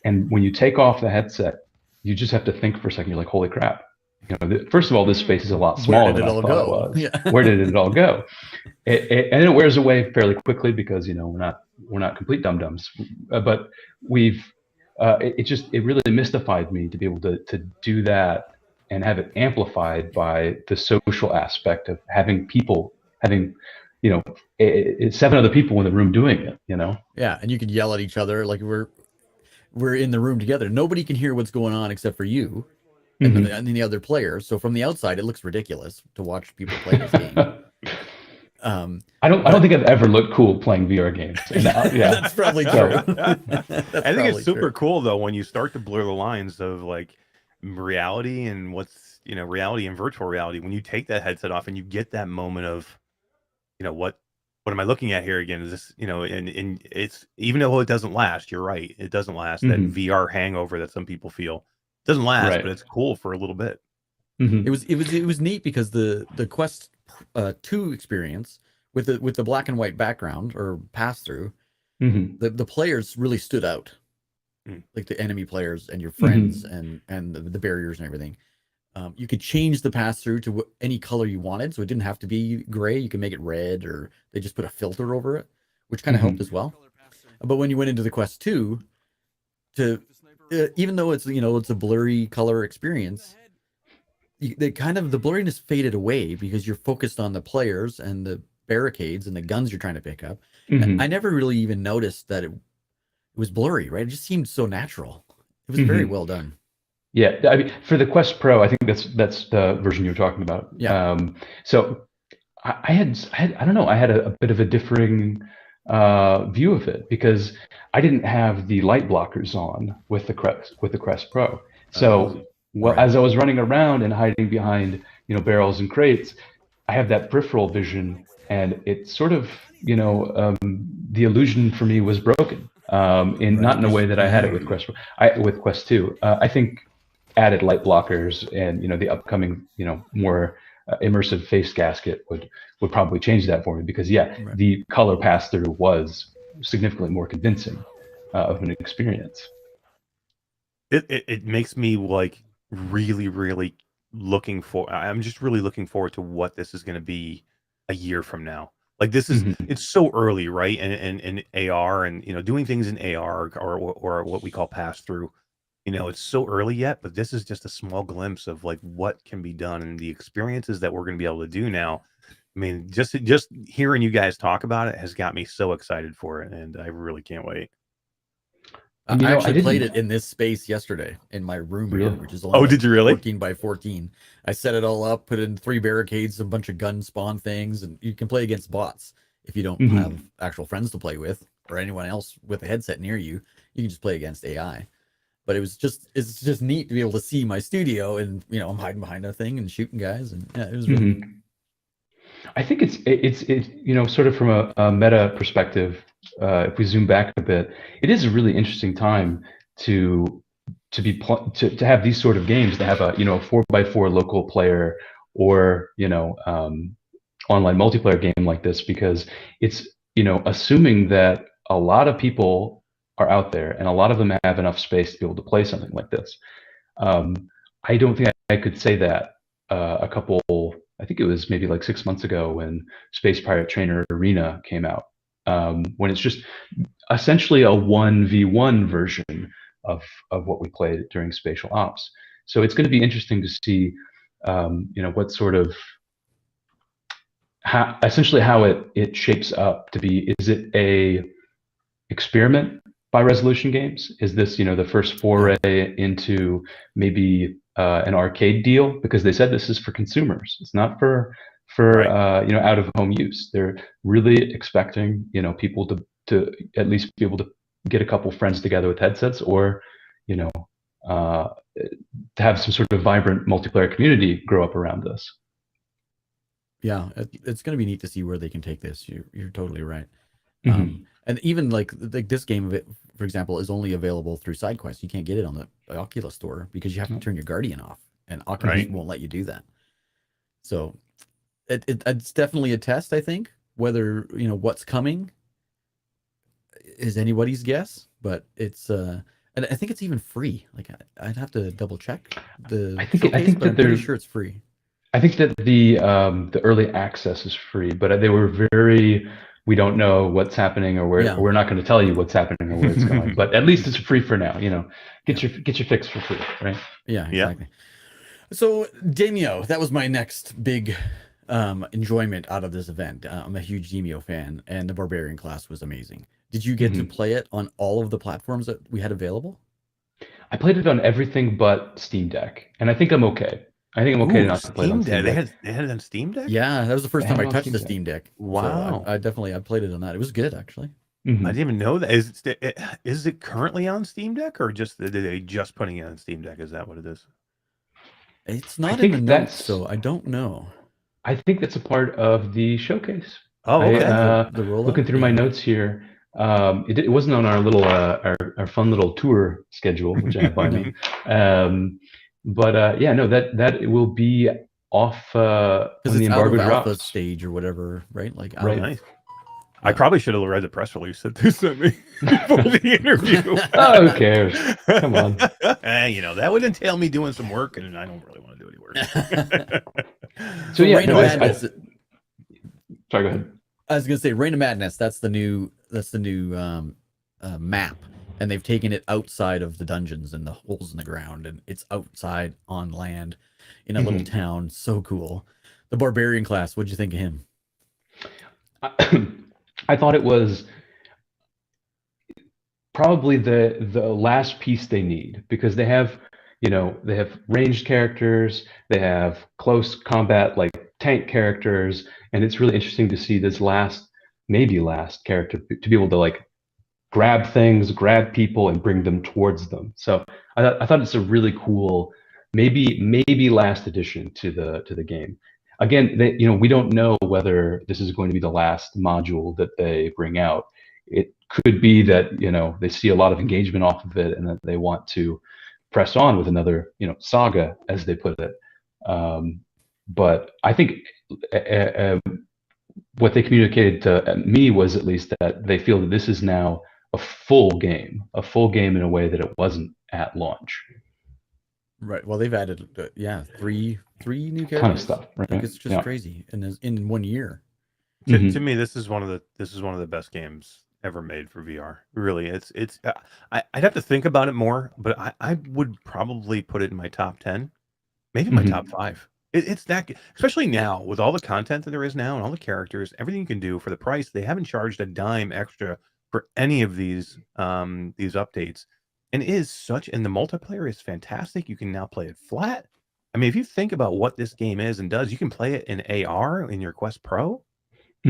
And when you take off the headset, you just have to think for a second. You're like, holy crap. First of all, this space is a lot smaller than I thought it was. Yeah. Where did it all go? And it wears away fairly quickly, because we're not complete dum-dums. But it really mystified me to be able to do that and have it amplified by the social aspect of having 7 other people in the room doing it, Yeah, and you could yell at each other like we're in the room together. Nobody can hear what's going on except for you and the other player. So from the outside, it looks ridiculous to watch people play this game. I don't think I've ever looked cool playing VR games. And, yeah, that's probably So- true. I think it's super cool though when you start to blur the lines of like reality and what's reality and virtual reality. When you take that headset off and you get that moment of, what am I looking at here again? Is this, and it's, even though it doesn't last, you're right, it doesn't last. That Mhm. VR hangover that some people feel doesn't last, Right. but it's cool for a little bit. Mhm. It was neat because the Quest 2 experience with the black and white background or pass through, Mhm. the players really stood out, Mm. like the enemy players and your friends and the barriers and everything. You could change the pass through to any color you wanted, so it didn't have to be gray. You can make it red, or they just put a filter over it, which kind of helped as well. But when you went into the Quest 2, even though it's it's a blurry color experience, the blurriness faded away because you're focused on the players and the barricades and the guns you're trying to pick up. Mhm. I never really even noticed that it was blurry, right? It just seemed so natural. It was very well done. Yeah, I mean, for the Quest Pro, I think that's the version you're talking about. Yeah. So I had I don't know, I had a bit of a differing view of it because I didn't have the light blockers on with the Quest Pro. So right. as I was running around and hiding behind barrels and crates, I have that peripheral vision, and it sort of the illusion for me was broken. Not in a way that I had it with Quest with Quest 2. I think added light blockers and the upcoming more immersive face gasket would probably change that for me, because the color pass through was significantly more convincing of an experience. It makes me like really looking for. I'm just really looking forward to what this is going to be a year from now. Like this is it's so early, right? And AR and doing things in AR or what we call pass through. It's so early yet, but this is just a small glimpse of like what can be done and the experiences that we're going to be able to do now. I mean, just hearing you guys talk about it has got me so excited for it, and I really can't wait. I actually played it in this space yesterday in my room here, which is only did you really? 14 by 14. I set it all up, put in 3 barricades, a bunch of gun spawn things, and you can play against bots if you don't have actual friends to play with or anyone else with a headset near you. You can just play against AI. But it's just neat to be able to see my studio, and I'm hiding behind a thing and shooting guys, and it was really neat. I think it's sort of from a meta perspective. If we zoom back a bit, it is a really interesting time to have these sort of games, to have a 4x4 local player or online multiplayer game like this, because it's assuming that a lot of people are out there and a lot of them have enough space to be able to play something like this. I don't think I could say that I think it was maybe like 6 months ago when Space Pirate Trainer Arena came out, when it's just essentially a 1v1 version of what we played during Spatial Ops. So it's going to be interesting to see what sort of how it shapes up to be. Is it a experiment by Resolution Games? Is this the first foray into maybe an arcade deal? Because they said this is for consumers. It's not for out of home use. They're really expecting people to at least be able to get a couple friends together with headsets, or to have some sort of vibrant multiplayer community grow up around this. Yeah, it's going to be neat to see where they can take this. You're totally right. And even like this game of it, for example, is only available through SideQuest. You can't get it on the Oculus store because you have to turn your Guardian off, and Oculus won't let you do that. So it's definitely a test. I think whether what's coming is anybody's guess, but it's and I think it's even free. Like I'd have to double check I think but I'm pretty sure it's free. I think that the early access is free, but they were very, we don't know what's happening, or where we're not going to tell you what's happening or where it's going. But at least it's free for now. Get your fix for free, right? Yeah, exactly. So Demio, that was my next big enjoyment out of this event. I'm a huge Demio fan, and the Barbarian class was amazing. Did you get to play it on all of the platforms that we had available? I played it on everything but Steam Deck, and I think I'm okay. I think I'm okay Ooh, not to play it on Steam Steam Deck. Deck. They had it on Steam Deck? Yeah, that was the first They time have I it on touched Steam the Deck. Steam Deck. Wow. So I played it on that. It was good, actually. I Mhm. didn't even know that. Is it currently on Steam Deck, or just are they just putting it on Steam Deck? Is that what it is? It's I not in the think notes, that's so I don't know. I think that's a part of the showcase. Oh, okay. The rollout? Looking through my Yeah. notes here, it wasn't on our little our fun little tour schedule, which I have by me. But yeah, no, that it will be off Because when the it's out embargo of alpha drops. stage or whatever, right? Like, out Right. of, Nice. I probably should have read the press release that they sent me for the interview. Oh, who cares? Come on. You know, that would entail me doing some work, and I don't really want to do any work. So yeah, Reign of no, Madness. sorry, go ahead. I was gonna say Reign of Madness. That's the new map, and they've taken it outside of the dungeons and the holes in the ground, and it's outside on land in a little town. So cool. The barbarian class. What'd you think of him? I thought it was probably the last piece they need, because they have ranged characters, they have close combat like tank characters, and it's really interesting to see this maybe last character to be able to like grab things, grab people, and bring them towards them. So I thought it's a really cool, maybe last addition to the game. Again, we don't know whether this is going to be the last module that they bring out. It could be that they see a lot of engagement off of it, and that they want to press on with another saga, as they put it. But I think what they communicated to me was at least that they feel that this is now a full game in a way that it wasn't at launch. Right. Well, they've added three new characters. Ton of stuff, right? Like, it's just crazy, and in 1 year. To me, this is one of the best games ever made for VR. Really, I'd have to think about it more, but I would probably put it in my top 10, maybe my top 5. It's that, especially now with all the content that there is now and all the characters, everything you can do for the price. They haven't charged a dime extra for any of these updates, and it is and the multiplayer is fantastic. You can now play it flat. I mean, if you think about what this game is and does, you can play it in AR in your Quest Pro.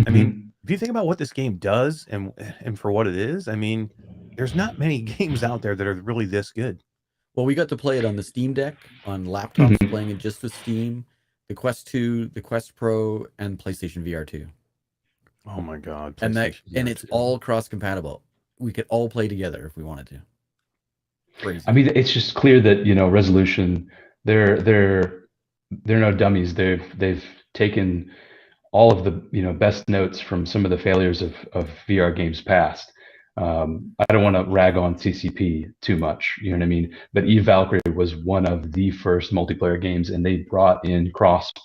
I mean, if you think about what this game does and for what it is, I mean, there's not many games out there that are really this good. Well, we got to play it on the Steam Deck, on laptops, playing it just with Steam, the Quest 2, the Quest Pro, and PlayStation VR 2. Oh my God! And it's all cross-compatible. We could all play together if we wanted to. Crazy. I mean, it's just clear that Resolution, they're no dummies. They've taken all of the best notes from some of the failures of VR games past. I don't want to rag on CCP too much, you know what I mean? But Eve Valkyrie was one of the first multiplayer games, and they brought in cross-play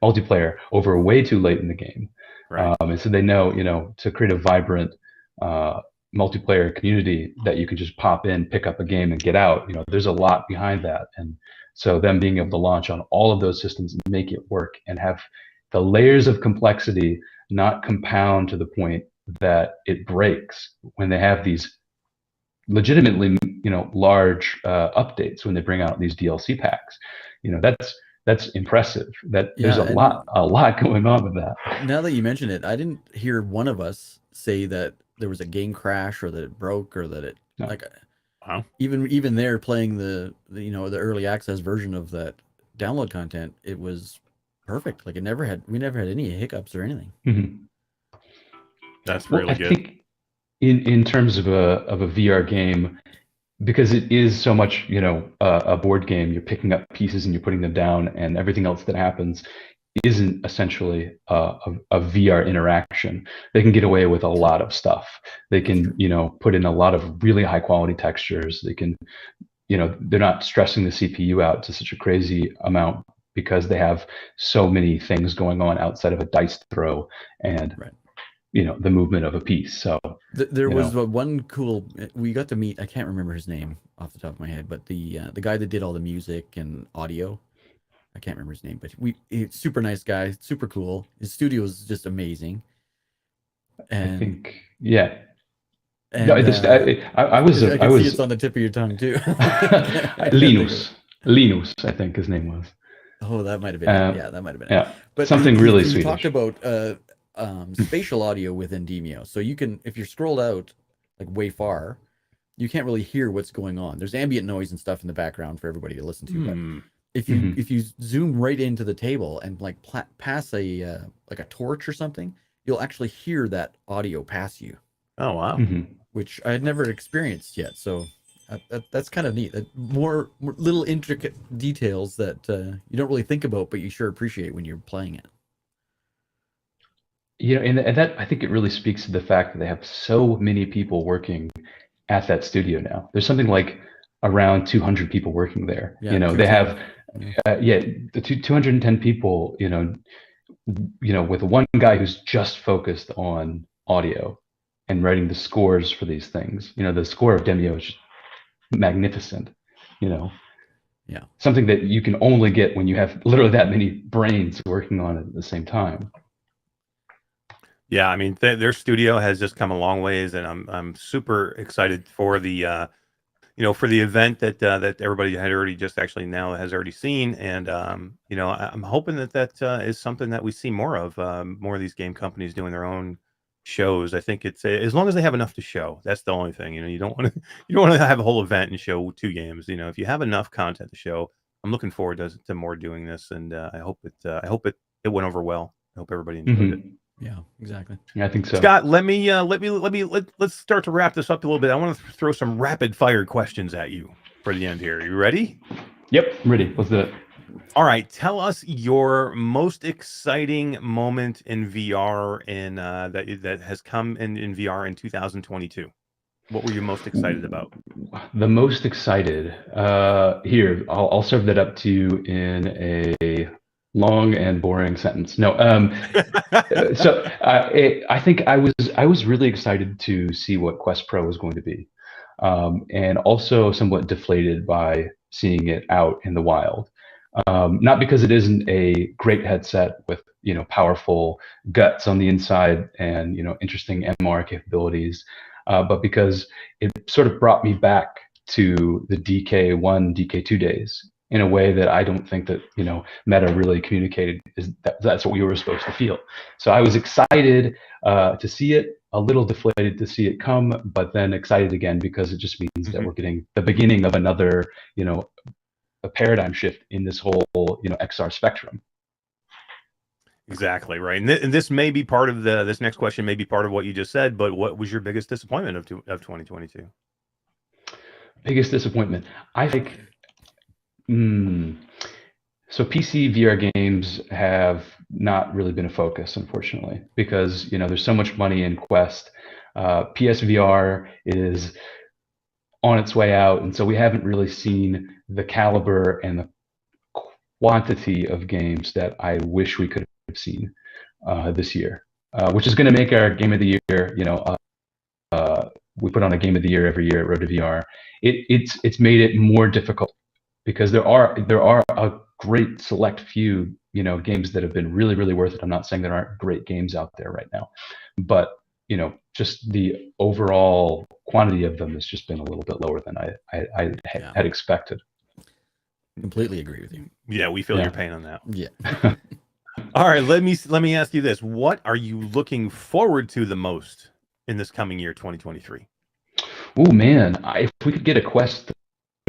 multiplayer over way too late in the game. Right. And so they know, to create a vibrant multiplayer community that you can just pop in, pick up a game, and get out. There's a lot behind that, and so them being able to launch on all of those systems and make it work and have the layers of complexity not compound to the point that it breaks when they have these legitimately, large updates, when they bring out these DLC packs. That's impressive. There's a lot going on with that. Now that you mention it, I didn't hear one of us say that there was a game crash or that it broke or that it Wow. Even there playing the early access version of that download content, it was perfect. Like we never had any hiccups or anything. That's really good. I think in terms of a VR game, because it is so much a board game, you're picking up pieces and you're putting them down, and everything else that happens isn't essentially a VR interaction. They can get away with a lot of stuff. They can, put in a lot of really high quality textures. They can, they're not stressing the CPU out to such a crazy amount because they have so many things going on outside of a dice throw and, the movement of a piece. So there was one cool, we got to meet, I can't remember his name off the top of my head, but the guy that did all the music and audio, I can't remember his name, but he's super nice guy, super cool. His studio is just amazing. And I think, yeah. And, no, I was see it's on the tip of your tongue too. Linus. Linus, I think his name was. Oh, that might have been it. Yeah, that might have been it. Yeah, But something really you Swedish. talked about spatial audio within Demio. So you can, if you're scrolled out like way far, you can't really hear what's going on. There's ambient noise and stuff in the background for everybody to listen to. But if you zoom right into the table and like pass a like a torch or something, you'll actually hear that audio pass you. Oh wow! Which I had never experienced yet. So that's kind of neat. More little intricate details that you don't really think about, but you sure appreciate when you're playing it. You know, and that I think it really speaks to the fact that they have so many people working at that studio now. There's something like around 200 people working there. Yeah, you know, they have the 210 people. You know, with one guy who's just focused on audio and writing the scores for these things. You know, the score of Demio is just magnificent. You know, yeah, something that you can only get when you have literally that many brains working on it at the same time. Yeah, I mean, their studio has just come a long ways, and I'm super excited for the for the event that that everybody had already just actually now has already seen, and I'm hoping that is something that we see more of these game companies doing their own shows. I think it's as long as they have enough to show. That's the only thing. You don't want to have a whole event and show 2 games. You know, if you have enough content to show, I'm looking forward to more doing this, and I hope it went over well. I hope everybody enjoyed it. Yeah, exactly. Yeah, I think so. Scott, let's start to wrap this up a little bit. I want to throw some rapid fire questions at you for the end here. You ready? Yep, ready. Let's do it. All right. Tell us your most exciting moment in VR that has come in VR in 2022. What were you most excited about? The most excited. Here, I'll serve that up to you in a long and boring sentence. No. So I think I was really excited to see what Quest Pro was going to be, and also somewhat deflated by seeing it out in the wild. Not because it isn't a great headset with powerful guts on the inside and interesting MR capabilities, but because it sort of brought me back to the DK1, DK2 days in a way that I don't think that Meta really communicated that's what we were supposed to feel. So I was excited to see it, a little deflated to see it come, but then excited again because it just means that we're getting the beginning of another a paradigm shift in this whole XR spectrum. Exactly right, and this may be part of this next question may be part of what you just said. But what was your biggest disappointment of 2022? Biggest disappointment, I think. So PC VR games have not really been a focus, unfortunately, because there's so much money in Quest. PSVR is on its way out, and so we haven't really seen the caliber and the quantity of games that I wish we could have seen this year, which is going to make our Game of the Year. We put on a Game of the Year every year at RoadtoVR. It's made it more difficult because there are a great select few games that have been really, really worth it. I'm not saying there aren't great games out there right now, but just the overall quantity of them has just been a little bit lower than I had expected. Completely agree with you. Yeah, we feel your pain on that. Yeah. All right, let me ask you this: what are you looking forward to the most in this coming year, 2023? Oh man, if we could get a Quest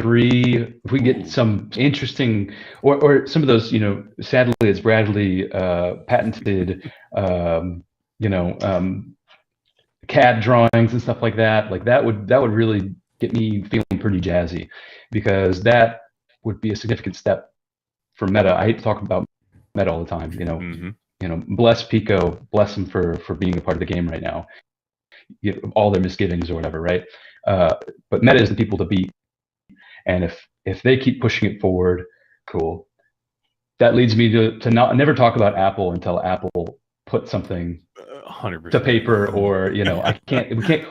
3, if we get some interesting, or some of those, sadly it's Bradley patented, CAD drawings and stuff like that would really get me feeling pretty jazzy, because that would be a significant step for Meta. I hate to talk about Meta all the time, bless Pico, bless him for being a part of the game right now, all their misgivings or whatever, right? But Meta is the people to beat, and if they keep pushing it forward, cool. That leads me to never talk about Apple until Apple put something 100% to paper, or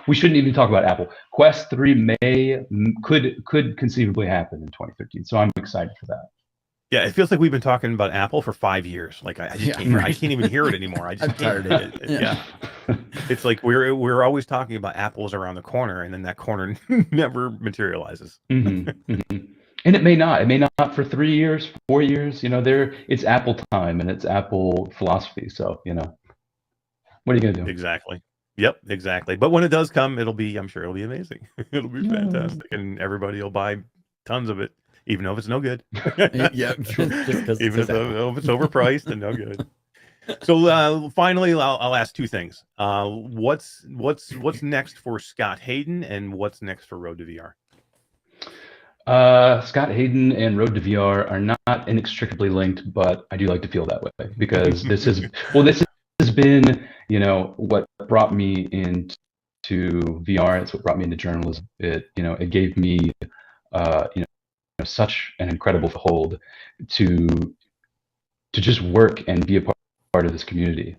we shouldn't even talk about Apple. Quest 3 could conceivably happen in 2013, so I'm excited for that. Yeah, it feels like we've been talking about Apple for 5 years. Like I can't even hear it anymore. I'm tired of it. Yeah. It's like we're always talking about Apple's around the corner, and then that corner never materializes. And it may not for 3 years, 4 years. It's Apple time and it's Apple philosophy. So, what are you gonna do? Exactly. Yep, exactly. But when it does come, I'm sure it'll be amazing. It'll be fantastic, and everybody will buy tons of it, even though it's no good. Yeah, just 'cause Even it's if it's overpriced and no good. So finally, I'll ask two things. What's next for Scott Hayden, and what's next for Road to VR? Scott Hayden and RoadtoVR are not inextricably linked, but I do like to feel that way because this has been, what brought me into VR. It's what brought me into journalism. It gave me, such an incredible hold to just work and be a part of this community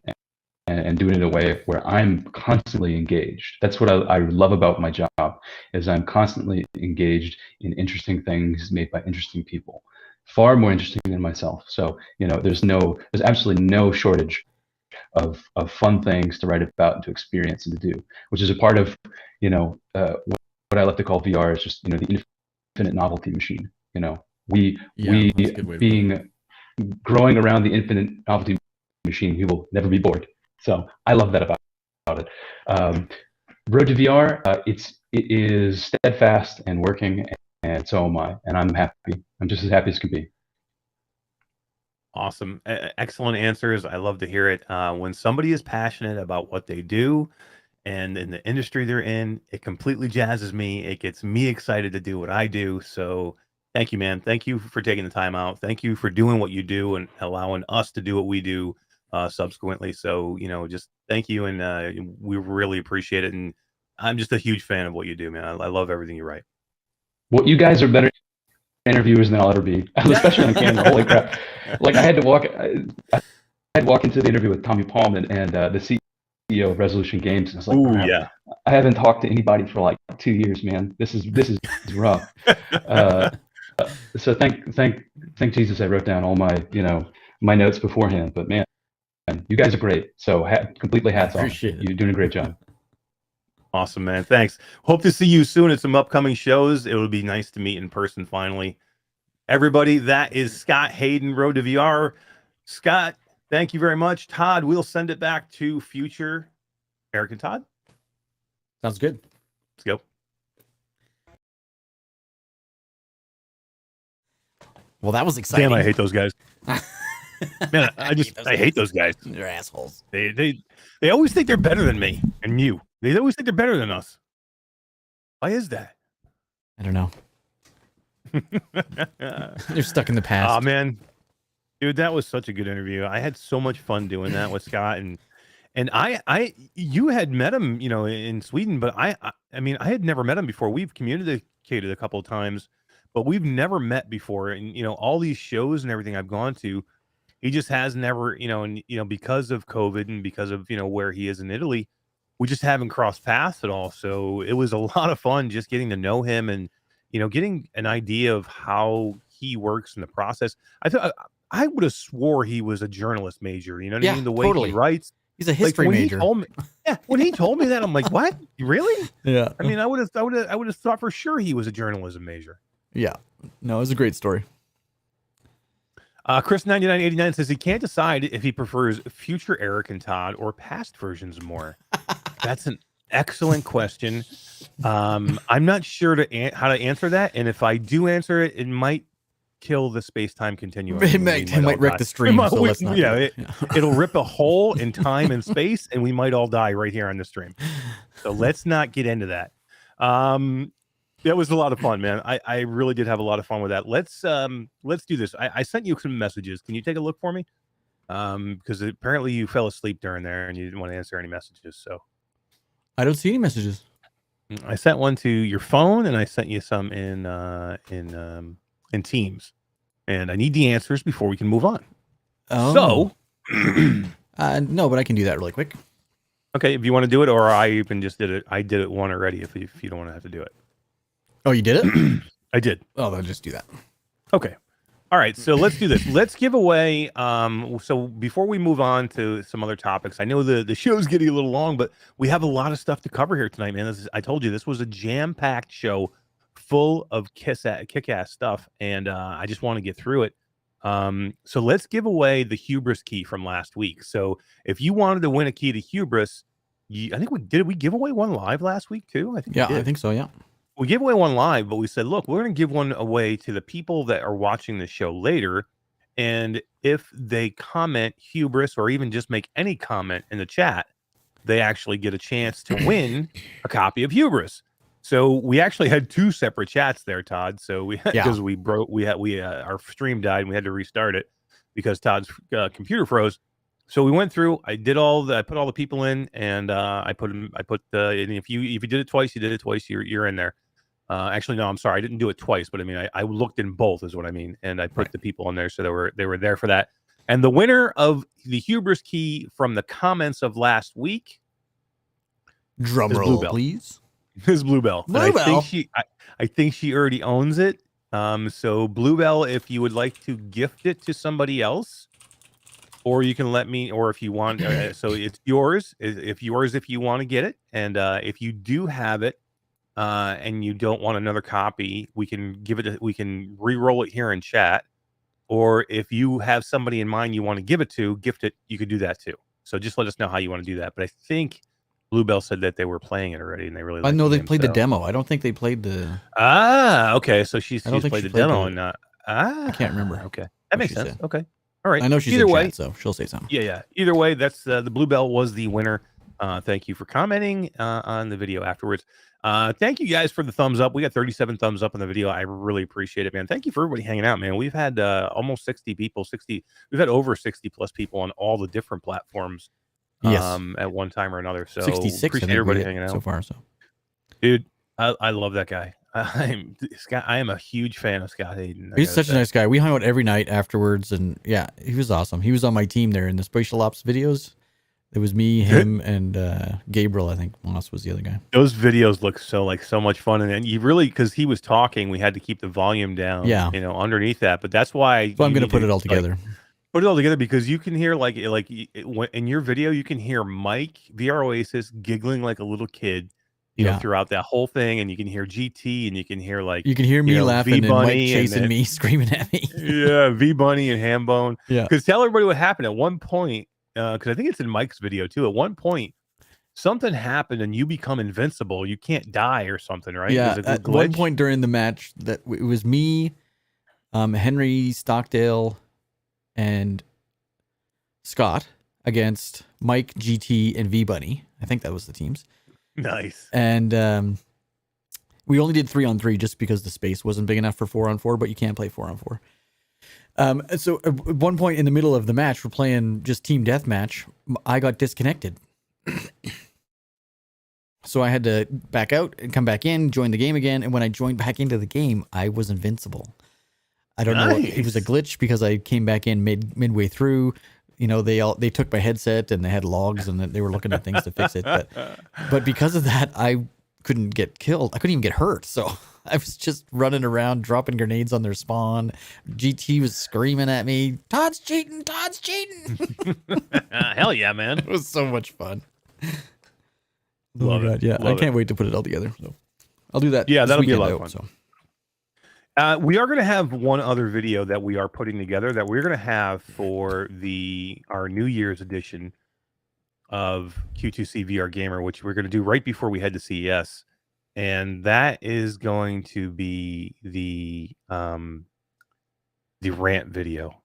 and do it in a way where I'm constantly engaged. That's what I love about my job, is I'm constantly engaged in interesting things made by interesting people, far more interesting than myself. So, there's absolutely no shortage of fun things to write about and to experience and to do, which is a part of, what I like to call VR is just, the infinite novelty machine. We that's a good way to being growing around the infinite novelty machine, we will never be bored. So I love that about it. Road to VR, it is steadfast and working, and so am I. And I'm happy. I'm just as happy as can be. Awesome. Excellent answers. I love to hear it. When somebody is passionate about what they do and in the industry they're in, it completely jazzes me. It gets me excited to do what I do. So thank you, man. Thank you for taking the time out. Thank you for doing what you do and allowing us to do what we do subsequently. So, just thank you. And we really appreciate it. And I'm just a huge fan of what you do, man. I love everything you write. Well, you guys are better interviewers than I'll ever be, especially on camera. Holy crap. Like I had to walk into the interview with Tommy Palm and the CEO of Resolution Games. And I was like, Ooh, yeah. I haven't talked to anybody for like 2 years, man. This is rough. So thank Jesus I wrote down all my, my notes beforehand. But man, you guys are great. So completely hats off. Appreciate it. You're doing a great job. Awesome, man. Thanks. Hope to see you soon at some upcoming shows. It would be nice to meet in person finally. Everybody, that is Scott Hayden, Road to VR. Scott, thank you very much. Todd, we'll send it back to future Eric and Todd. Sounds good. Let's go. Well, that was exciting. Damn, I hate those guys. Man, I hate those guys. They're assholes. They always think they're better than me and you. They always think they're better than us. Why is that? I don't know. They're stuck in the past. Oh man, dude, that was such a good interview. I had so much fun doing that with Scott, and you had met him, in Sweden, but I mean, I had never met him before. We've communicated a couple of times, but we've never met before. And all these shows and everything I've gone to, he just has never, and because of COVID and because of where he is in Italy, we just haven't crossed paths at all. So it was a lot of fun just getting to know him and getting an idea of how he works in the process. I thought I would have swore he was a journalist major. You know what I mean? The way totally. He writes. He's a history major. When he told me that, I'm like, what? Really? Yeah. I mean, I would have thought for sure he was a journalism major. Yeah. No, it was a great story. Chris9989 says he can't decide if he prefers future Eric and Todd or past versions more. That's an excellent question. I'm not sure how to answer that, and if I do answer it, it might kill the space-time continuum. It might wreck the stream. So let's not. It'll rip a hole in time and space, and we might all die right here on the stream. So let's not get into that. That was a lot of fun, man. I really did have a lot of fun with that. Let's do this. I sent you some messages. Can you take a look for me? Because apparently you fell asleep during there and you didn't want to answer any messages. So I don't see any messages. I sent one to your phone and I sent you some in Teams. And I need the answers before we can move on. Oh. So no, but I can do that really quick. Okay, if you want to do it, or I even just did it. I did it one already. If you don't want to have to do it. Oh, you did it? I did. Oh, then just do that. Okay. All right. So let's do this. Let's give away. So before we move on to some other topics, I know the show's getting a little long, but we have a lot of stuff to cover here tonight, man. I told you this was a jam-packed show full of kick-ass stuff, and I just want to get through it. So let's give away the Hubris key from last week. So if you wanted to win a key to Hubris, I think we give away one live last week too? I think Yeah, I think so. Yeah. we gave away one live, but we said, look, we're going to give one away to the people that are watching the show later. And if they comment Hubris or even just make any comment in the chat, they actually get a chance to win a copy of Hubris. So we actually had two separate chats there, Todd. So because our stream died and we had to restart it because Todd's computer froze. So we went through. I put all the people in, and and if you did it twice, you did it twice. You're in there. Actually, no, I'm sorry, I didn't do it twice, but I mean, I looked in both, is what I mean, and I put the people in there, so they were there for that. And the winner of the Hubris key from the comments of last week, drum roll, please, is Bluebell. Bluebell. I think she already owns it. So Bluebell, if you would like to gift it to somebody else, or you can let me, or if you want, so it's yours. If you want to get it, and if you do have it, and you don't want another copy, we can we can re-roll it here in chat. Or if you have somebody in mind you want to gift it, you could do that too. So just let us know how you want to do that. But I think Bluebell said that they were playing it already and they really. I know they played the demo. I don't think they played the. Okay. So she's played the demo and not. I can't remember. Okay, that makes sense. Okay, all right. I know she's either in way, chat, so she'll say something. Yeah. Either way, that's the Bluebell was the winner. Thank you for commenting on the video afterwards. Thank you guys for the thumbs up. We got 37 thumbs up on the video. I really appreciate it, man. Thank you for everybody hanging out, man. We've had almost 60 people, we've had over 60 plus people on all the different platforms at one time or another. So 66, appreciate everybody hanging out so far. So, dude, I love that guy. I am a huge fan of Scott Hayden. He's such a nice guy. We hung out every night afterwards, and yeah, he was awesome. He was on my team there in the Spatial Ops videos. It was me, him, and Gabriel. I think Moss was the other guy. Those videos look so much fun, and you really, because he was talking, we had to keep the volume down. Yeah, underneath that. But that's why. So I'm going to put it all together. Put it all together because you can hear in your video, you can hear Mike VR Oasis giggling like a little kid. You know, throughout that whole thing, and you can hear GT, and you can hear me laughing and Mike chasing me, screaming at me. Yeah, V Bunny and Hambone. Yeah, because tell everybody what happened at one point. Because I think it's in Mike's video too. At one point, something happened and you become invincible. You can't die or something, right? Yeah. At one point during the match, that it was me, Henry Stockdale, and Scott against Mike, GT, and V Bunny. I think that was the teams. Nice. And we only did 3-on-3 just because the space wasn't big enough for 4-on-4, but you can't play 4-on-4. So at one point in the middle of the match, we're playing just team deathmatch. I got disconnected. So I had to back out and come back in, join the game again. And when I joined back into the game, I was invincible. I don't know. It was a glitch because I came back in midway through. You know, they took my headset and they had logs and they were looking at things to fix it. But because of that, I couldn't get killed. I couldn't even get hurt. So I was just running around, dropping grenades on their spawn. GT was screaming at me, Todd's cheating, Todd's cheating. Hell yeah, man. It was so much fun. Love it. Yeah, I can't wait to put it all together. So I'll do that. Yeah, that'll be a lot of fun. So. We are going to have one other video that we are putting together that we're going to have for our New Year's edition of Q2C VR Gamer, which we're going to do right before we head to CES. And that is going to be the rant video.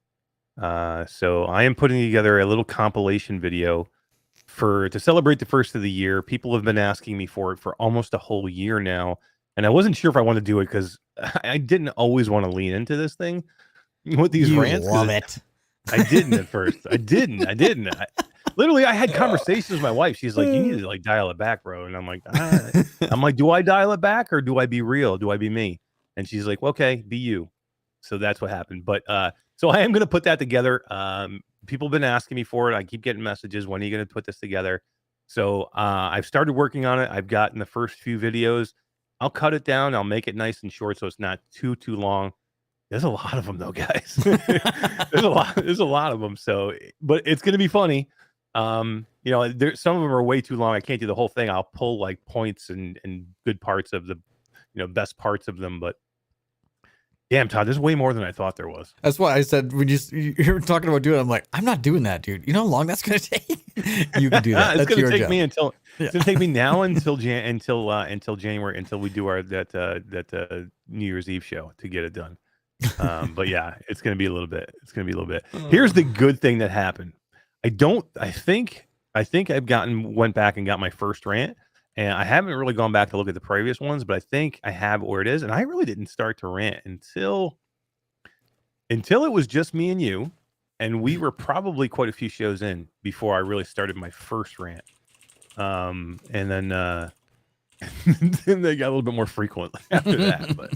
So I am putting together a little compilation video to celebrate the first of the year. People have been asking me for it for almost a whole year now, and I wasn't sure if I wanted to do it because I didn't always want to lean into this thing with these rants. Love it. I didn't at first. I didn't. Literally, I had conversations with my wife. She's like, "You need to dial it back, bro." And I'm like, "Do I dial it back or do I be real? Do I be me?" And she's like, well, "Okay, be you." So that's what happened. But so I am going to put that together. People have been asking me for it. I keep getting messages. When are you going to put this together? So I've started working on it. I've gotten the first few videos. I'll cut it down. I'll make it nice and short so it's not too long. There's a lot of them though, guys. There's a lot of them. So, but it's going to be funny. Some of them are way too long. I can't do the whole thing. I'll pull points and good parts of the best parts of them. But damn, Todd, there's way more than I thought there was. That's why I said when you're talking about doing it, I'm like, I'm not doing that, dude. You know how long that's gonna take? You can do that. It's That's gonna take job. me until it's gonna take me now until January until we do our that New Year's Eve show to get it done. But yeah, it's gonna be a little bit. Here's the good thing that happened. I think went back and got my first rant, and I haven't really gone back to look at the previous ones, but I think I have where it is, and I really didn't start to rant until it was just me and you, and we were probably quite a few shows in before I really started my first rant. And then then they got a little bit more frequent after that. But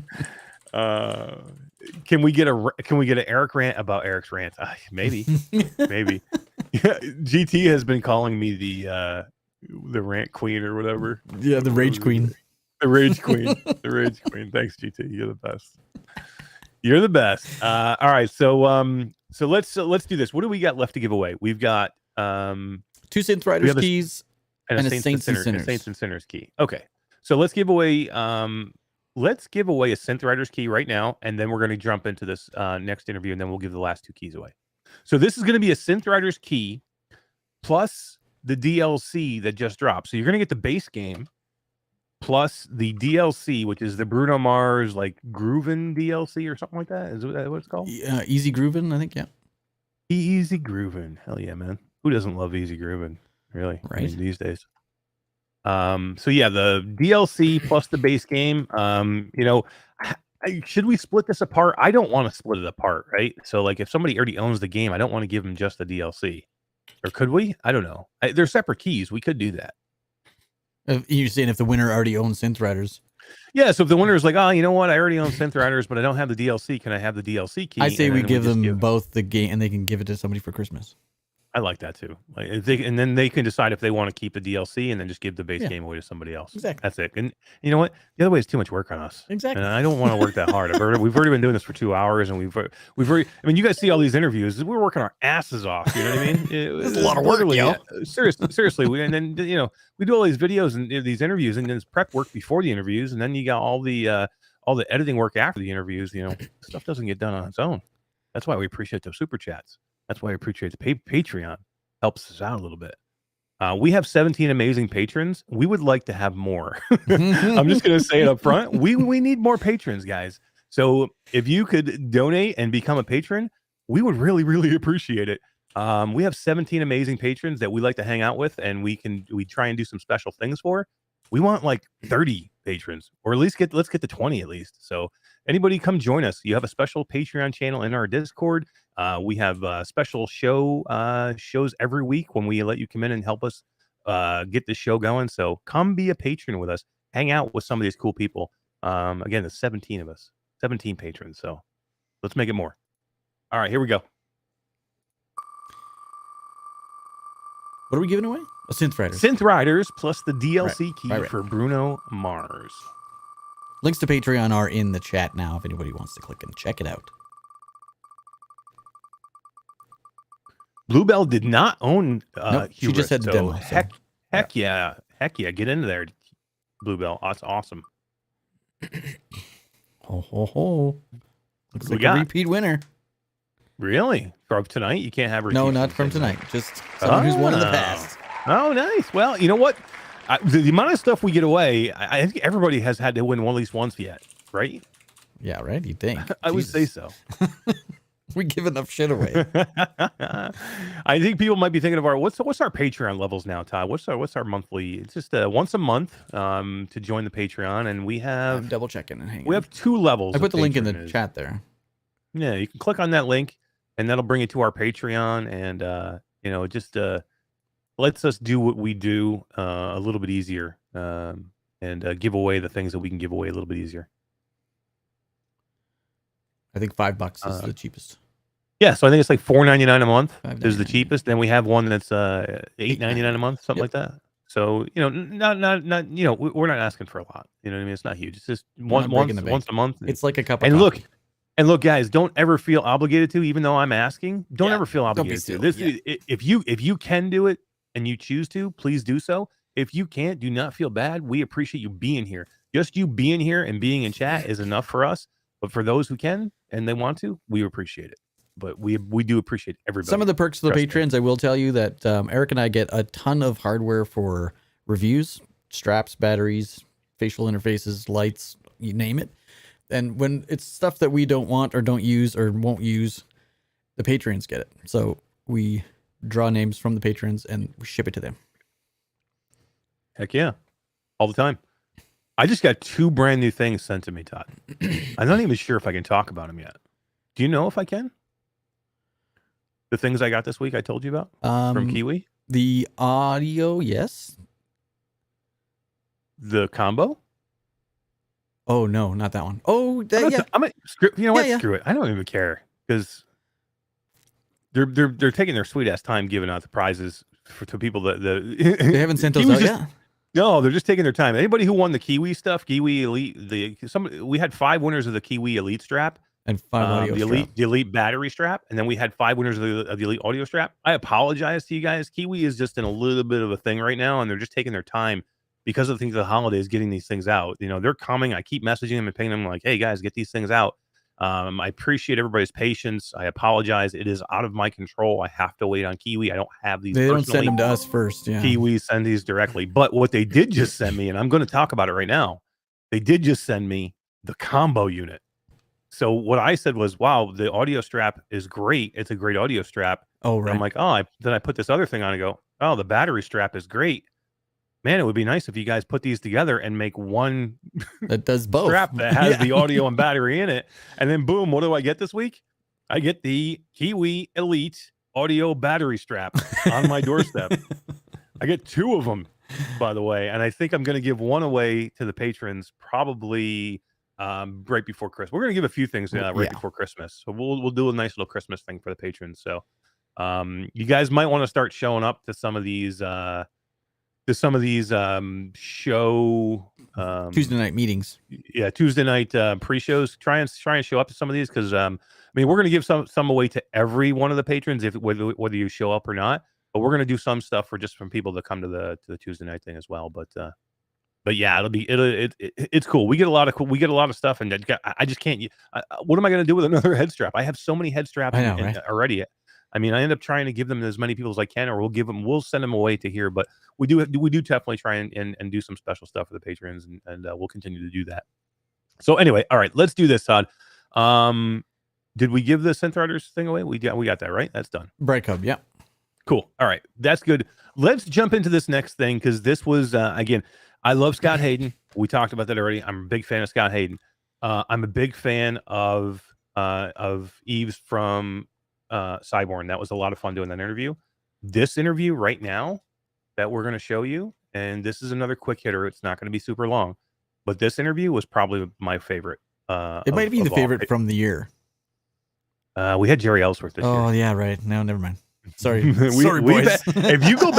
can we get an Eric rant about Eric's rant? Maybe. Yeah, GT has been calling me the rant queen or whatever. Yeah, the rage queen. The rage queen. The rage queen. Thanks, GT. You're the best. You're the best. All right, so let's do this. What do we got left to give away? We've got 2 Synth Riders keys and a Saints and Sinners key. Okay, so let's give away a Synth Riders key right now, and then we're going to jump into this next interview, and then we'll give the last 2 keys away. So this is going to be a Synth Riders key plus the DLC that just dropped. So you're going to get the base game plus the DLC, which is the Bruno Mars like Groovin DLC or something like that. Is that what it's called? Easy Groovin, I think. Yeah. Easy Groovin. Hell yeah, man. Who doesn't love Easy Groovin? Really? Right. I mean, these days. So yeah, the DLC plus the base game. Should we split this apart? I don't want to split it apart, right? So like if somebody already owns the game, I don't want to give them just the DLC. Or could we? I don't know. They're separate keys. We could do that. You're saying if the winner already owns Synth Riders? Yeah, so if the winner is like, oh, you know what? I already own Synth Riders, but I don't have the DLC. Can I have the DLC key? I say we give them both the game, and they can give it to somebody for Christmas. I like that too. Like and then they can decide if they want to keep the DLC and then just give the base game away to somebody else. Exactly. That's it. And you know what? The other way is too much work on us. Exactly. And I don't want to work that hard. We've already been doing this for 2 hours, and we've already. I mean, you guys see all these interviews. We're working our asses off. You know what I mean? It's a lot of work, yo. Yeah, seriously. And then we do all these videos and these interviews, and then it's prep work before the interviews, and then you got all the editing work after the interviews. Stuff doesn't get done on its own. That's why we appreciate those super chats. That's why we appreciate the Patreon. Helps us out a little bit. We have 17 amazing patrons. We would like to have more. I'm just going to say it up front. We need more patrons, guys. So if you could donate and become a patron, we would really, really appreciate it. We have 17 amazing patrons that we like to hang out with, and we try and do some special things for. We want like 30 patrons, or at least let's get to 20 at least. So anybody come join us. You have a special Patreon channel in our Discord. We have special shows every week when we let you come in and help us get the show going. So come be a patron with us. Hang out with some of these cool people. Again, there's 17 of us, 17 patrons. So let's make it more. All right, here we go. What are we giving away? A Synth Riders. Synth Riders plus the DLC key for Bruno Mars. Links to Patreon are in the chat now if anybody wants to click and check it out. Bluebell did not own nope, Hubris, she just had the demo. Heck yeah. Get into there, Bluebell. That's awesome. Ho. Looks like a repeat winner. Really? From tonight? You can't have repeat. No, not from tonight. Just someone who's won in the past. Oh, nice. Well, you know what? The amount of stuff we get away, I think everybody has had to win one at least once yet, right? Yeah, right? You'd think. I would say so. We give enough shit away. I think people might be thinking of what's our Patreon levels now, Todd? What's our monthly? It's just once a month to join the Patreon, and we have I'm double checking and hanging. We have 2 levels. I put the link in the chat there. Yeah, you can click on that link, and that'll bring you to our Patreon, and it just lets us do what we do a little bit easier, and give away the things that we can give away a little bit easier. I think $5 is the cheapest. Yeah, so I think it's like $4.99 a month $5.99. is the cheapest. Then we have one that's $8.99 a month, something like that. So not we're not asking for a lot. You know what I mean? It's not huge. It's just once a month. It's like a cup of coffee. Look, guys, don't ever feel obligated to. Even though I'm asking, don't ever feel obligated to. This if you can do it and you choose to, please do so. If you can't, do not feel bad. We appreciate you being here. Just you being here and being in chat is enough for us. But for those who can and they want to, we appreciate it. But we do appreciate everybody. Some of the perks of the patrons, I will tell you that Eric and I get a ton of hardware for reviews, straps, batteries, facial interfaces, lights, you name it. And when it's stuff that we don't want or don't use or won't use, the patrons get it. So we draw names from the patrons and we ship it to them. Heck yeah. All the time. I just got 2 brand new things sent to me, Todd. I'm not even sure if I can talk about them yet. Do you know if I can? The things I got this week I told you about from Kiwi? The audio, yes. The combo? Oh, no, not that one. Oh, that, yeah. You know what? Screw it. I don't even care because they're taking their sweet ass time giving out the prizes to people that they haven't sent those out yet. No, they're just taking their time. Anybody who won the Kiwi stuff, Kiwi Elite, we had 5 winners of the Kiwi Elite strap. And 5 audio the Elite battery strap, and then we had 5 winners of the Elite audio strap. I apologize to you guys. Kiwi is just in a little bit of a thing right now, and they're just taking their time because of the things of the holidays, getting these things out. You know, they're coming. I keep messaging them and paying them like, "Hey guys, get these things out." I appreciate everybody's patience. I apologize. It is out of my control. I have to wait on Kiwi. I don't have these. They don't send them to us first. Yeah, Kiwi send these directly. But what they did just send me, and I'm going to talk about it right now. They did just send me the combo unit. So what I said was, wow, the audio strap is great. It's a great audio strap. Oh, right. And I'm like, oh, then I put this other thing on and go, oh, the battery strap is great. Man, it would be nice if you guys put these together and make one that does both strap that has the audio and battery in it. And then boom, what do I get this week? I get the Kiwi Elite audio battery strap on my doorstep. I get 2 of them, by the way. And I think I'm going to give one away to the patrons probably right before Christmas. We're going to give a few things before Christmas. So we'll do a nice little Christmas thing for the patrons. So you guys might want to start showing up to some of these show Tuesday night meetings. Yeah, Tuesday night pre-shows. Try and show up to some of these because I mean we're going to give some away to every one of the patrons whether you show up or not. But we're going to do some stuff for just from people that come to the Tuesday night thing as well. But yeah, it's cool. We get a lot of stuff, and I just can't. What am I going to do with another head strap? I have so many head straps right? Already. I mean, I end up trying to give them to as many people as I can, or we'll send them away to here. But we do definitely try and do some special stuff for the patrons, and we'll continue to do that. So anyway, all right, let's do this, Todd. Did we give the Synth Riders thing away? We got that right. That's done. Bright Cub, yeah. Cool. All right, that's good. Let's jump into this next thing because this was again. I love Scott Hayden. We talked about that already. I'm a big fan of Scott Hayden. I'm a big fan of Ives from Cyborn. That was a lot of fun doing that interview. This interview right now that we're going to show you, and this is another quick hitter. It's not going to be super long, but this interview was probably my favorite. It might be the favorite from the year. We had Jerry Ellsworth this year. Oh yeah, right. No, never mind. Sorry, sorry, boys. if you go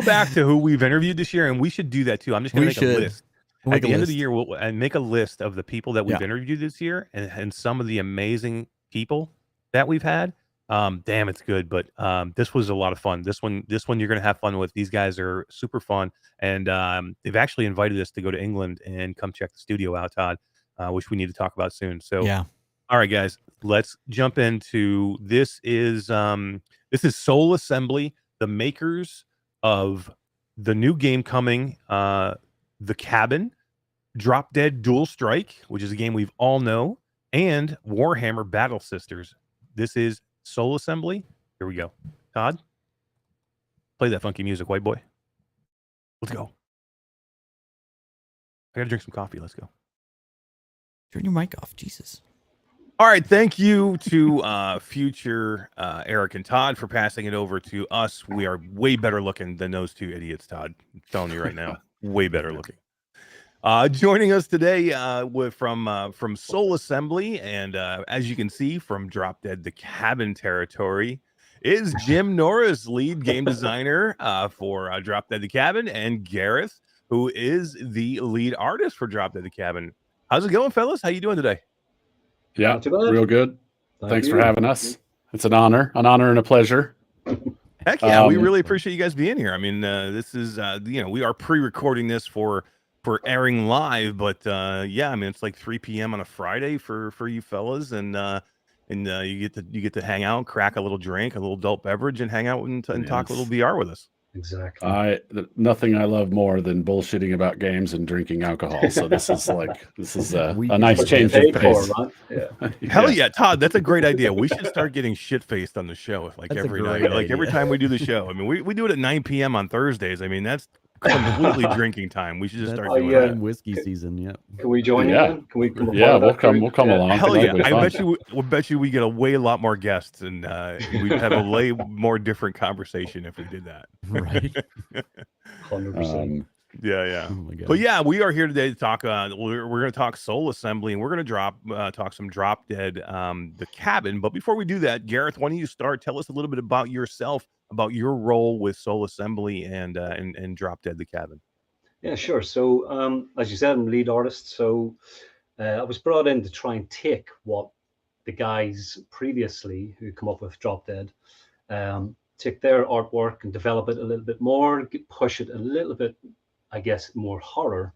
back to who we've interviewed this year, and we should do that too. I'm just going to make a list. At the end of the year, we'll make a list of the people that we've interviewed this year, and some of the amazing people that we've had. Damn, it's good, but this was a lot of fun. This one you're going to have fun with. These guys are super fun, and they've actually invited us to go to England and come check the studio out, Todd, which we need to talk about soon. So yeah. All right, guys, let's jump into this. Is Soul Assembly, the makers of the new game coming, The Cabin, Drop Dead Dual Strike, which is a game we've all know, and Warhammer Battle Sisters. This is Soul Assembly. Here we go. Todd, play that funky music, white boy. Let's go. I gotta drink some coffee. Let's go. Turn your mic off, Jesus. All right, thank you to future Eric and Todd for passing it over to us. We are way better looking than those 2 idiots, Todd. I'm telling you right now, way better looking. Joining us today from Soul Assembly, and as you can see from Drop Dead the Cabin territory, is Jim Norris, lead game designer for Drop Dead the Cabin, and Gareth, who is the lead artist for Drop Dead the Cabin. How's it going, fellas? How you doing today? Yeah, real good. Thanks for having us. It's an honor and a pleasure. Heck yeah, we really appreciate you guys being here. I mean, this is we are pre-recording this for for airing live, but yeah, I mean it's like 3 p.m. on a Friday for you fellas, and you get to hang out, crack a little drink, a little adult beverage, and hang out and talk a little VR with us. Exactly. Nothing I love more than bullshitting about games and drinking alcohol. So this is a nice change of pace. Right? Yeah. Hell yeah, Todd, that's a great idea. We should start getting shit faced on the show That's every a night, great like every idea. time we do the show. I mean, we do it at 9 p.m. on Thursdays. I mean, that's completely drinking time. We should just start doing that. Whiskey season. Yeah. Can we join you? Yeah. Then? Can we come We'll come along. Hell yeah! That'll be fun. I bet you we get a way lot more guests, and we'd have a way more different conversation if we did that. Right. 100%. Yeah. Oh my god. But yeah, we are here today to talk. We're going to talk Soul Assembly, and we're going to talk some Drop Dead, the cabin. But before we do that, Gareth, why don't you start? Tell us a little bit about yourself, about your role with Soul Assembly and Drop Dead, the cabin. Yeah, sure. So, as you said, I'm lead artist. So, I was brought in to try and take what the guys previously who come up with Drop Dead, take their artwork and develop it a little bit more, push it a little bit, I guess, more horror,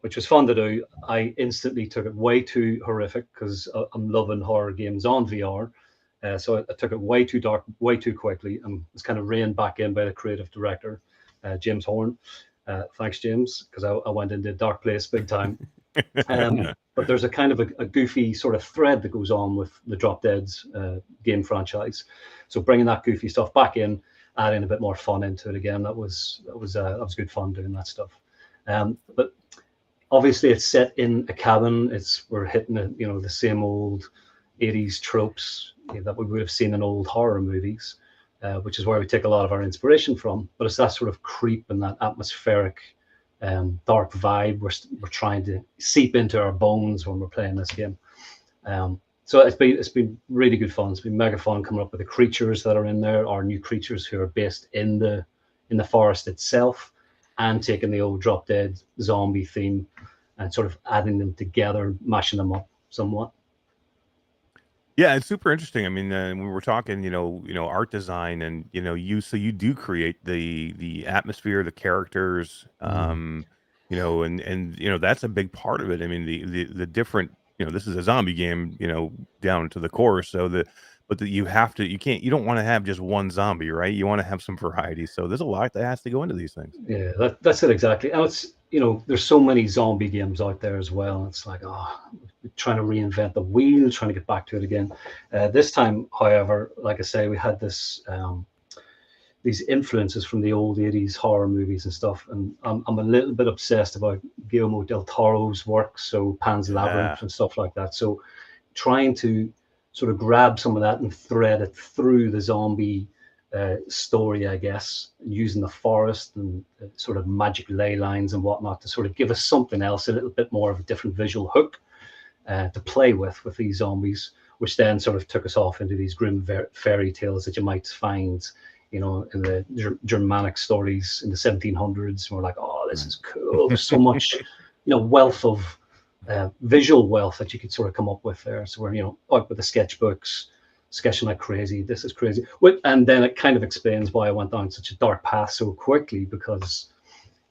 which was fun to do. I instantly took it way too horrific because I'm loving horror games on VR. So I took it way too dark, way too quickly, and was kind of reined back in by the creative director, James Horn. Thanks, James, because I went into a dark place big time. But there's a kind of a goofy sort of thread that goes on with the Drop Dead's game franchise. So bringing that goofy stuff back in, adding a bit more fun into it again, that was good fun doing that stuff. But obviously it's set in a cabin. We're hitting the same old 80s tropes that we would have seen in old horror movies, which is where we take a lot of our inspiration from. But it's that sort of creep and that atmospheric dark vibe we're trying to seep into our bones when we're playing this game. So it's been really good fun. It's been mega fun coming up with the creatures that are in there, our new creatures who are based in the forest itself, and taking the old Drop Dead zombie theme and sort of adding them together, mashing them up somewhat. Yeah, it's super interesting. I mean, when we're talking, art design, and you do create the atmosphere, the characters, and that's a big part of it. I mean, the different, this is a zombie game, down to the core. So you don't want to have just one zombie, right? You want to have some variety. So there's a lot that has to go into these things. Yeah, that's it exactly. And it's there's so many zombie games out there as well. It's like, trying to reinvent the wheel, trying to get back to it again. This time, however, like I say, we had these influences from the old 80s horror movies and stuff. And I'm a little bit obsessed about Guillermo del Toro's work, so Pan's Labyrinth and stuff like that. So trying to sort of grab some of that and thread it through the zombie story, I guess, using the forest and sort of magic ley lines and whatnot to sort of give us something else, a little bit more of a different visual hook to play with these zombies, which then sort of took us off into these grim fairy tales that you might find, in the Germanic stories in the 1700s. And we're like, oh, this is cool. There's so much, wealth of visual wealth that you could sort of come up with there. So we're, out with the sketchbooks, sketching like crazy. This is crazy. And then it kind of explains why I went down such a dark path so quickly, because,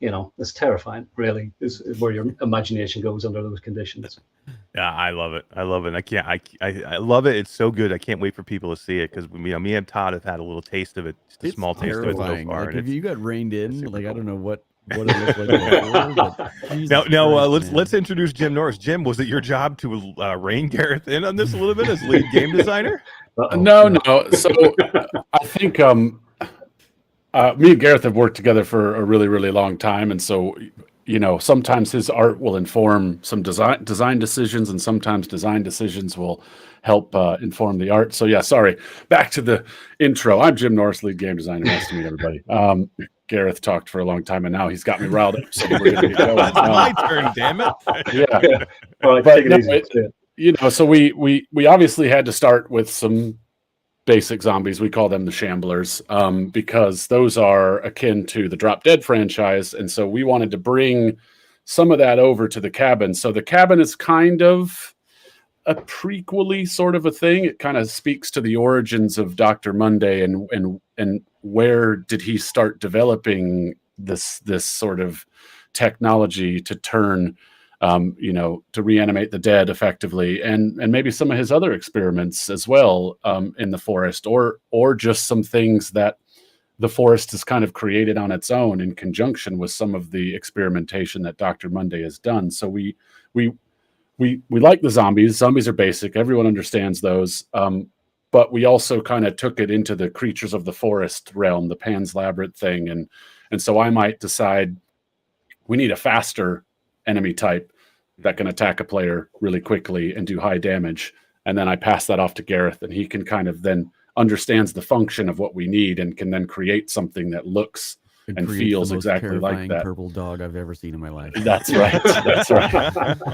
it's terrifying, really, is where your imagination goes under those conditions. Yeah, I love it. I love it. It's so good. I can't wait for people to see it, because me and Todd have had a little taste of it, just a small taste of it so far. Like, if you got reined in, like, cool. I don't know what it looked like before, but let's introduce Jim Norris. Jim, was it your job to rein Gareth in on this a little bit as lead game designer? No. So I think me and Gareth have worked together for a really, really long time, and so sometimes his art will inform some design decisions, and sometimes design decisions will help inform the art. So yeah, sorry. Back to the intro. I'm Jim Norris, lead game designer. Nice to meet everybody. Gareth talked for a long time, and now he's got me riled up. So we're going to get going. It's my turn, damn it. Yeah. All right, take it easy. So we obviously had to start with some basic zombies. We call them the Shamblers, because those are akin to the Drop Dead franchise. And so we wanted to bring some of that over to the cabin. So the cabin is kind of a prequely sort of a thing. It kind of speaks to the origins of Dr. Monday and where did he start developing this sort of technology to turn, to reanimate the dead effectively, and maybe some of his other experiments as well in the forest, or just some things that the forest has kind of created on its own in conjunction with some of the experimentation that Dr. Monday has done. So we like the zombies. Zombies are basic. Everyone understands those. But we also kind of took it into the creatures of the forest realm, the Pan's Labyrinth thing. And so I might decide we need a faster enemy type that can attack a player really quickly and do high damage. And then I pass that off to Gareth, and he can kind of then understands the function of what we need and can then create something that looks and feels exactly like that. Purple dog I've ever seen in my life. That's right. That's right.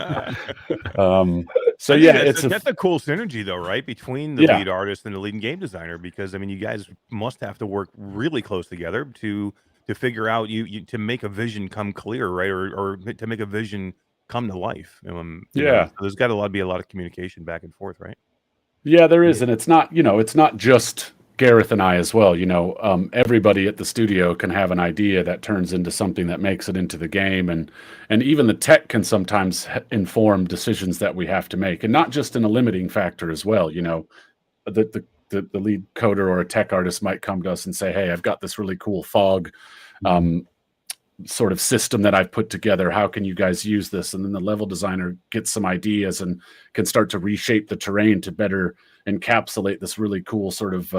So yeah, that's a cool synergy though, right? Between the lead artist and the lead game designer, because I mean, you guys must have to work really close together to figure out to make a vision come clear, right? Or to make a vision come to life. So there's got to be a lot of communication back and forth, right? Yeah, there is. And it's not, it's not just Gareth and I as well. Everybody at the studio can have an idea that turns into something that makes it into the game. And even the tech can sometimes inform decisions that we have to make, and not just in a limiting factor as well. The lead coder or a tech artist might come to us and say, hey, I've got this really cool fog sort of system that I've put together. How can you guys use this? And then the level designer gets some ideas and can start to reshape the terrain to better encapsulate this really cool sort of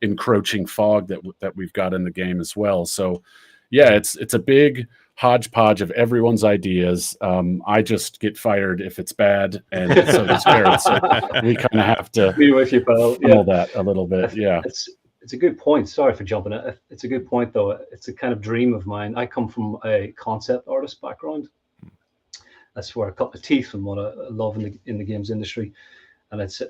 encroaching fog that we've got in the game as well. So yeah, it's a big hodgepodge of everyone's ideas. I just get fired if it's bad, and so does Gareth. So we kind of have to be with you, pal. That a little bit. Yeah. It's a good point. Sorry for jumping in. It's a good point, though. It's a kind of dream of mine. I come from a concept artist background. That's where I cut my teeth and what I love in the games industry. And it's a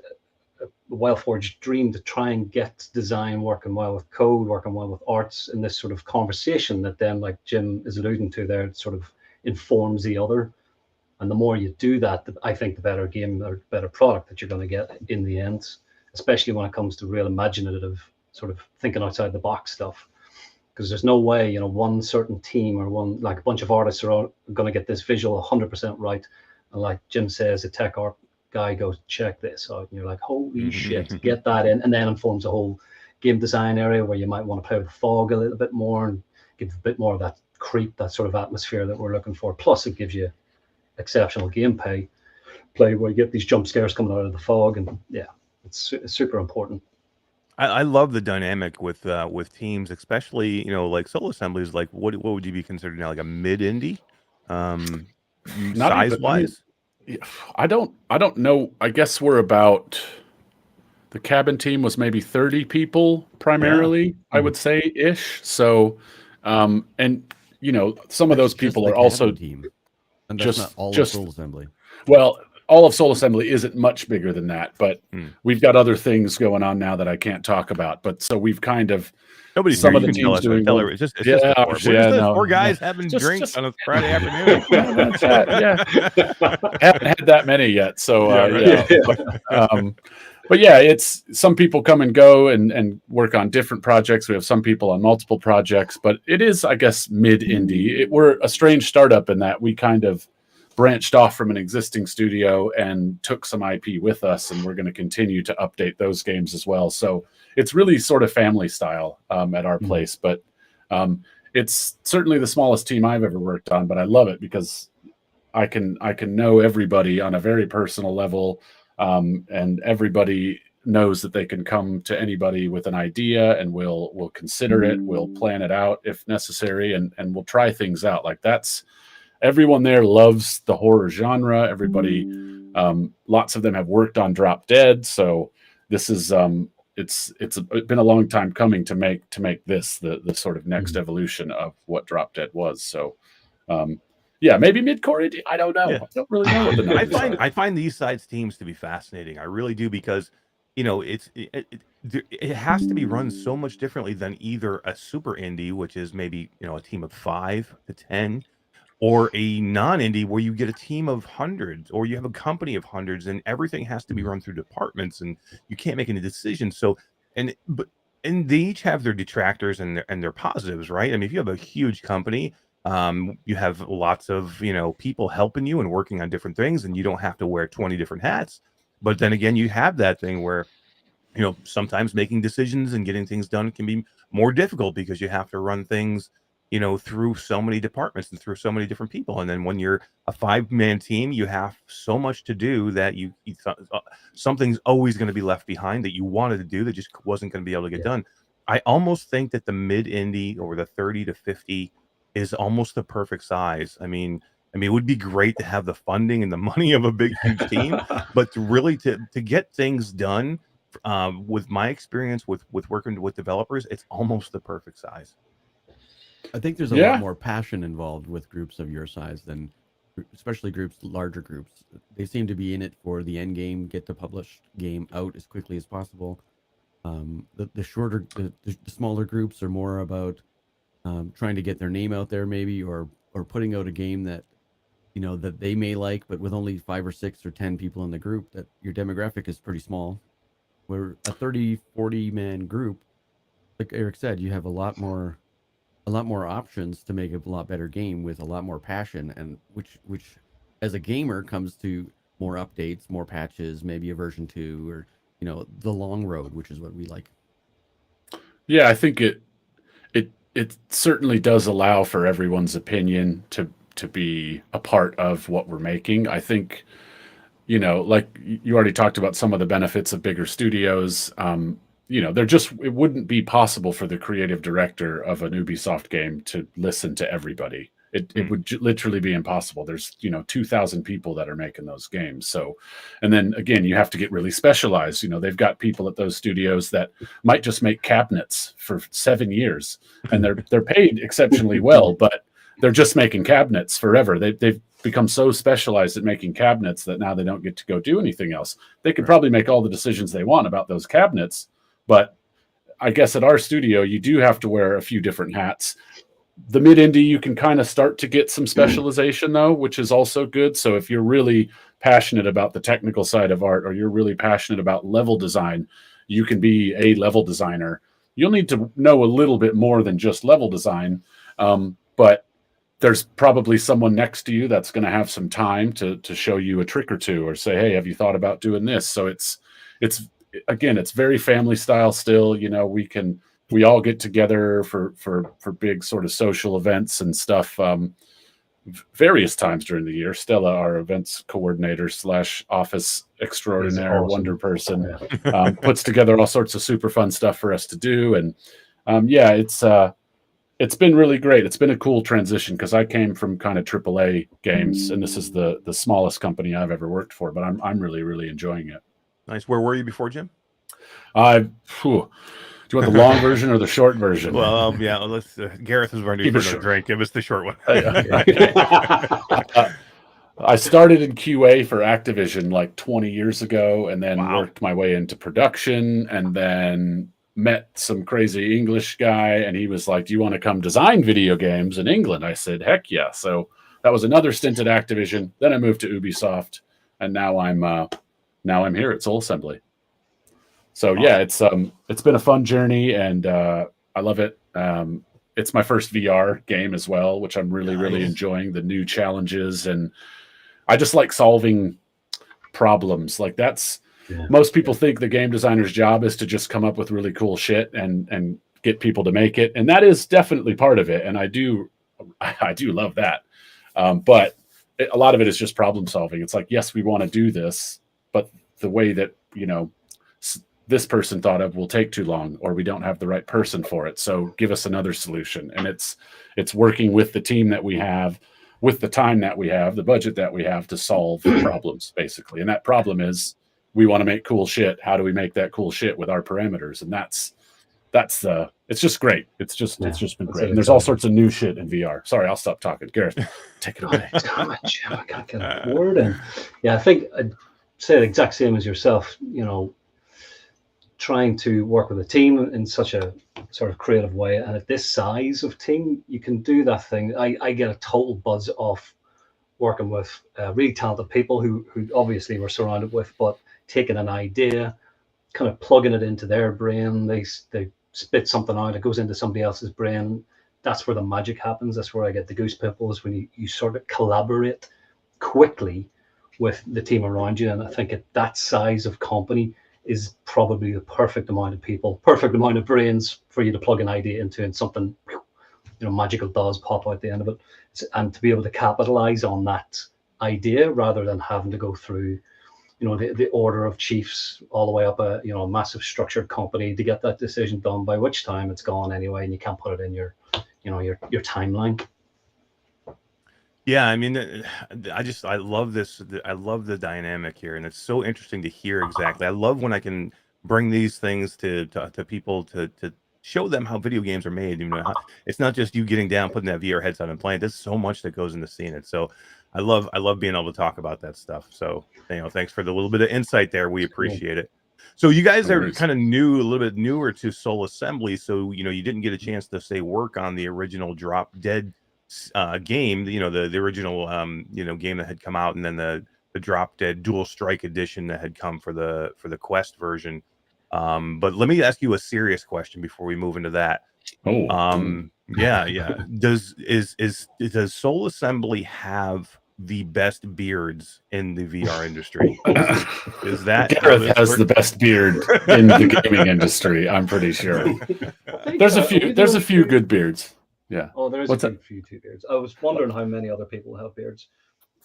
well-forged dream to try and get design working well with code, working well with arts in this sort of conversation that then, like Jim is alluding to there, it sort of informs the other. And the more you do that, I think the better game or better product that you're going to get in the end, especially when it comes to real imaginative sort of thinking outside the box stuff, because there's no way one certain team or a bunch of artists are all going to get this visual 100% right, and like Jim says, a tech art guy goes, check this out, and you're like, holy shit, get that in, and then informs a whole game design area where you might want to play with the fog a little bit more and give a bit more of that creep, that sort of atmosphere that we're looking for. Plus it gives you exceptional gameplay where you get these jump scares coming out of the fog, and yeah, it's super important. I love the dynamic with teams, especially like solo assemblies. Like what would you be considered now, like a mid indie, size wise? I don't know. I guess we're about, the cabin team was maybe 30 people primarily. I would say ish. So, and some of those people are also team. And that's not all of Soul Assembly. Well, all of Soul Assembly isn't much bigger than that, but we've got other things going on now that I can't talk about. But so we've kind of some of the teams doing. It's just four guys having drinks on a Friday afternoon. Haven't had that many yet, so but yeah, it's some people come and go and work on different projects. We have some people on multiple projects, but it is, I guess, mid indie. We're a strange startup in that we kind of branched off from an existing studio and took some IP with us, and we're going to continue to update those games as well. So it's really sort of family style at our place, but it's certainly the smallest team I've ever worked on, but I love it because I can know everybody on a very personal level, and everybody knows that they can come to anybody with an idea, and we'll consider it, we'll plan it out if necessary, and we'll try things out. Like everyone there loves the horror genre. Everybody, lots of them have worked on Drop Dead. So this is, it's been a long time coming to make this the sort of next evolution of what Drop Dead was. So, yeah, maybe mid-core. I don't know. Yeah. I don't really know what the numbers are. I find these sides teams to be fascinating. I really do, because it has to be run so much differently than either a super indie, which is maybe a team of 5 to 10. Or a non-indie where you get a team of hundreds, or you have a company of hundreds, and everything has to be run through departments, and you can't make any decisions. So, and they each have their detractors and their positives, right? I mean, if you have a huge company, You have lots of, people helping you and working on different things, and you don't have to wear 20 different hats. But then again, you have that thing where, sometimes making decisions and getting things done can be more difficult because you have to run things, through so many departments and through so many different people. And then when you're a 5-man team, you have so much to do that something's always going to be left behind that you wanted to do that just wasn't going to be able to get done. I almost think that the mid indie or the 30 to 50 is almost the perfect size. I mean, it would be great to have the funding and the money of a big, huge team, but to get things done, with my experience with working with developers, it's almost the perfect size. I think there's a lot more passion involved with groups of your size than, especially larger groups. They seem to be in it for the end game, get the published game out as quickly as possible. The smaller groups are more about trying to get their name out there, maybe, or putting out a game that that they may like, but with only 5 or 6 or 10 people in the group, that your demographic is pretty small. Where a 30-40 man group, like Eric said, you have a lot more options to make a lot better game with a lot more passion, and which as a gamer comes to more updates, more patches, maybe a version 2, or the long road, which is what we like. Yeah, I think it certainly does allow for everyone's opinion to be a part of what we're making. I think, like you already talked about some of the benefits of bigger studios. It wouldn't be possible for the creative director of an Ubisoft game to listen to everybody. It would literally be impossible. There's 2,000 people that are making those games. So, and then again, you have to get really specialized. They've got people at those studios that might just make cabinets for 7 years, and they're paid exceptionally well, but they're just making cabinets forever. They've become so specialized at making cabinets that now they don't get to go do anything else. They could probably make all the decisions they want about those cabinets, but I guess at our studio, you do have to wear a few different hats. The mid-indie, you can kind of start to get some specialization, though, which is also good. So if you're really passionate about the technical side of art, or you're really passionate about level design, you can be a level designer. You'll need to know a little bit more than just level design, but there's probably someone next to you that's going to have some time to show you a trick or two, or say, hey, have you thought about doing this? So it's very family style still. We all get together for big sort of social events and stuff various times during the year. Stella, our events coordinator / office extraordinaire, awesome wonder person, puts together all sorts of super fun stuff for us to do. And it's been really great. It's been a cool transition because I came from kind of AAA games, and this is the smallest company I've ever worked for, but I'm really, really enjoying it. Nice. Where were you before, Jim? Do you want the long version or the short version? Well, yeah, let's. Gareth is running for a drink. Give us the short one. I started in QA for Activision like 20 years ago, and then worked my way into production, and then met some crazy English guy, and he was like, "Do you want to come design video games in England?" I said, "Heck yeah!" So that was another stint at Activision. Then I moved to Ubisoft, and now I'm here at Soul Assembly. So yeah, it's been a fun journey, and I love it. It's my first VR game as well, which I'm really, really enjoying, the new challenges, and I just like solving problems. Like most people think the game designer's job is to just come up with really cool shit and get people to make it, and that is definitely part of it, and I do love that. But a lot of it is just problem solving. It's like, yes, we want to do this, but the way that this person thought of will take too long, or we don't have the right person for it. So give us another solution. And it's working with the team that we have, with the time that we have, the budget that we have to solve problems, basically. And that problem is, we want to make cool shit. How do we make that cool shit with our parameters? And it's just great. It's just been great. And there's all sorts of new shit in VR. Sorry, I'll stop talking. Gareth, take it away. Damn it, Jim, I can't get a word in. Yeah, I think I'd say the exact same as yourself. Trying to work with a team in such a sort of creative way, and at this size of team, you can do that thing. I get a total buzz off working with really talented people who obviously we're surrounded with, but taking an idea, kind of plugging it into their brain, they spit something out, it goes into somebody else's brain, that's where the magic happens. That's where I get the goose pimples, when you sort of collaborate quickly with the team around you. And I think at that size of company is probably the perfect amount of people, perfect amount of brains for you to plug an idea into, and something magical does pop out the end of it. And to be able to capitalize on that idea rather than having to go through the order of chiefs all the way up a massive structured company to get that decision done, by which time it's gone anyway and you can't put it in your timeline. Yeah, I mean, I love this. I love the dynamic here, and it's so interesting to hear exactly. I love when I can bring these things to people to show them how video games are made. It's not just you getting down, putting that VR headset and playing. There's so much that goes into seeing it. So I love being able to talk about that stuff. So thanks for the little bit of insight there. We appreciate it. So you guys are kind of a little bit newer to Soul Assembly. So you didn't get a chance to say work on the original Drop Dead game. The original game that had come out, and then the Drop Dead Dual Strike edition that had come for the Quest version. But let me ask you a serious question before we move into that. Yeah. Does Soul Assembly have the best beards in the VR industry? Is that Gareth has the best beard in the gaming industry? I'm pretty sure. There's a few good beards. Yeah. Oh, there is a few beards. I was wondering how many other people have beards.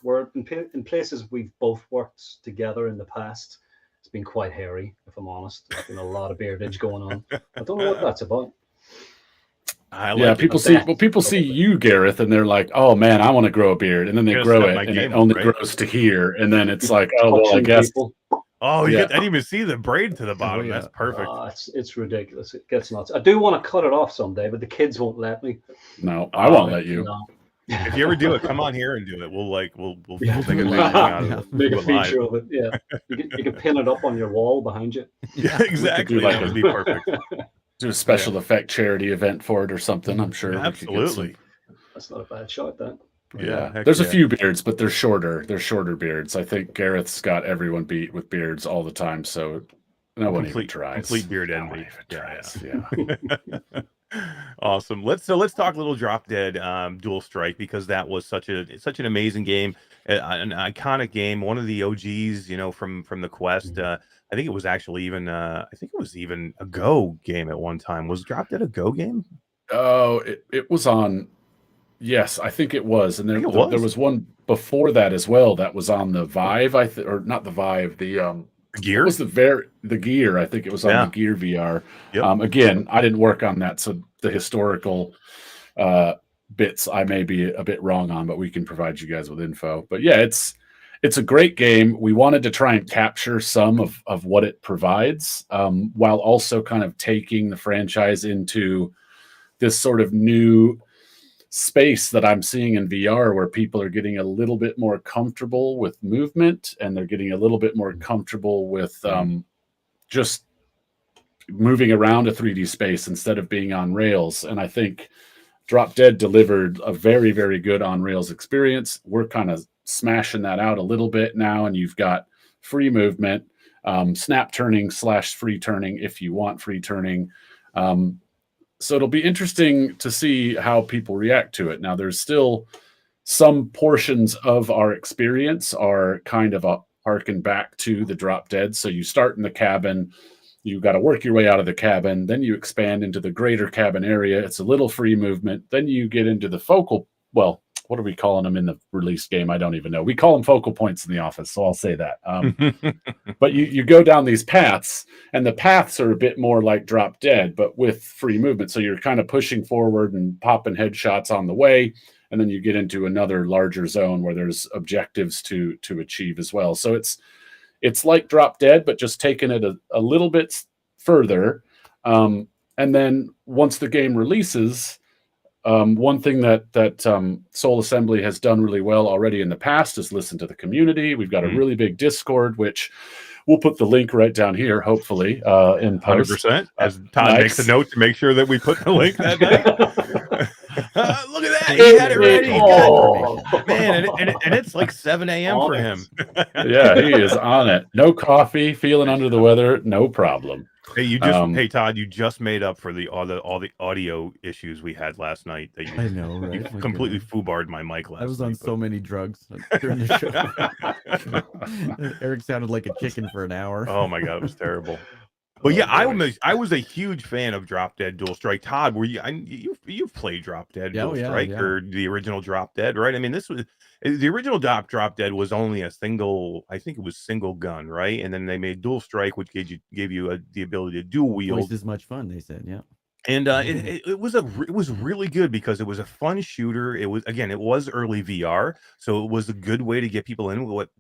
We're in places we've both worked together in the past. It's been quite hairy, if I'm honest. There's been a lot of beardage going on. I don't know what that's about. People see you, Gareth, and they're like, "Oh man, I want to grow a beard," and then they grow it, and it only grows to here, and then it's like, "Oh well, I guess." Oh, I didn't even see the braid to the bottom. That's perfect. It's ridiculous. It gets nuts. I do want to cut it off someday, but the kids won't let me. No, I won't let you. No. If you ever do it, come on here and do it. We'll make a make a feature of it. Yeah, you can pin it up on your wall behind you. Yeah, exactly. That would be perfect. Do a special effect charity event for it or something. I'm sure. Absolutely. That's not a bad shot. That. Yeah, there's a few beards, but they're shorter. They're shorter beards. I think Gareth's got everyone beat with beards all the time, so no one even tries. Complete beard envy. Yeah. Awesome. Let's talk a little Drop Dead Dual Strike, because that was such an amazing game, an iconic game, one of the OGs, from the Quest. I think it was actually even a Go game at one time. Was Drop Dead a Go game? Oh, it was on. Yes, I think it was, and there was one before that as well that was on the Vive. Or not the Vive. The Gear. It was the Gear. I think it was on the Gear VR. Yep. Again, I didn't work on that, so the historical bits I may be a bit wrong on, but we can provide you guys with info. But yeah, it's a great game. We wanted to try and capture some of what it provides, while also kind of taking the franchise into this sort of new space that I'm seeing in VR, where people are getting a little bit more comfortable with movement, and they're getting a little bit more comfortable with just moving around a 3D space instead of being on rails. And I think Drop Dead delivered a very, very good on rails experience. We're kind of smashing that out a little bit now, and you've got free movement, snap turning / free turning if you want free turning. So it'll be interesting to see how people react to it. Now, there's still some portions of our experience are kind of harken back to the Drop Dead. So you start in the cabin, you got to work your way out of the cabin, then you expand into the greater cabin area. It's a little free movement. Then you get into the focal, well, what are we calling them in the release game? I don't even know. We call them focal points in the office, so I'll say that. But you go down these paths, and the paths are a bit more like Drop Dead, but with free movement. So you're kind of pushing forward and popping headshots on the way, and then you get into another larger zone where there's objectives to achieve as well. So it's like Drop Dead, but just taking it a little bit further. And then once the game releases, one thing that Soul Assembly has done really well already in the past is listen to the community. We've got a really big Discord, which we'll put the link right down here, hopefully, in post. 100%. As Todd makes a note to make sure that we put the link that night. Look at that. He had it ready. Oh. Man, and it's like 7 a.m. for him. Yeah, he is on it. No coffee, feeling under the weather, no problem. Hey Todd, you just made up for all the audio issues we had last night. That I know, you right? My completely goodness. foobarred my mic last night. I was on so many drugs during the show. Eric sounded like a chicken for an hour. Oh my god, it was terrible. But yeah, I was a huge fan of Drop Dead Dual Strike. Todd, were you've played Drop Dead Dual Strike or the original Drop Dead, right? I mean, this was the original Drop Dead was only a single, I think it was single gun, right? And then they made Dual Strike, which gave you the ability to dual wield. Twice as much fun, they said, yeah. And it was really good because it was a fun shooter. It was early VR, so it was a good way to get people in with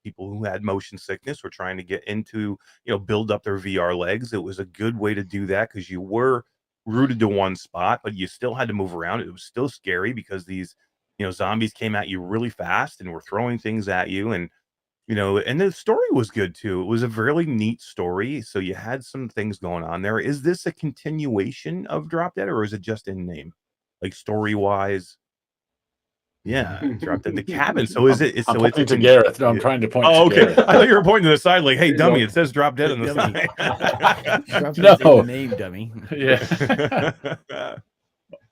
people who had motion sickness or trying to get into build up their VR legs. It was a good way to do that because you were rooted to one spot, but you still had to move around. It was still scary because these zombies came at you really fast and were throwing things at you, and and the story was good too. It was a really neat story. So you had some things going on there. Is this a continuation of Drop Dead, or is it just in name, like story wise? Yeah, Drop Dead the cabin. So is it? I'm pointing to Gareth. No, I'm trying to point. Oh, okay. Gareth. I thought you were pointing to the side, like, "Hey, dummy, it says Drop Dead on the side." No name, dummy. Yeah.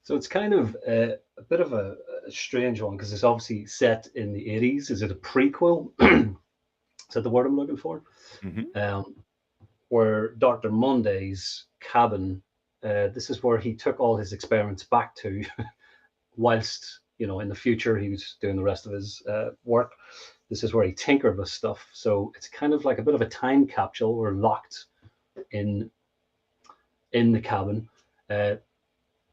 So it's kind of a bit of a strange one because it's obviously set in the 80s. Is it a prequel? Is that the word I'm looking for? Mm-hmm. Where Dr. Monday's cabin, this is where he took all his experiments back to whilst, in the future, he was doing the rest of his work. This is where he tinkered with stuff. So it's kind of like a bit of a time capsule. We're locked in the cabin.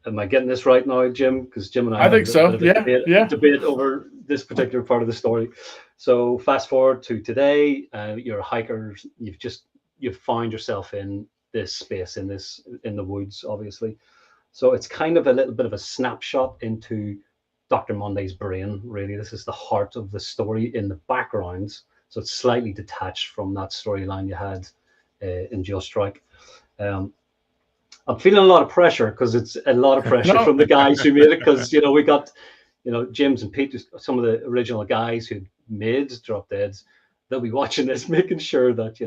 Am I getting this right now, Jim? Because Jim and I think so. Debate over this particular part of the story. So fast forward to today, you're a hiker. You've found yourself in this space, in the woods, obviously. So it's kind of a little bit of a snapshot into Dr. Monday's brain. Really, this is the heart of the story in the background. So it's slightly detached from that storyline you had in Dual Strike. I'm feeling a lot of pressure because it's a lot of pressure from the guys who made it. Because we got James and Pete, some of the original guys who made Drop Dead. They'll be watching this, making sure that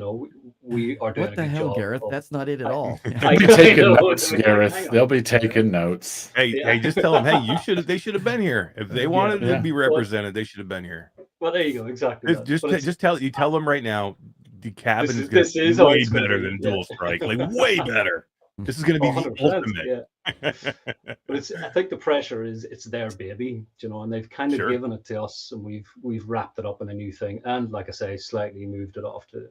we are doing. What the hell, Gareth? That's not it at all. They'll be taking notes, Gareth. They'll be taking notes. Hey, just tell them. Hey, they should have been here if they wanted to be represented. They should have been here. Well, there you go. Exactly. Just tell them right now. The cabin is way better than Dual Strike. Like way better. This is going to be the ultimate. Yeah. But I think the pressure is it's their baby, and they've kind of given it to us, and we've wrapped it up in a new thing, and like I say, slightly moved it off to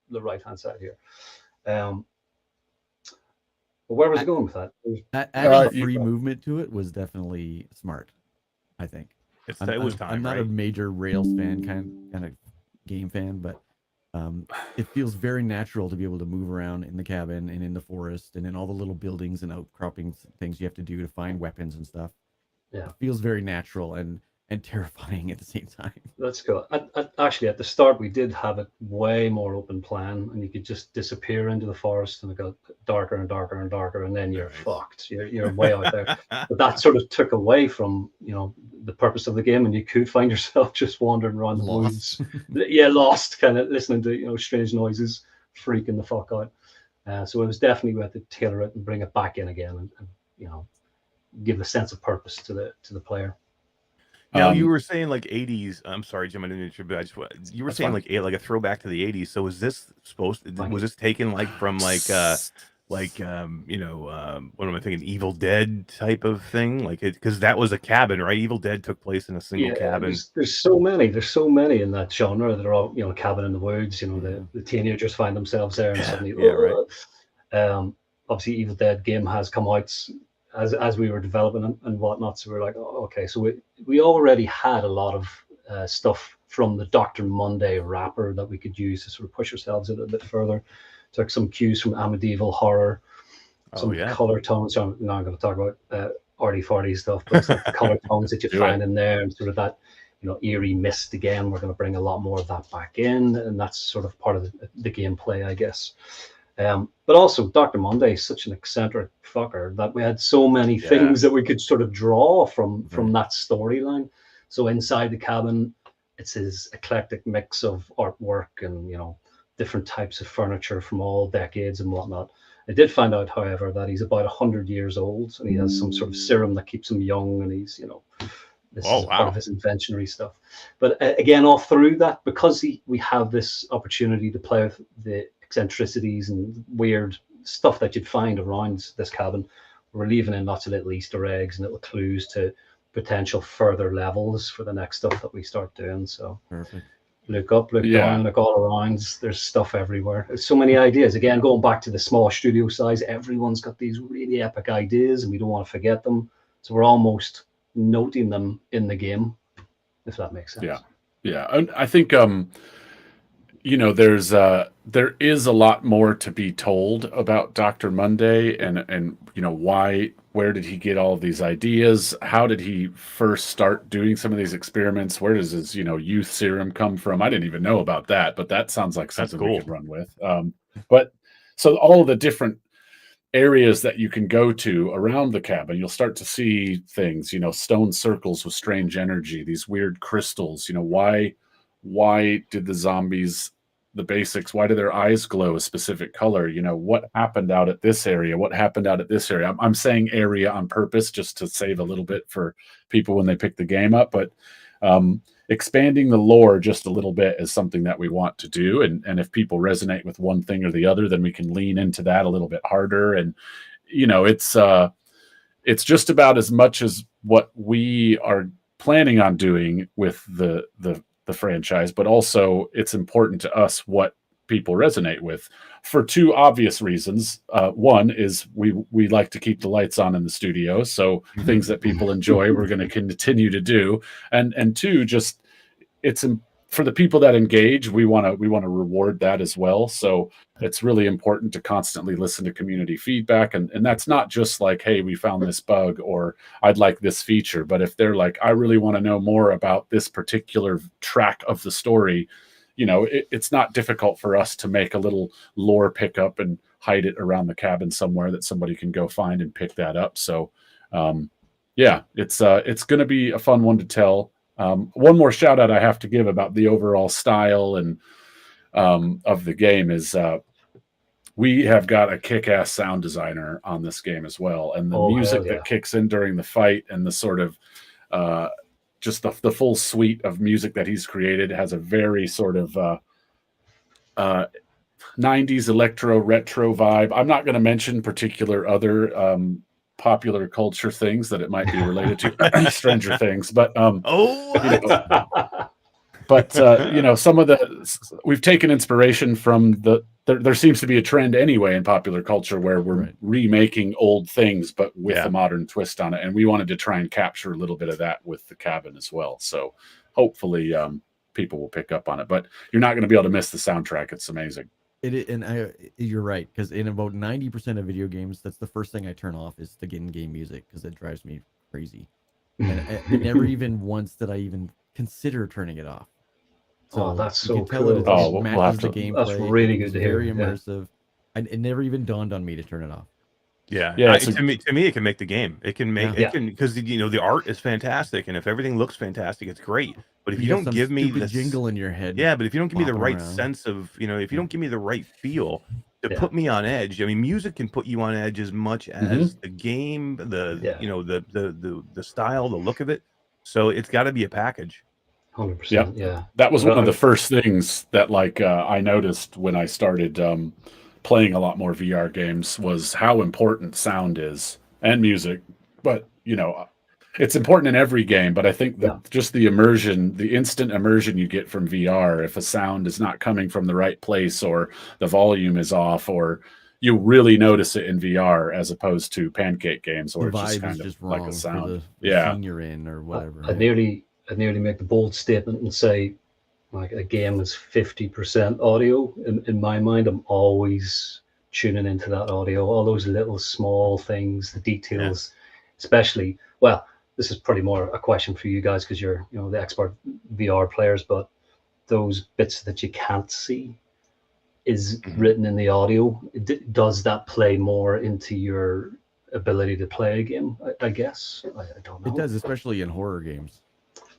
the right hand side here. But where was it going with that? Adding free movement to it was definitely smart, I think. It was time. I'm not a major Rails fan, kind of game fan, but. It feels very natural to be able to move around in the cabin and in the forest and in all the little buildings and outcroppings, things you have to do to find weapons and stuff. Yeah, it feels very natural and terrifying at the same time. That's cool. Actually, at the start, we did have it way more open plan, and you could just disappear into the forest, and it got darker and darker and darker, and then you're fucked. You're way out there. But that sort of took away from the purpose of the game, and you could find yourself just wandering around the woods. Lost, kind of listening to strange noises, freaking the fuck out. So it was definitely we had to tailor it and bring it back in again, and give a sense of purpose to the player. Now you were saying like 80s. I'm sorry, Jim. I didn't interrupt. You were saying like a throwback to the 80s. So was this was this taken like from what am I thinking? Evil Dead type of thing, like it, because that was a cabin, right? Evil Dead took place in a single cabin. There's so many in that genre that are all cabin in the woods. The teenagers find themselves there and suddenly obviously Evil Dead game has come out as we were developing and whatnot, so we're like, oh, okay, so we already had a lot of stuff from the Dr. Monday wrapper that we could use to sort of push ourselves a little bit further. Took some cues from Amityville horror, some color tones. So I'm not going to talk about arty-farty stuff, but it's like the color tones that you find in there, and sort of that eerie mist again. We're going to bring a lot more of that back in, and that's sort of part of the gameplay, I guess. But also, Dr. Monday is such an eccentric fucker that we had so many things that we could sort of draw from that storyline. So inside the cabin, it's his eclectic mix of artwork and different types of furniture from all decades and whatnot. I did find out, however, that he's about 100 years old, and he has some sort of serum that keeps him young, and he's, this is part of his inventionary stuff. But again, all through that, because we have this opportunity to play with the eccentricities and weird stuff that you'd find around this cabin, we're leaving in lots of little Easter eggs and little clues to potential further levels for the next stuff that we start doing. So Perfect. Look up, look down, look all around. There's stuff everywhere. There's so many ideas. Again, going back to the small studio size, everyone's got these really epic ideas, and we don't want to forget them. So we're almost noting them in the game, if that makes sense. Yeah. And I think there is a lot more to be told about Dr. Monday, and where did he get all of these ideas? How did he first start doing some of these experiments? Where does his youth serum come from? I didn't even know about that, but that sounds like something we could run with. But so all of the different areas that you can go to around the cabin, you'll start to see things, stone circles with strange energy, these weird crystals. Why did the zombies, the basics, why do their eyes glow a specific color? What happened out at this area? What happened out at this area? I'm saying area on purpose just to save a little bit for people when they pick the game up. But expanding the lore just a little bit is something that we want to do. And if people resonate with one thing or the other, then we can lean into that a little bit harder. And, it's just about as much as what we are planning on doing with the franchise, but also it's important to us what people resonate with for two obvious reasons. One is we like to keep the lights on in the studio, so things that people enjoy we're going to continue to do, and two, just it's for the people that engage, we want to reward that as well. So it's really important to constantly listen to community feedback, and that's not just like, hey, we found this bug or I'd like this feature, but if they're like, I really want to know more about this particular track of the story, it's not difficult for us to make a little lore pickup and hide it around the cabin somewhere that somebody can go find and pick that up. So it's going to be a fun one to tell. One more shout out I have to give about the overall style and of the game is we have got a kick-ass sound designer on this game as well, and the music that kicks in during the fight and the sort of just the full suite of music that he's created has a very sort of 90s electro retro vibe. I'm not going to mention particular other popular culture things that it might be related to Stranger Things, but some of we've taken inspiration from there seems to be a trend anyway in popular culture where we're remaking old things but with a modern twist on it, and we wanted to try and capture a little bit of that with the cabin as well. So hopefully people will pick up on it, but you're not going to be able to miss the soundtrack. It's amazing. You're right, because in about 90% of video games, that's the first thing I turn off is the in-game music, because it drives me crazy. And I never even once did I even consider turning it off. So that's so you can tell cool. that it matches the gameplay. That's really good to hear. Very immersive. And it never even dawned on me to turn it off. To me, it can make the game. It can make it can, because the art is fantastic, and if everything looks fantastic, it's great. But if you don't give me the jingle in your head, but if you don't give me the right sense of, if you don't give me the right feel to put me on edge, I mean, music can put you on edge as much as the game, the style, the look of it. So it's got to be a package. 100%. Yeah, that was one of the first things that I noticed when I started playing a lot more VR games was how important sound is and music. But it's important in every game, but I think that just the immersion, the instant immersion you get from VR, if a sound is not coming from the right place or the volume is off, or you really notice it in VR as opposed to pancake games where it's just kind of like a sound. The scene you're in or whatever. I'd nearly make the bold statement and say, like, a game is 50% audio. In my mind, I'm always tuning into that audio, all those little small things, the details, especially. Well, this is probably more a question for you guys because you're, the expert VR players, but those bits that you can't see is written in the audio. Does that play more into your ability to play a game? I guess. I don't know. It does, especially in horror games.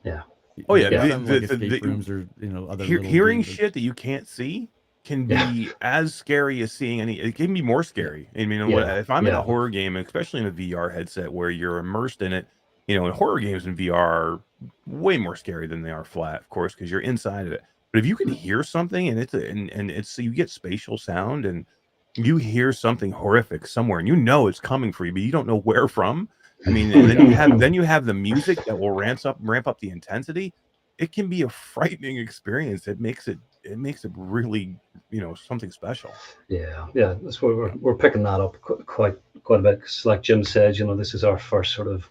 Yeah. Oh yeah, escape rooms or other hearing games shit that you can't see can Yeah. be as scary as seeing any. It can be more scary. I mean, Yeah, if I'm in a yeah. horror game, especially in a VR headset where you're immersed in it, and horror games in VR are way more scary than they are flat, of course, because you're inside of it. But if you can hear something and it's you get spatial sound and you hear something horrific somewhere and it's coming for you, but you don't know where from. I mean, and then you have the music that will ramp up the intensity. It can be a frightening experience. It makes it really, something special. Yeah, yeah, that's why we're picking that up quite a bit. 'Cause like Jim said, this is our first sort of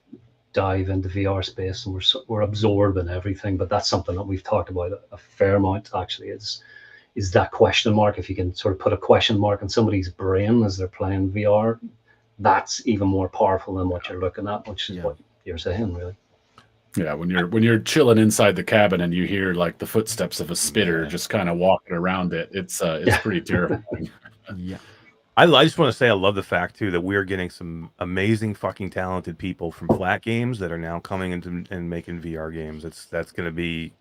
dive into VR space, and we're absorbing everything. But that's something that we've talked about a fair amount. Actually, is that question mark? If you can sort of put a question mark in somebody's brain as they're playing VR, that's even more powerful than what you're looking at, which is what you're saying, really. Yeah, when you're chilling inside the cabin and you hear like the footsteps of a spitter just kind of walking around it, it's pretty terrifying. Yeah. I just want to say I love the fact too that we're getting some amazing fucking talented people from flat games that are now coming into and making VR games. That's going to be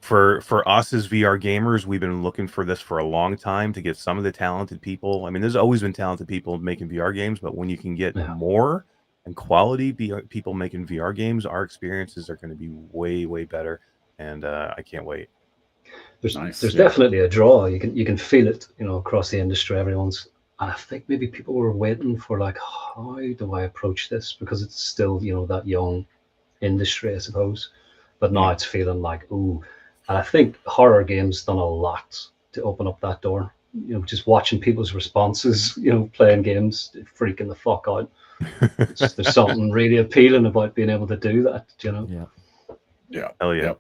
for us as VR gamers. We've been looking for this for a long time to get some of the talented people. I mean, there's always been talented people making VR games, but when you can get more and quality people making VR games, our experiences are going to be way, way better. And I can't wait. There's definitely a draw. You can feel it, across the industry. And I think maybe people were waiting for like, how do I approach this? Because it's still, that young industry, I suppose. But now it's feeling like, ooh. And I think horror games done a lot to open up that door. Just watching people's responses, playing games, freaking the fuck out. There's something really appealing about being able to do that, Yeah. Hell yeah.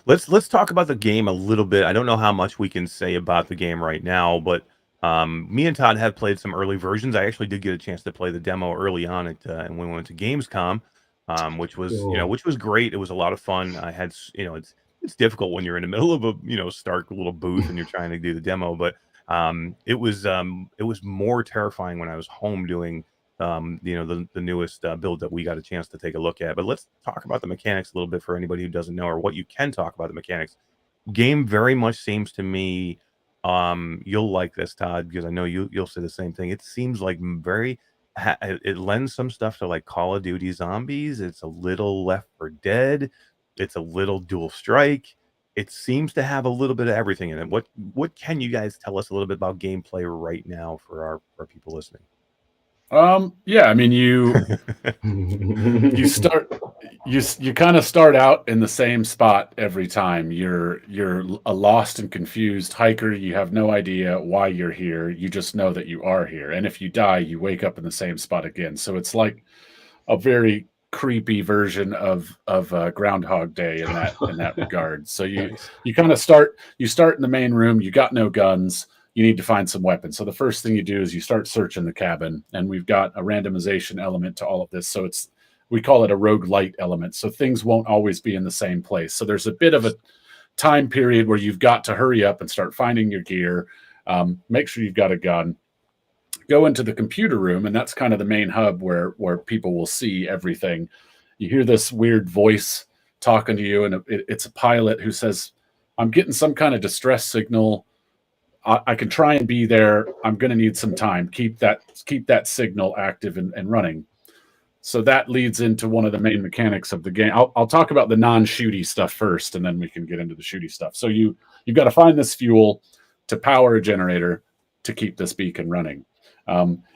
Let's talk about the game a little bit. I don't know how much we can say about the game right now, but me and Todd have played some early versions. I actually did get a chance to play the demo early on and we went to Gamescom, which was which was great. It was a lot of fun. I had it's difficult when you're in the middle of a stark little booth and you're trying to do the demo, but it was more terrifying when I was home doing the newest build that we got a chance to take a look at. But let's talk about the mechanics a little bit for anybody who doesn't know, or what you can talk about the mechanics. Game very much seems to me, you'll like this, Todd, because I know you'll say the same thing. It seems like it lends some stuff to like Call of Duty Zombies. It's a little Left 4 Dead. It's a little Dual Strike. It seems to have a little bit of everything in it. What can you guys tell us a little bit about gameplay right now for our people listening? Yeah, I mean, you kind of start out in the same spot every time. You're a lost and confused hiker. You have no idea why you're here. You just know that you are here. And if you die, you wake up in the same spot again. So it's like a very creepy version of Groundhog Day in that regard. So you kind of start in the main room. You got no guns. You need to find some weapons. So the first thing you do is you start searching the cabin, and we've got a randomization element to all of this. So we call it a roguelite element. So things won't always be in the same place. So there's a bit of a time period where you've got to hurry up and start finding your gear. Make sure you've got a gun. Go into the computer room, and that's kind of the main hub where people will see everything. You hear this weird voice talking to you, and it's a pilot who says, "I'm getting some kind of distress signal. I can try and be there. I'm going to need some time. Keep that signal active and running." So that leads into one of the main mechanics of the game. I'll talk about the non-shooty stuff first, and then we can get into the shooty stuff. So you've got to find this fuel to power a generator to keep this beacon running.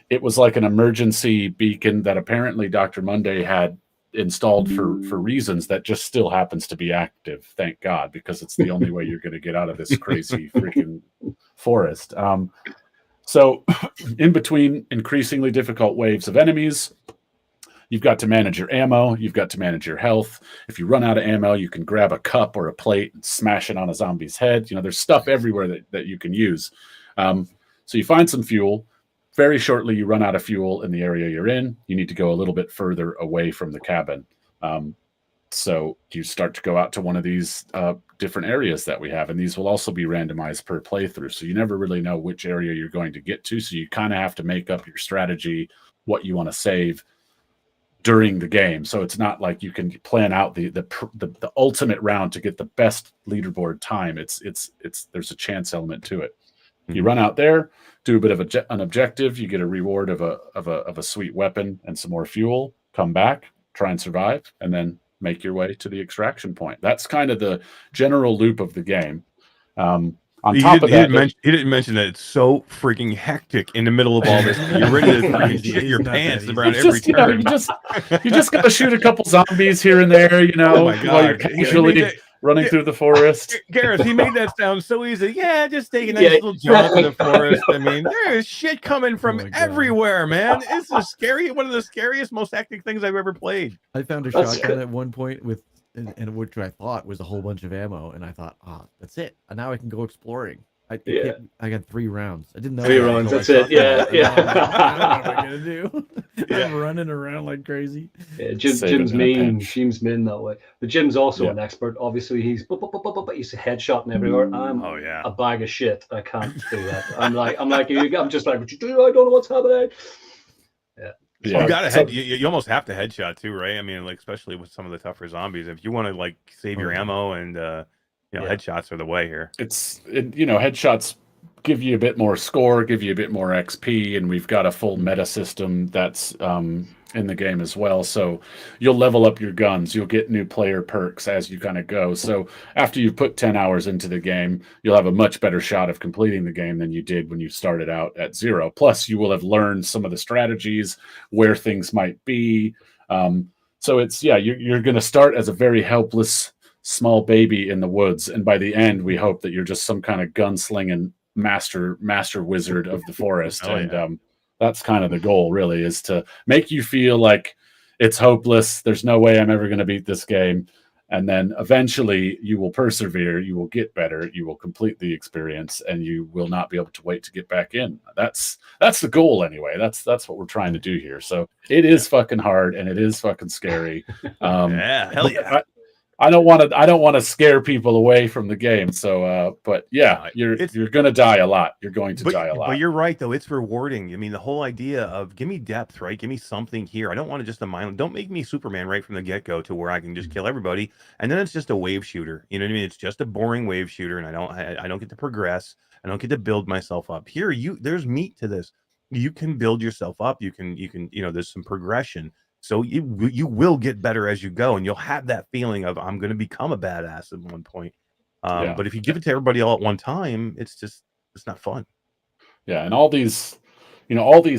It was like an emergency beacon that apparently Dr. Monday had installed for reasons that just still happens to be active. Thank God, because it's the only way you're going to get out of this crazy freaking forest. So in between increasingly difficult waves of enemies, you've got to manage your ammo. You've got to manage your health. If you run out of ammo, you can grab a cup or a plate and smash it on a zombie's head. There's stuff everywhere that you can use. So you find some fuel. Very shortly, you run out of fuel in the area you're in. You need to go a little bit further away from the cabin. So you start to go out to one of these different areas that we have, and these will also be randomized per playthrough. So you never really know which area you're going to get to. So you kind of have to make up your strategy, what you want to save during the game. So it's not like you can plan out the ultimate round to get the best leaderboard time. There's a chance element to it. You run out there, do a bit of an objective, you get a reward of a sweet weapon and some more fuel, come back, try and survive, and then make your way to the extraction point. That's kind of the general loop of the game. On top of that, he didn't mention that it's so freaking hectic in the middle of all this. You're ready to fucking shit your pants around every turn. You just got to shoot a couple zombies here and there, you know, Oh my God. while you're casually running through the forest. Gareth, he made that sound so easy. Yeah, just take a nice little jaunt in the forest. I mean, there is shit coming from everywhere, man. It's one of the scariest, most hectic things I've ever played. I found a shotgun at one point with, and which I thought was a whole bunch of ammo, and I thought, that's it. And now I can go exploring. I got 3 rounds. I didn't know 3 rounds. That's it. Yeah. I don't know what am I gonna do? I'm running around like crazy. Yeah, Jim's mean. Jim's mean that way. But Jim's also an expert. Obviously, he's headshotting everywhere. I'm a bag of shit. I can't do that. I'm just like, what you do? I don't know what's happening. Yeah. You got you almost have to headshot too, right? I mean, like especially with some of the tougher zombies, if you want to like save your ammo and headshots are the way here. Headshots give you a bit more score, give you a bit more XP, and we've got a full meta system that's in the game as well. So you'll level up your guns, you'll get new player perks as you kind of go. So after you've put 10 hours into the game, you'll have a much better shot of completing the game than you did when you started out at 0. Plus, you will have learned some of the strategies, where things might be. So it's, you're going to start as a very helpless small baby in the woods, and by the end we hope that you're just some kind of gunslinging master wizard of the forest. That's kind of the goal, really, is to make you feel like it's hopeless, there's no way I'm ever going to beat this game, and then eventually you will persevere, you will get better, you will complete the experience, and you will not be able to wait to get back in. That's the goal anyway. That's what we're trying to do here. So it is fucking hard and it is fucking scary. Hell yeah. I don't want to scare people away from the game. So, but yeah, you're going to die a lot. You're going to die a lot. But you're right, though. It's rewarding. I mean, the whole idea of give me depth, right? Give me something here. I don't want to just a mind. Don't make me Superman right from the get-go to where I can just kill everybody. And then it's just a wave shooter. You know what I mean? It's just a boring wave shooter, and I don't get to progress. I don't get to build myself up. Here, there's meat to this. You can build yourself up. You can, there's some progression. So you will get better as you go, and you'll have that feeling of I'm going to become a badass at one point. But if you give it to everybody all at one time, it's not fun. Yeah, and all these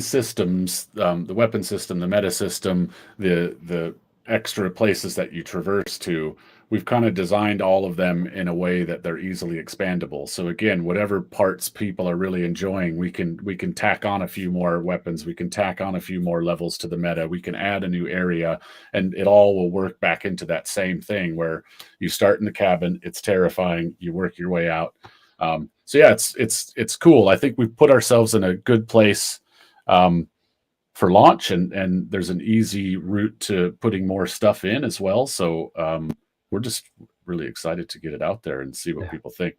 systems, the weapon system, the meta system, the extra places that you traverse to, we've kind of designed all of them in a way that they're easily expandable. So again, whatever parts people are really enjoying, we can tack on a few more weapons, we can tack on a few more levels to the meta, we can add a new area, and it all will work back into that same thing where you start in the cabin, it's terrifying, you work your way out. So yeah, it's cool. I think we've put ourselves in a good place for launch, and there's an easy route to putting more stuff in as well. So we're just really excited to get it out there and see what people think.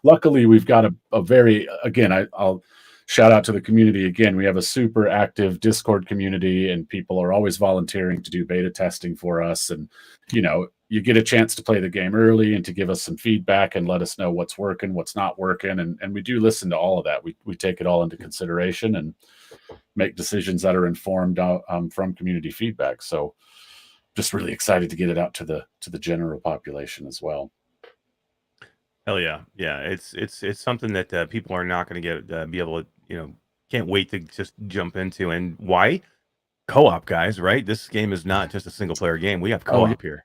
Luckily we've got a very, again, I'll shout out to the community again. We have a super active Discord community, and people are always volunteering to do beta testing for us. And, you get a chance to play the game early and to give us some feedback and let us know what's working, what's not working. And we do listen to all of that. We take it all into consideration and make decisions that are informed from community feedback. So just really excited to get it out to the general population as well. Hell yeah. Yeah. It's something that people are not going to be able to, can't wait to just jump into. And why? Co-op, guys, right? This game is not just a single player game. We have co-op here.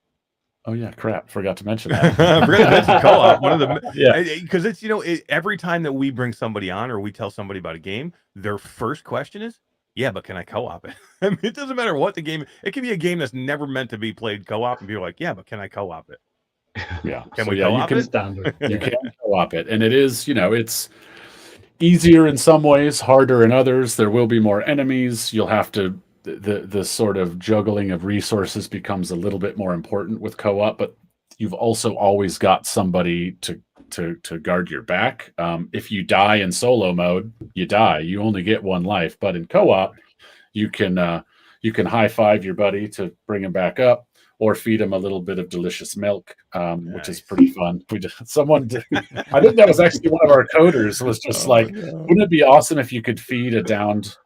Oh yeah, crap! Forgot to mention that. Forgot to mention co-op. One of the because it's every time that we bring somebody on or we tell somebody about a game, their first question is, "Yeah, but can I co-op it?" I mean, it doesn't matter what the game. It can be a game that's never meant to be played co-op, and people are like, "Yeah, but can I co-op it?" Yeah, can we co-op it? Standard. You can co-op it, and it is it's easier in some ways, harder in others. There will be more enemies. You'll have to. The sort of juggling of resources becomes a little bit more important with co-op, but you've also always got somebody to guard your back. If you die in solo mode, you die. You only get one life. But in co-op, you can high five your buddy to bring him back up, or feed them a little bit of delicious milk, which is Nice. pretty fun. We just someone did, I think that was actually one of our coders was just like, wouldn't it be awesome if you could feed a downed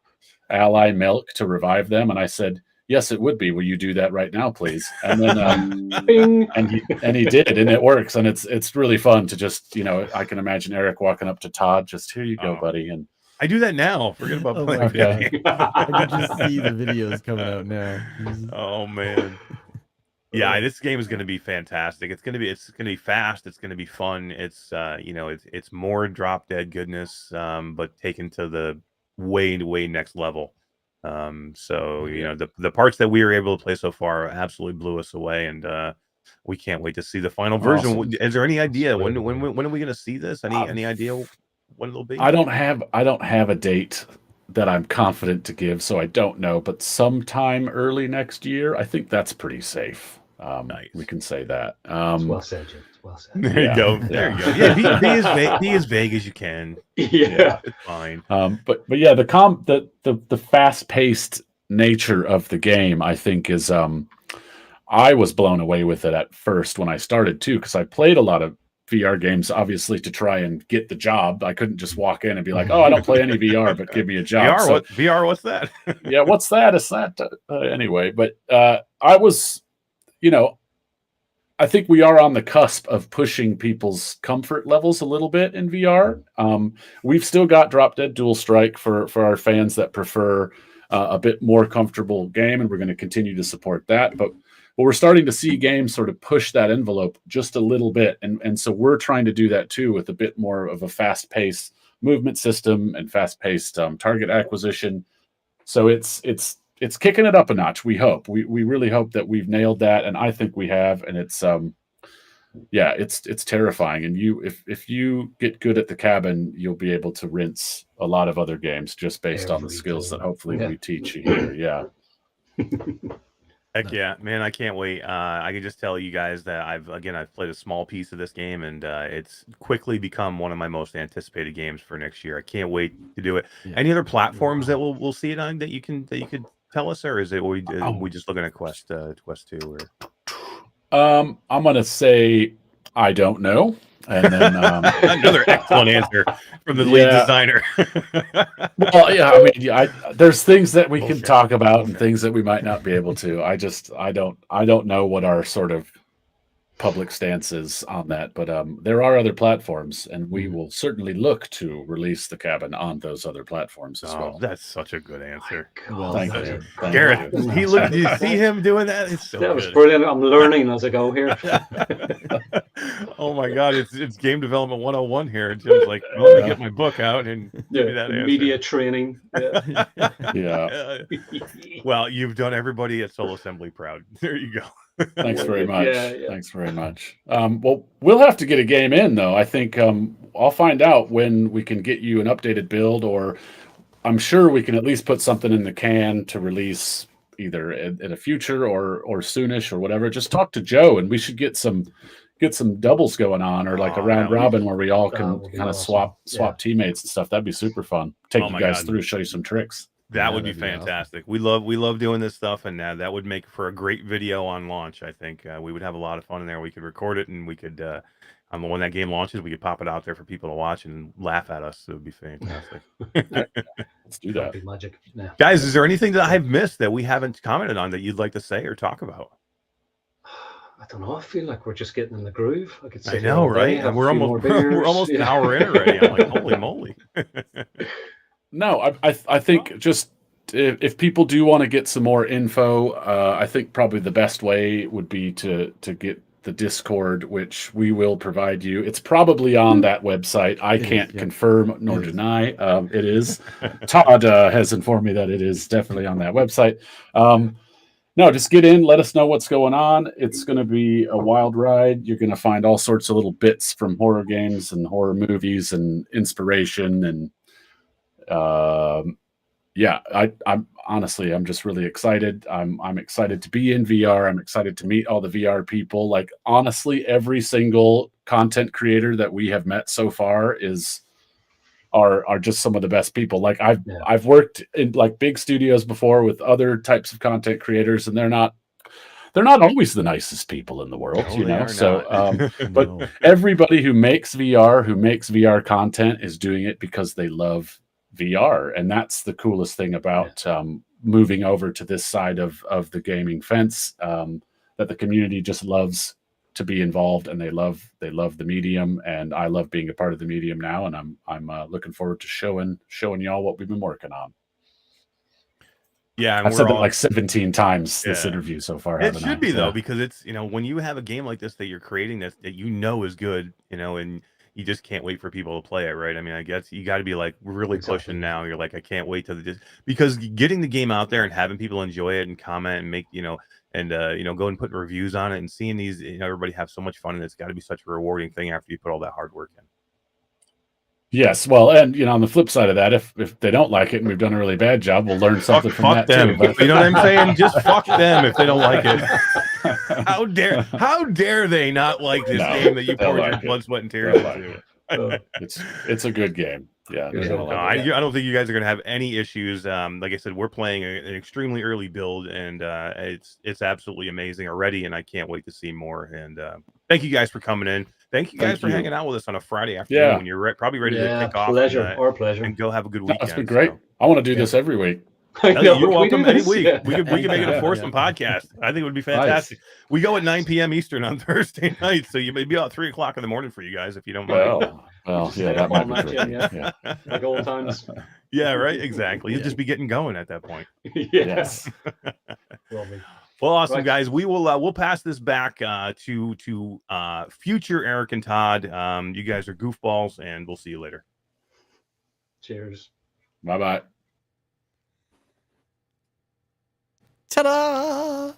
ally milk to revive them? And I said, yes, it would be. Will you do that right now, please? And then Bing. and he did, and it works, and it's really fun to just, you know, I can imagine Eric walking up to Todd, just here you go, buddy. And I do that now. Forget about Oh playing my video God. games. I can just see the videos coming out now. Oh man. Yeah, this game is going to be fantastic. It's going to be fast. It's going to be fun. It's you know, it's more drop dead goodness, but taken to the way next level. So you know, the parts that we were able to play so far absolutely blew us away, and we can't wait to see the final version. Awesome. Is there any idea when are we going to see this? Any idea when it'll be? I don't have a date that I'm confident to give, so I don't know. But sometime early next year, I think that's pretty safe. Nice. We can say that. It's well said, Jim. It's well said. There you go. There you go. Yeah, be as vague as you can. Yeah. It's fine. But yeah, the fast paced nature of the game, I think, is I was blown away with it at first when I started too, because I played a lot of VR games, obviously, to try and get the job. I couldn't just walk in and be like, "Oh, I don't play any VR, but give me a job." VR, what's that? Yeah, what's that? Is that anyway? But I was, you know, I think we are on the cusp of pushing people's comfort levels a little bit in VR. We've still got Drop Dead Dual Strike for our fans that prefer a bit more comfortable game, and we're going to continue to support that. But we're starting to see games sort of push that envelope just a little bit, and so we're trying to do that too with a bit more of a fast-paced movement system and fast-paced target acquisition. So it's kicking it up a notch. We hope. We really hope that we've nailed that, and I think we have. And it's it's terrifying. And if you get good at the cabin, you'll be able to rinse a lot of other games just based on the skills that hopefully we teach you here. Yeah. Heck yeah, man! I can't wait. I can just tell you guys that I've played a small piece of this game, and it's quickly become one of my most anticipated games for next year. I can't wait to do it. Yeah. Any other platforms that we'll see it on that you could tell us, or is it we just looking at Quest 2? Or I'm gonna say I don't know. And then another excellent answer from the lead designer. Well, yeah, I mean, there's things that we can talk about and things that we might not be able to. I don't know what our sort of public stance is on that, but there are other platforms, and we will certainly look to release the cabin on those other platforms as well. That's such a good answer. Well, thank you. Gareth, did you see him doing that? It's so that good. Was brilliant. I'm learning as I go here. Oh my God, it's game development 101 here. Jim's like, let me get my book out and give me that answer. Media training. Yeah. Well, you've done everybody at Soul Assembly proud. There you go. Thanks very much. Thanks very much. Well, we'll have to get a game in, though. I think I'll find out when we can get you an updated build, or I'm sure we can at least put something in the can to release either in a future or soonish or whatever. Just talk to Joe, and we should get some doubles going on, or like a round robin where we all can kind of swap teammates and stuff. That'd be super fun. Take you guys through, show you some tricks. That would be fantastic. Awesome. We love doing this stuff, and that would make for a great video on launch. I think we would have a lot of fun in there. We could record it, and we could when that game launches, we could pop it out there for people to watch and laugh at us. It would be fantastic. Let's do that. Be magic. Yeah. Guys, is there anything that I've missed that we haven't commented on that you'd like to say or talk about? I don't know. I feel like we're just getting in the groove. I know, right? And we're almost an hour in already. I'm like, holy moly. No, I think just if people do want to get some more info, I think probably the best way would be to get the Discord, which we will provide you. It's probably on that website. I can't confirm nor deny. It is. Todd has informed me that it is definitely on that website. No, just get in. Let us know what's going on. It's going to be a wild ride. You're going to find all sorts of little bits from horror games and horror movies and inspiration and I'm honestly, I'm just really excited. I'm excited to be in VR. I'm excited to meet all the VR people. Like, honestly, every single content creator that we have met so far are just some of the best people. Like, I've worked in like big studios before with other types of content creators, and they're not they're not always the nicest people in the world, No, you they know. are So, not. but No. everybody who makes VR content is doing it because they love VR, and that's the coolest thing about moving over to this side of the gaming fence. That the community just loves to be involved, and they love the medium, and I love being a part of the medium now, and I'm looking forward to showing y'all what we've been working on. Yeah, and I've we're said that all like 17 times this Yeah. interview so far. It haven't I? should be though, Yeah. because it's when you have a game like this that you're creating that you know is good, and you just can't wait for people to play it, right? I mean, I guess you got to be like really Exactly. pushing now. You're like, I can't wait till because getting the game out there and having people enjoy it and comment and make and go and put reviews on it and seeing these everybody have so much fun, and it's got to be such a rewarding thing after you put all that hard work in. Yes, well, and on the flip side of that, if they don't like it and we've done a really bad job, we'll learn something from Fuck that them. too. But You know what I'm saying? Just fuck them if they don't like it. How dare they not like this No, game that you they'll poured your like it. blood, sweat, and tears They'll like into? it. It's a good game. Yeah, they're gonna No, like it. I don't think you guys are gonna have any issues. Like I said, we're playing an extremely early build, and it's absolutely amazing already, and I can't wait to see more. And thank you guys for coming in. Thank you guys Thank for you. hanging out with us on a Friday afternoon Yeah. when you're probably ready to Yeah, kick off. pleasure. And, Our pleasure. and go have a good No, weekend. it's been great. So. I want to do this every week. I know, You're can we welcome do any this? week. Yeah. We could make it a Yeah, foursome podcast. I think it would be fantastic. We go at 9 p.m. Eastern on Thursday night, so you may be out 3 o'clock in the morning for you guys if you don't mind. Well, Stay yeah, up that might all be night, tricky. yeah. Like old times. Yeah, right. Exactly. You'll just be getting going at that point. Yeah. Yes. Lovely. Well, awesome, Right. guys. We'll pass this back to future Eric and Todd. You guys are goofballs, and we'll see you later. Cheers. Bye bye. Ta-da!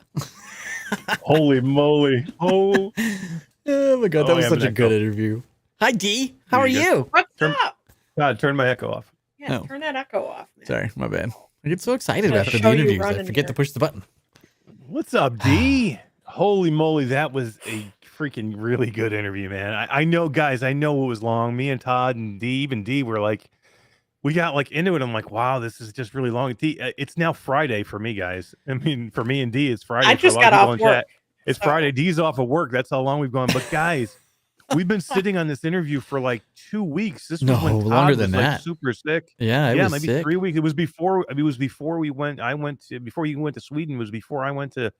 Holy moly! Oh, Oh my god, that Oh, was yeah, such but a good echo. interview. Hi Dee, how are You you? What's Turn- up? God, turn my echo off. Yeah, Oh. turn that echo off, man. Sorry, my bad. I get so excited Yeah, after the show you interviews, I running forget to here. push the button. What's up, D? Holy moly, that was a freaking really good interview, man. I know, guys. I know it was long. Me and Todd and D, even D, were like, we got like into it. I'm like, wow, this is just really long. D, it's now Friday for me, guys. I mean, for me and D, it's Friday. I for a just lot of got people off in chat. work. It's so- Friday. D's off of work. That's how long we've gone. But guys, we've been sitting on this interview for like 2 weeks. This was No, when Todd longer was than like that. super sick. Yeah, it Yeah, was maybe sick. 3 weeks. It was before. I mean, it was before we went. Before you went to Sweden. It was before I went to. It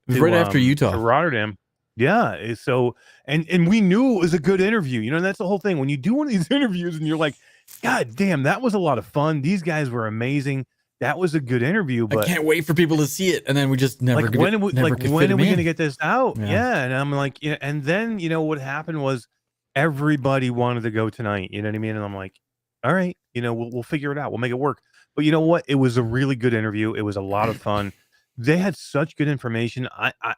was right after Utah. to Rotterdam. Yeah. So and we knew it was a good interview. And that's the whole thing. When you do one of these interviews and you're like, God damn, that was a lot of fun. These guys were amazing. That was a good interview. I But can't wait for people to see it, and then we just never like could- when are we, never like could when fit are we 'em gonna in. get this out? Yeah. Yeah. And I'm like, and then what happened was everybody wanted to go tonight. You know what I mean? And I'm like, all right, we'll figure it out. We'll make it work. But you know what? It was a really good interview. It was a lot of fun. They had such good information.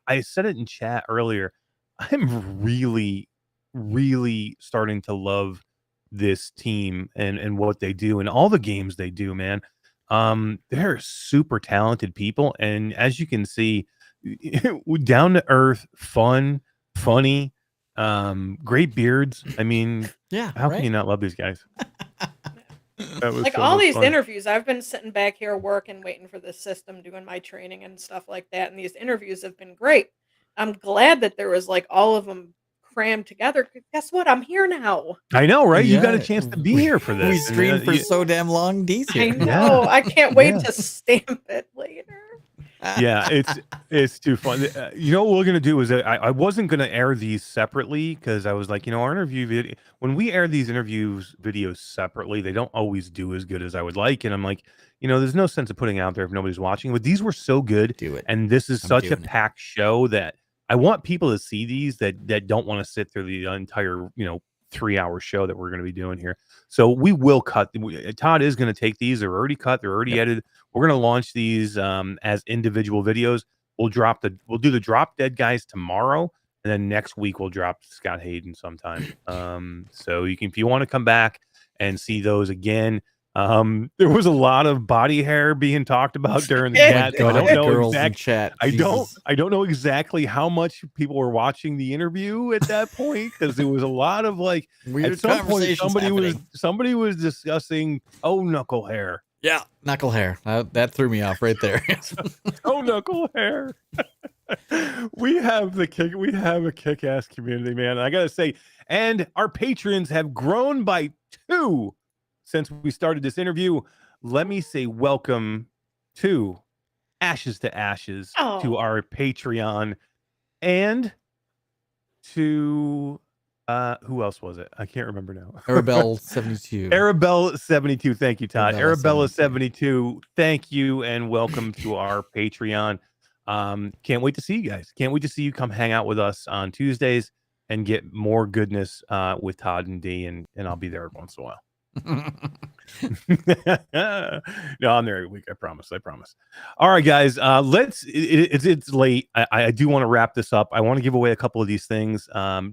I said it in chat earlier. I'm really, really starting to love this team and what they do and all the games they do, man. They're super talented people, and as you can see, down to earth, fun, funny, great beards. I mean, Yeah, how right? can you not love these guys? That was Like so all much these fun. interviews, I've been sitting back here working, waiting for the system, doing my training and stuff like that. And these interviews have been great. I'm glad that there was like all of them crammed together. 'Cause guess what? I'm here now. I know, right? You got a Yeah, chance to be here for this. We and, streamed for you- so damn long. D's I here. know. I can't wait Yeah. to stamp it later. yeah, it's too fun. You know what we're gonna do is I wasn't gonna air these separately because I was like, our interview video, when we air these videos separately, they don't always do as good as I would like, and I'm like, there's no sense of putting it out there if nobody's watching. But these were so good, Do it. and this is I'm such a doing it. packed show that I want people to see these that don't want to sit through the entire 3-hour show that we're going to be doing here. So we will cut. Todd is going to take these. They're already cut. They're already edited. We're going to launch these as individual videos. We'll do the Drop Dead guys tomorrow, and then next week we'll drop Scott Hayden sometime. So you can, if you want to come back and see those again. There was a lot of body hair being talked about during the chat. God, I don't know girls in exactly. chat. I Jesus. don't know exactly how much people were watching the interview at that point because there was a lot of like Weird at some point conversations somebody was discussing knuckle hair. Yeah, knuckle hair. That threw me off right there. Knuckle hair. We have a kick-ass community, man. I gotta say, and our patrons have grown by 2 since we started this interview. Let me say welcome to Ashes to Ashes to Oh. our Patreon, and to who else was it? I can't remember now. Arabelle72. Arabelle72. Thank you, Todd. Arabella Arabella72. Thank you, and welcome to our Patreon. Can't wait to see you guys. Can't wait to see you come hang out with us on Tuesdays and get more goodness with Todd and D, and I'll be there once in a while. No, I'm there every week. I promise. All right, guys. It's late. I do want to wrap this up. I want to give away a couple of these things.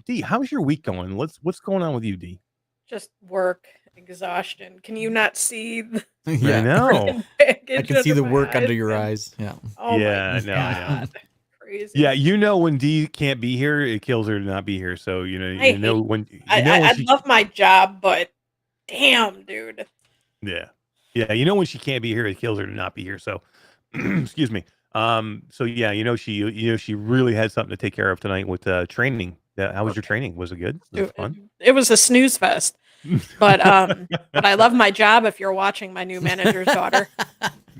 D, how's your week going? What's going on with you, D? Just work, exhaustion. Can you not see? Yeah, I know. I can see the work under your eyes. Yeah. Oh Yeah, my no, God. Crazy. Yeah, when D can't be here, it kills her to not be here. So I when I she, love my job, but damn, dude. yeah, when she can't be here, it kills her to not be here. So excuse me. So yeah, she really had something to take care of tonight with training. How was your training? Was it good? Was it fun? It was a snooze fest. But I love my job. If you're watching, my new manager's daughter.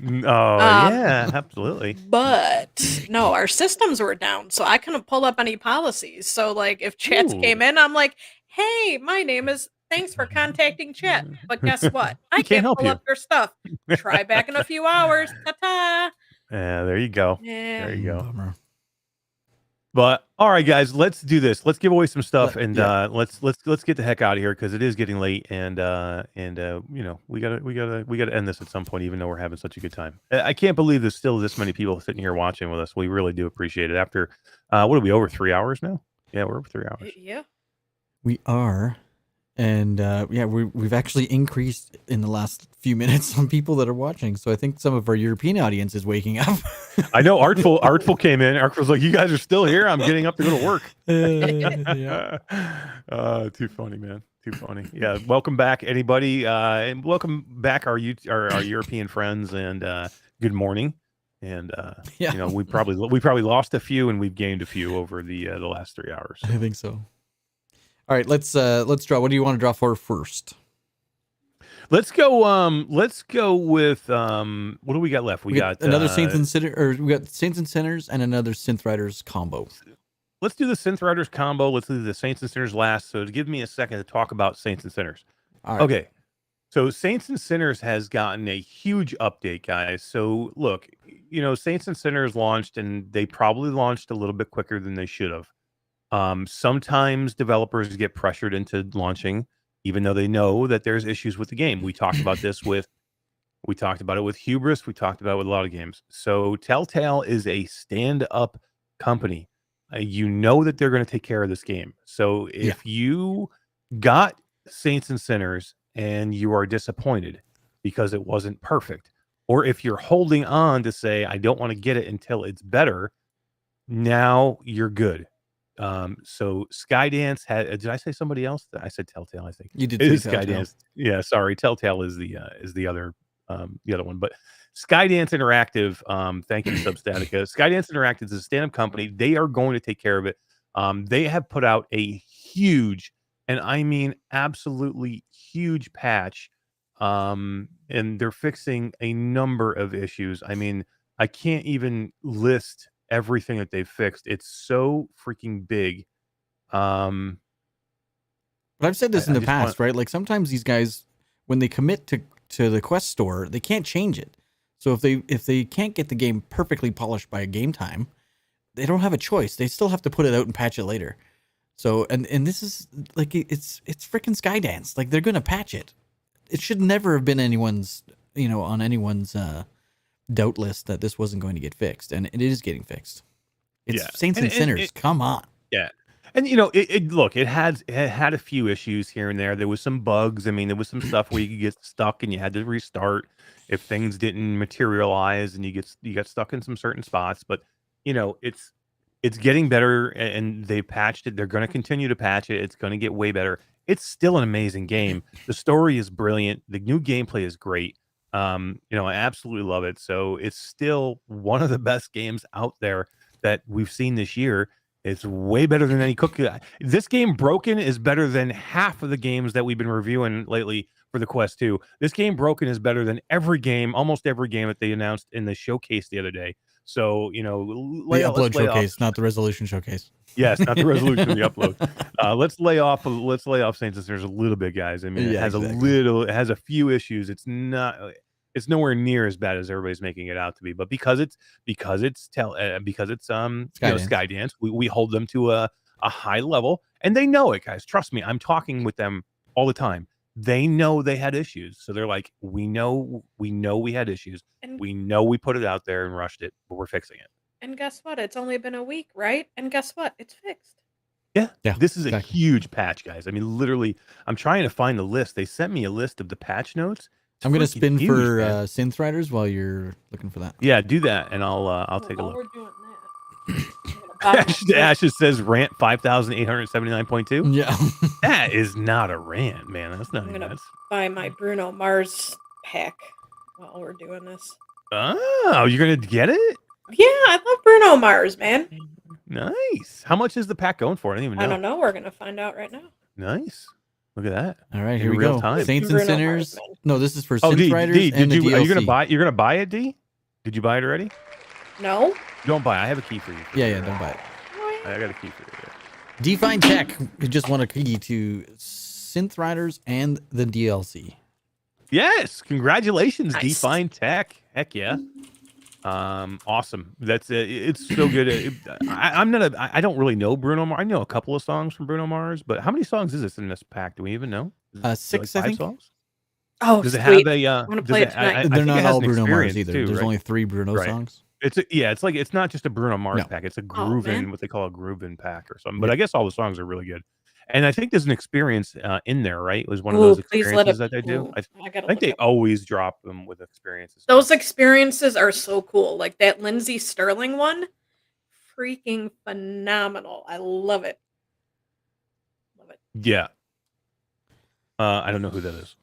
Oh yeah, absolutely. But no, our systems were down, so I couldn't pull up any policies. So like, if chats came in, I'm like, "Hey, my name is. Thanks for contacting chat." But guess what? I can't help pull you. up your stuff. Try back in a few hours. Ta-ta. Yeah, there you go. Yeah. There you go. Bummer. But all right, guys, let's do this. Let's give away some stuff, and Yeah. let's get the heck out of here because it is getting late, and we gotta end this at some point, even though we're having such a good time. I can't believe there's still this many people sitting here watching with us. We really do appreciate it. After what are we, over 3 hours now? Yeah, we're over 3 hours. Yeah. We are. And we've actually increased in the last few minutes on people that are watching. So I think some of our European audience is waking up. I know Artful came in. Artful's like, "You guys are still here? I'm getting up to go to work." Yeah. Too funny, man. Too funny. Yeah. Welcome back, anybody, and welcome back our European friends. And good morning. And Yeah. we probably lost a few, and we've gained a few over the last 3 hours. I think so. All right, let's draw. What do you want to draw for first? Let's go with what do we got left? We got another Saints and Sinners, or we got Saints and Sinners and another Synth Riders combo. Let's do the Synth Riders combo. Let's do the Saints and Sinners last. So to give me a second to talk about Saints and Sinners. All right. Okay. So Saints and Sinners has gotten a huge update, guys. So look, Saints and Sinners launched, and they probably launched a little bit quicker than they should have. Sometimes developers get pressured into launching, even though they know that there's issues with the game. We talked about it with Hubris. We talked about it with a lot of games. So Telltale is a stand-up company. You know that they're going to take care of this game. So if you got Saints and Sinners and you are disappointed because it wasn't perfect, or if you're holding on to say, "I don't want to get it until it's better," now you're good. So Skydance had. Did I say somebody else? I said Telltale. I think You did it is say Telltale. Skydance. Yeah, sorry. Telltale is the other one. But Skydance Interactive. Thank you, Substatica. Skydance Interactive is a stand-up company. They are going to take care of it. They have put out a huge, and I mean absolutely huge patch. And they're fixing a number of issues. I mean, I can't even list everything that they've fixed. It's so freaking big. But I've said this in the past, right? Like sometimes these guys, when they commit to the Quest store, they can't change it. So if they can't get the game perfectly polished by game time, they don't have a choice. They still have to put it out and patch it later. So and this is like it's freaking Skydance. Like they're gonna patch it. It should never have been anyone's on anyone's doubt list that this wasn't going to get fixed, and it is getting fixed. It's Saints and Sinners. Come on. Yeah. And it had a few issues here and there. There was some bugs. I mean, there was some stuff where you could get stuck and you had to restart if things didn't materialize, and you got stuck in some certain spots. But it's getting better, and they patched it. They're going to continue to patch it. It's going to get way better. It's still an amazing game. The story is brilliant. The new gameplay is great. I absolutely love it. So it's still one of the best games out there. that we've seen this year. It's way better than any cookie. This game Broken is better than half of the games that we've been reviewing lately for the Quest 2. This game Broken is better than almost every game that they announced in the showcase the other day. So, the upload showcase, not the resolution showcase. Yes, not the resolution of the upload. Let's lay off Saints and Sinners a little bit, guys. I mean, it has a few issues. It's nowhere near as bad as everybody's making it out to be. But because it's Skydance, we hold them to a high level, and they know it, guys. Trust me, I'm talking with them all the time. They know they had issues, so they're like, we know we had issues. And we know we put it out there and rushed it, but we're fixing it. And guess what? It's only been a week, right? And guess what? It's fixed. Yeah. This is a huge patch, guys. I mean, literally, I'm trying to find the list. They sent me a list of the patch notes. I'm going to spin for Synth Riders while you're looking for that. Yeah, do that, and I'll take a look. We're doing that. Ashes says rant 5,879.2. Yeah. That is not a rant, man. That's not. I'm going to buy my Bruno Mars pack while we're doing this. Oh, you're going to get it? Yeah, I love Bruno Mars, man. Nice. How much is the pack going for? I don't even know. I don't know. We're going to find out right now. Nice. Look at that. All right, here in we real go. Time. Saints and Sinners. No, this is for Synth D, Riders D, and the DLC. Are you gonna buy it, D? Did you buy it already? No. Don't buy it. I have a key for you. Yeah, don't buy it. I got a key for you. Yeah. Define Tech just won a key to Synth Riders and the DLC. Yes, congratulations, Nice. Define Tech. Heck yeah. Awesome. That's it. It's so good. I don't really know Bruno Mars. I know a couple of songs from Bruno Mars, but how many songs is this in this pack? Do we even know? 6, like I think. Songs? Oh, does it sweet. have a? I want to play it tonight. They're not it has all an Bruno Mars experience either. too, There's right? only 3 Bruno songs. It's not just a Bruno Mars No. pack. It's a Oh, groovin, man. what they call a groovin pack or something. But I guess all the songs are really good. And I think there's an experience in there, right? It was one of those experiences that they do. I think they always drop them with experiences. Those experiences are so cool. Like that Lindsey Sterling one, freaking phenomenal. I love it. Love it. Yeah. I don't know who that is.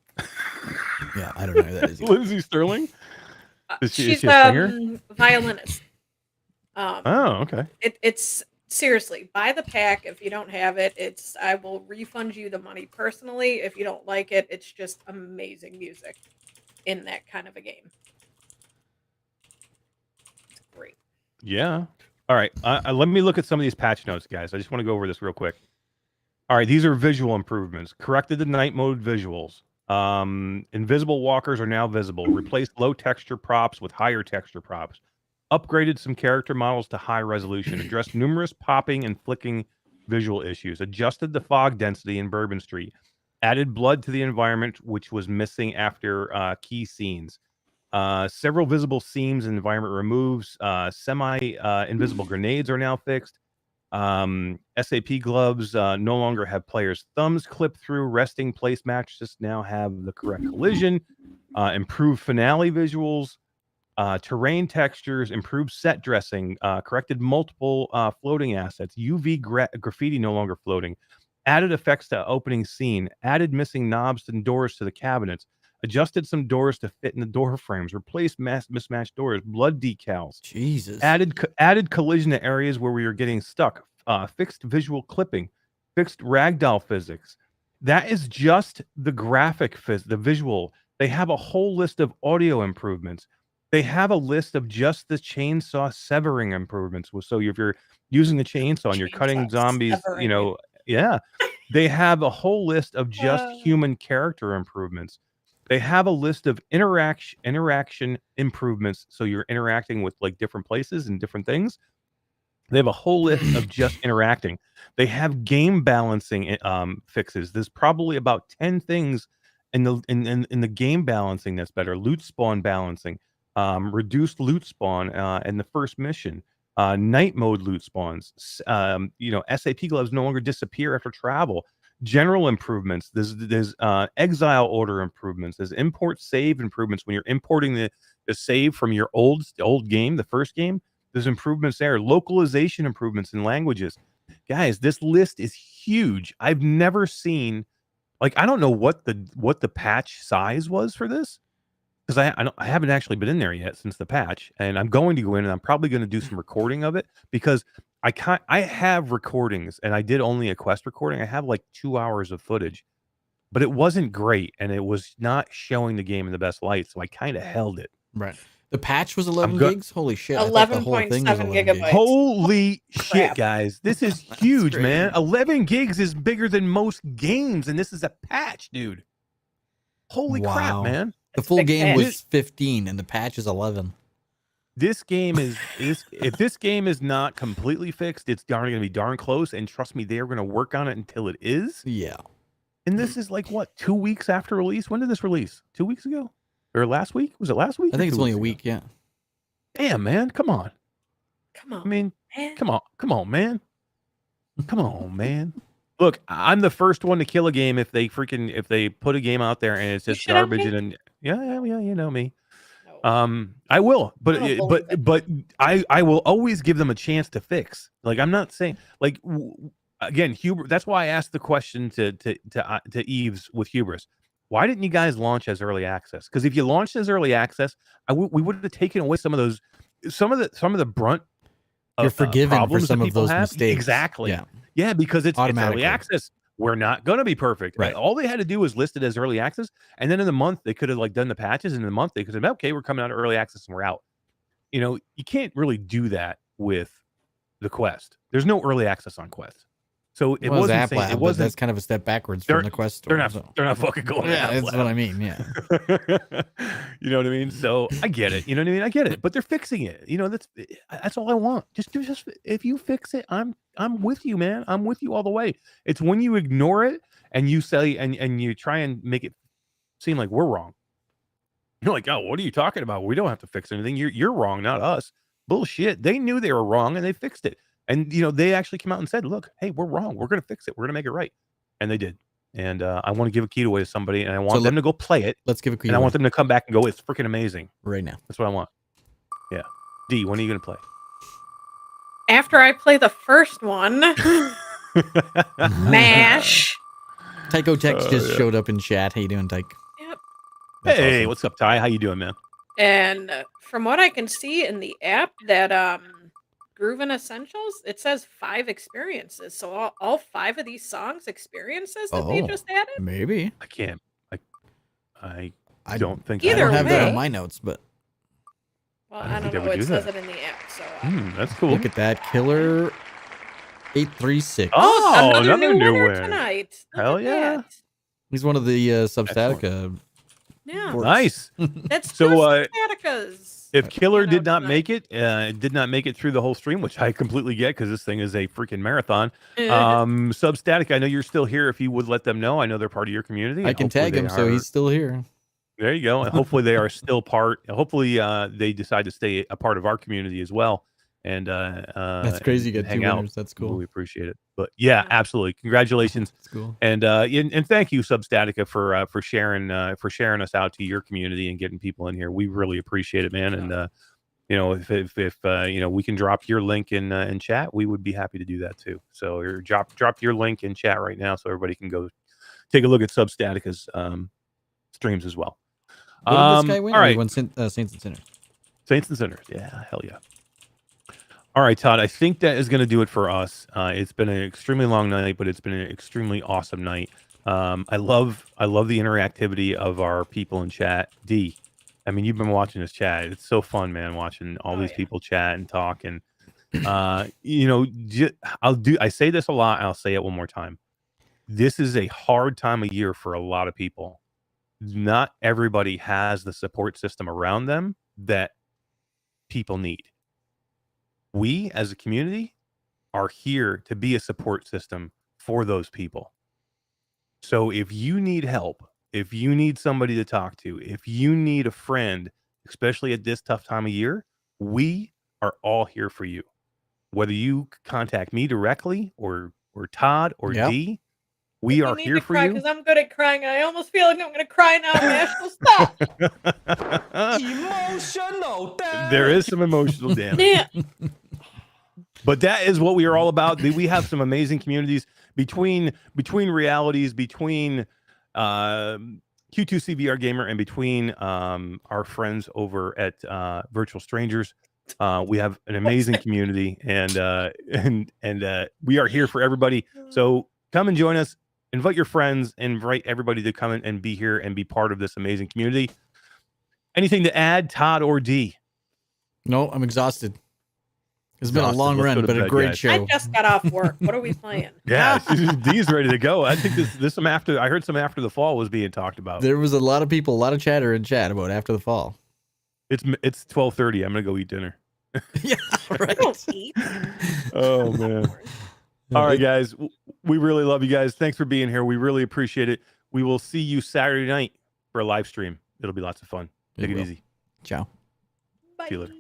Yeah, I don't know who that is either. Lindsey Sterling? Is she a She's singer? violinist. Oh, okay. It's seriously, buy the pack if you don't have it. I will refund you the money personally if you don't like it. It's just amazing music in that kind of a game. It's great. Yeah. All right. Let me look at some of these patch notes, guys. I just want to go over this real quick. All right. These are visual improvements. Corrected the night mode visuals. Invisible walkers are now visible. Replaced low texture props with higher texture props. Upgraded some character models to high resolution. Addressed numerous popping and flicking visual issues. Adjusted the fog density in Bourbon Street. Added blood to the environment, which was missing after key scenes. Several visible seams and environment removes. Semi-invisible grenades are now fixed. SAP gloves no longer have players' thumbs clipped through. Resting place matches now have the correct collision. Improved finale visuals. Terrain textures, improved set dressing, corrected multiple floating assets, UV graffiti no longer floating, added effects to opening scene, added missing knobs and doors to the cabinets, adjusted some doors to fit in the door frames, replaced mismatched doors, blood decals, Jesus, added collision to areas where we were getting stuck, fixed visual clipping, fixed ragdoll physics. That is just the graphic, the visual. They have a whole list of audio improvements. They have a list of just the chainsaw severing improvements. So if you're using the chainsaw and you're cutting zombies, severing. yeah, they have a whole list of just human character improvements. They have a list of interaction improvements. So you're interacting with like different places and different things. They have a whole list of just interacting. They have game balancing fixes. There's probably about 10 things in the game balancing that's better. Loot spawn balancing. Reduced loot spawn in the first mission, night mode loot spawns, SAP gloves no longer disappear after travel, general improvements, there's exile order improvements, there's import save improvements when you're importing the save from your old game, the first game, there's improvements there, localization improvements in languages. Guys, this list is huge. I've never seen, like, I don't know what the patch size was for this. because I haven't actually been in there yet since the patch, and I'm going to go in and I'm probably going to do some recording of it because I have recordings, and I did only a quest recording. I have like 2 hours of footage, but it wasn't great, and it was not showing the game in the best light, so I kind of held it. Right. The patch was 11 go- gigs. Holy shit! I thought the whole thing was 11.7 11 gigs. gigabytes. Holy shit, Crap. guys. This is huge, crazy. man. 11 gigs is bigger than most games, and this is a patch, dude. Holy crap, Wow. man. The full big game patch. was 15, and the patch is 11. This game is if this game is not completely fixed, it's darn going to be darn close, and trust me, they are going to work on it until it is. Yeah. And this is like what, 2 weeks after release? When did this release? 2 weeks ago? Or last week? Was it last week? I or think it's 2 only a weeks ago? week. Yeah. Damn, man. Come on. Come on, I mean, man. come on, man. Come on, man. Look, I'm the first one to kill a game if they put a game out there and it's You just shit on garbage me? and yeah, you know me. No. I will, but I don't believe it. I will always give them a chance to fix. Like I'm not saying like again, Hubris. That's why I asked the question to Ives with Hubris. Why didn't you guys launch as early access? Because if you launched as early access, we would have taken away some of the brunt. You're forgiven for problems that some of people those have. mistakes. Exactly. Yeah. Yeah, because it's early Automatically. access. We're not going to be perfect. Right. All they had to do was list it as early access, and then in the month they could have like done the patches. And in the month they could have said, okay, we're coming out of early access and we're out. You know, you can't really do that with the Quest. There's no early access on Quest, so it Well, wasn't. Zap saying, Lab, it but wasn't. that's kind of a step backwards from the Quest store. They're not fucking going. Yeah, to that's Zap what I Lab. mean. Yeah. You know what I mean? So I get it. You know what I mean? I get it. But they're fixing it. You know, that's all I want. Just if you fix it, I'm with you, man. I'm with you all the way. It's when you ignore it and you say and you try and make it seem like we're wrong. You're like, oh, what are you talking about? We don't have to fix anything. You're wrong, not us. Bullshit. They knew they were wrong and they fixed it. And you know, they actually came out and said, look, hey, we're wrong. We're gonna fix it. We're gonna make it right. And they did. And I want to give a key away to somebody, and I want them to go play it. Let's give a key And I away want them to come back and go, it's freaking amazing. right now. That's what I want. Yeah. D, when are you gonna play? After I play the first one, MASH. Tycho Tex just showed up in chat. How you doing, Tyke? Yep. That's Hey, awesome. what's up, Ty? How you doing, man? And from what I can see in the app, that Groovin' Essentials, it says 5 experiences. So all 5 of these songs experiences that they Oh. just added. Maybe. I can't. I I don't think I Either don't have that way. on my notes, but Well, I don't I don't think they know. would It do says that. it in the app. So that's cool. look at that. Killer 836. Oh, another new winner one. tonight. Look Hell at yeah. that. He's one of the Substatica. Yeah, Forks. Nice. that's So, two uh, Staticas. If Killer Went did out not tonight. make it, through the whole stream, which I completely get because this thing is a freaking marathon. Uh-huh. Substatic, I know you're still here. If you would let them know, I know they're part of your community. I and can hopefully tag they him, so are- he's still here. There you go. And hopefully they are still part. Hopefully they decide to stay a part of our community as well. And That's crazy. You and got 2 hang out. winners. That's cool. We appreciate it. But yeah, absolutely. Congratulations. That's cool. And thank you, Substatica, for sharing us out to your community and getting people in here. We really appreciate it, man. And you know, if you know, we can drop your link in chat, we would be happy to do that too. So drop your link in chat right now, so everybody can go take a look at Substatica's streams as well. What did this guy win? All Or he right, won Saints and Sinners. Saints and Sinners. Yeah, hell yeah. All right, Todd, I think that is going to do it for us. It's been an extremely long night, but it's been an extremely awesome night. I love the interactivity of our people in chat. D, I mean, you've been watching this chat. It's so fun, man, watching all these people chat and talk. And, you know, I say this a lot, and I'll say it one more time. This is a hard time of year for a lot of people. Not everybody has the support system around them that people need. We, as a community, are here to be a support system for those people. So if you need help, if you need somebody to talk to, if you need a friend, especially at this tough time of year, we are all here for you. Whether you contact me directly or Todd or D, we are here for you. Because I'm good at crying, and I almost feel like I'm going to cry now. Mash, so stop. Emotional damage. There is some emotional damage. Yeah. But that is what we are all about. We have some amazing communities between realities, between Q2C VR Gamer and between our friends over at Virtual Strangers. We have an amazing community, and we are here for everybody. So come and join us. Invite your friends. Invite everybody to come in and be here and be part of this amazing community. Anything to add, Todd or D? No, I'm exhausted. It's been a Exhausted. long Let's go run, to but a bed, great guys. show. I just got off work. What are we playing? Yeah, D's ready to go. I think this some after. I heard some after the fall was being talked about. There was a lot of people, a lot of chatter in chat about After the Fall. It's 12:30. I'm gonna go eat dinner. Yeah, right. Don't eat. Oh man. All right, guys. We really love you guys. Thanks for being here. We really appreciate it. We will see you Saturday night for a live stream. It'll be lots of fun. Take it easy. Ciao. Bye. See you later.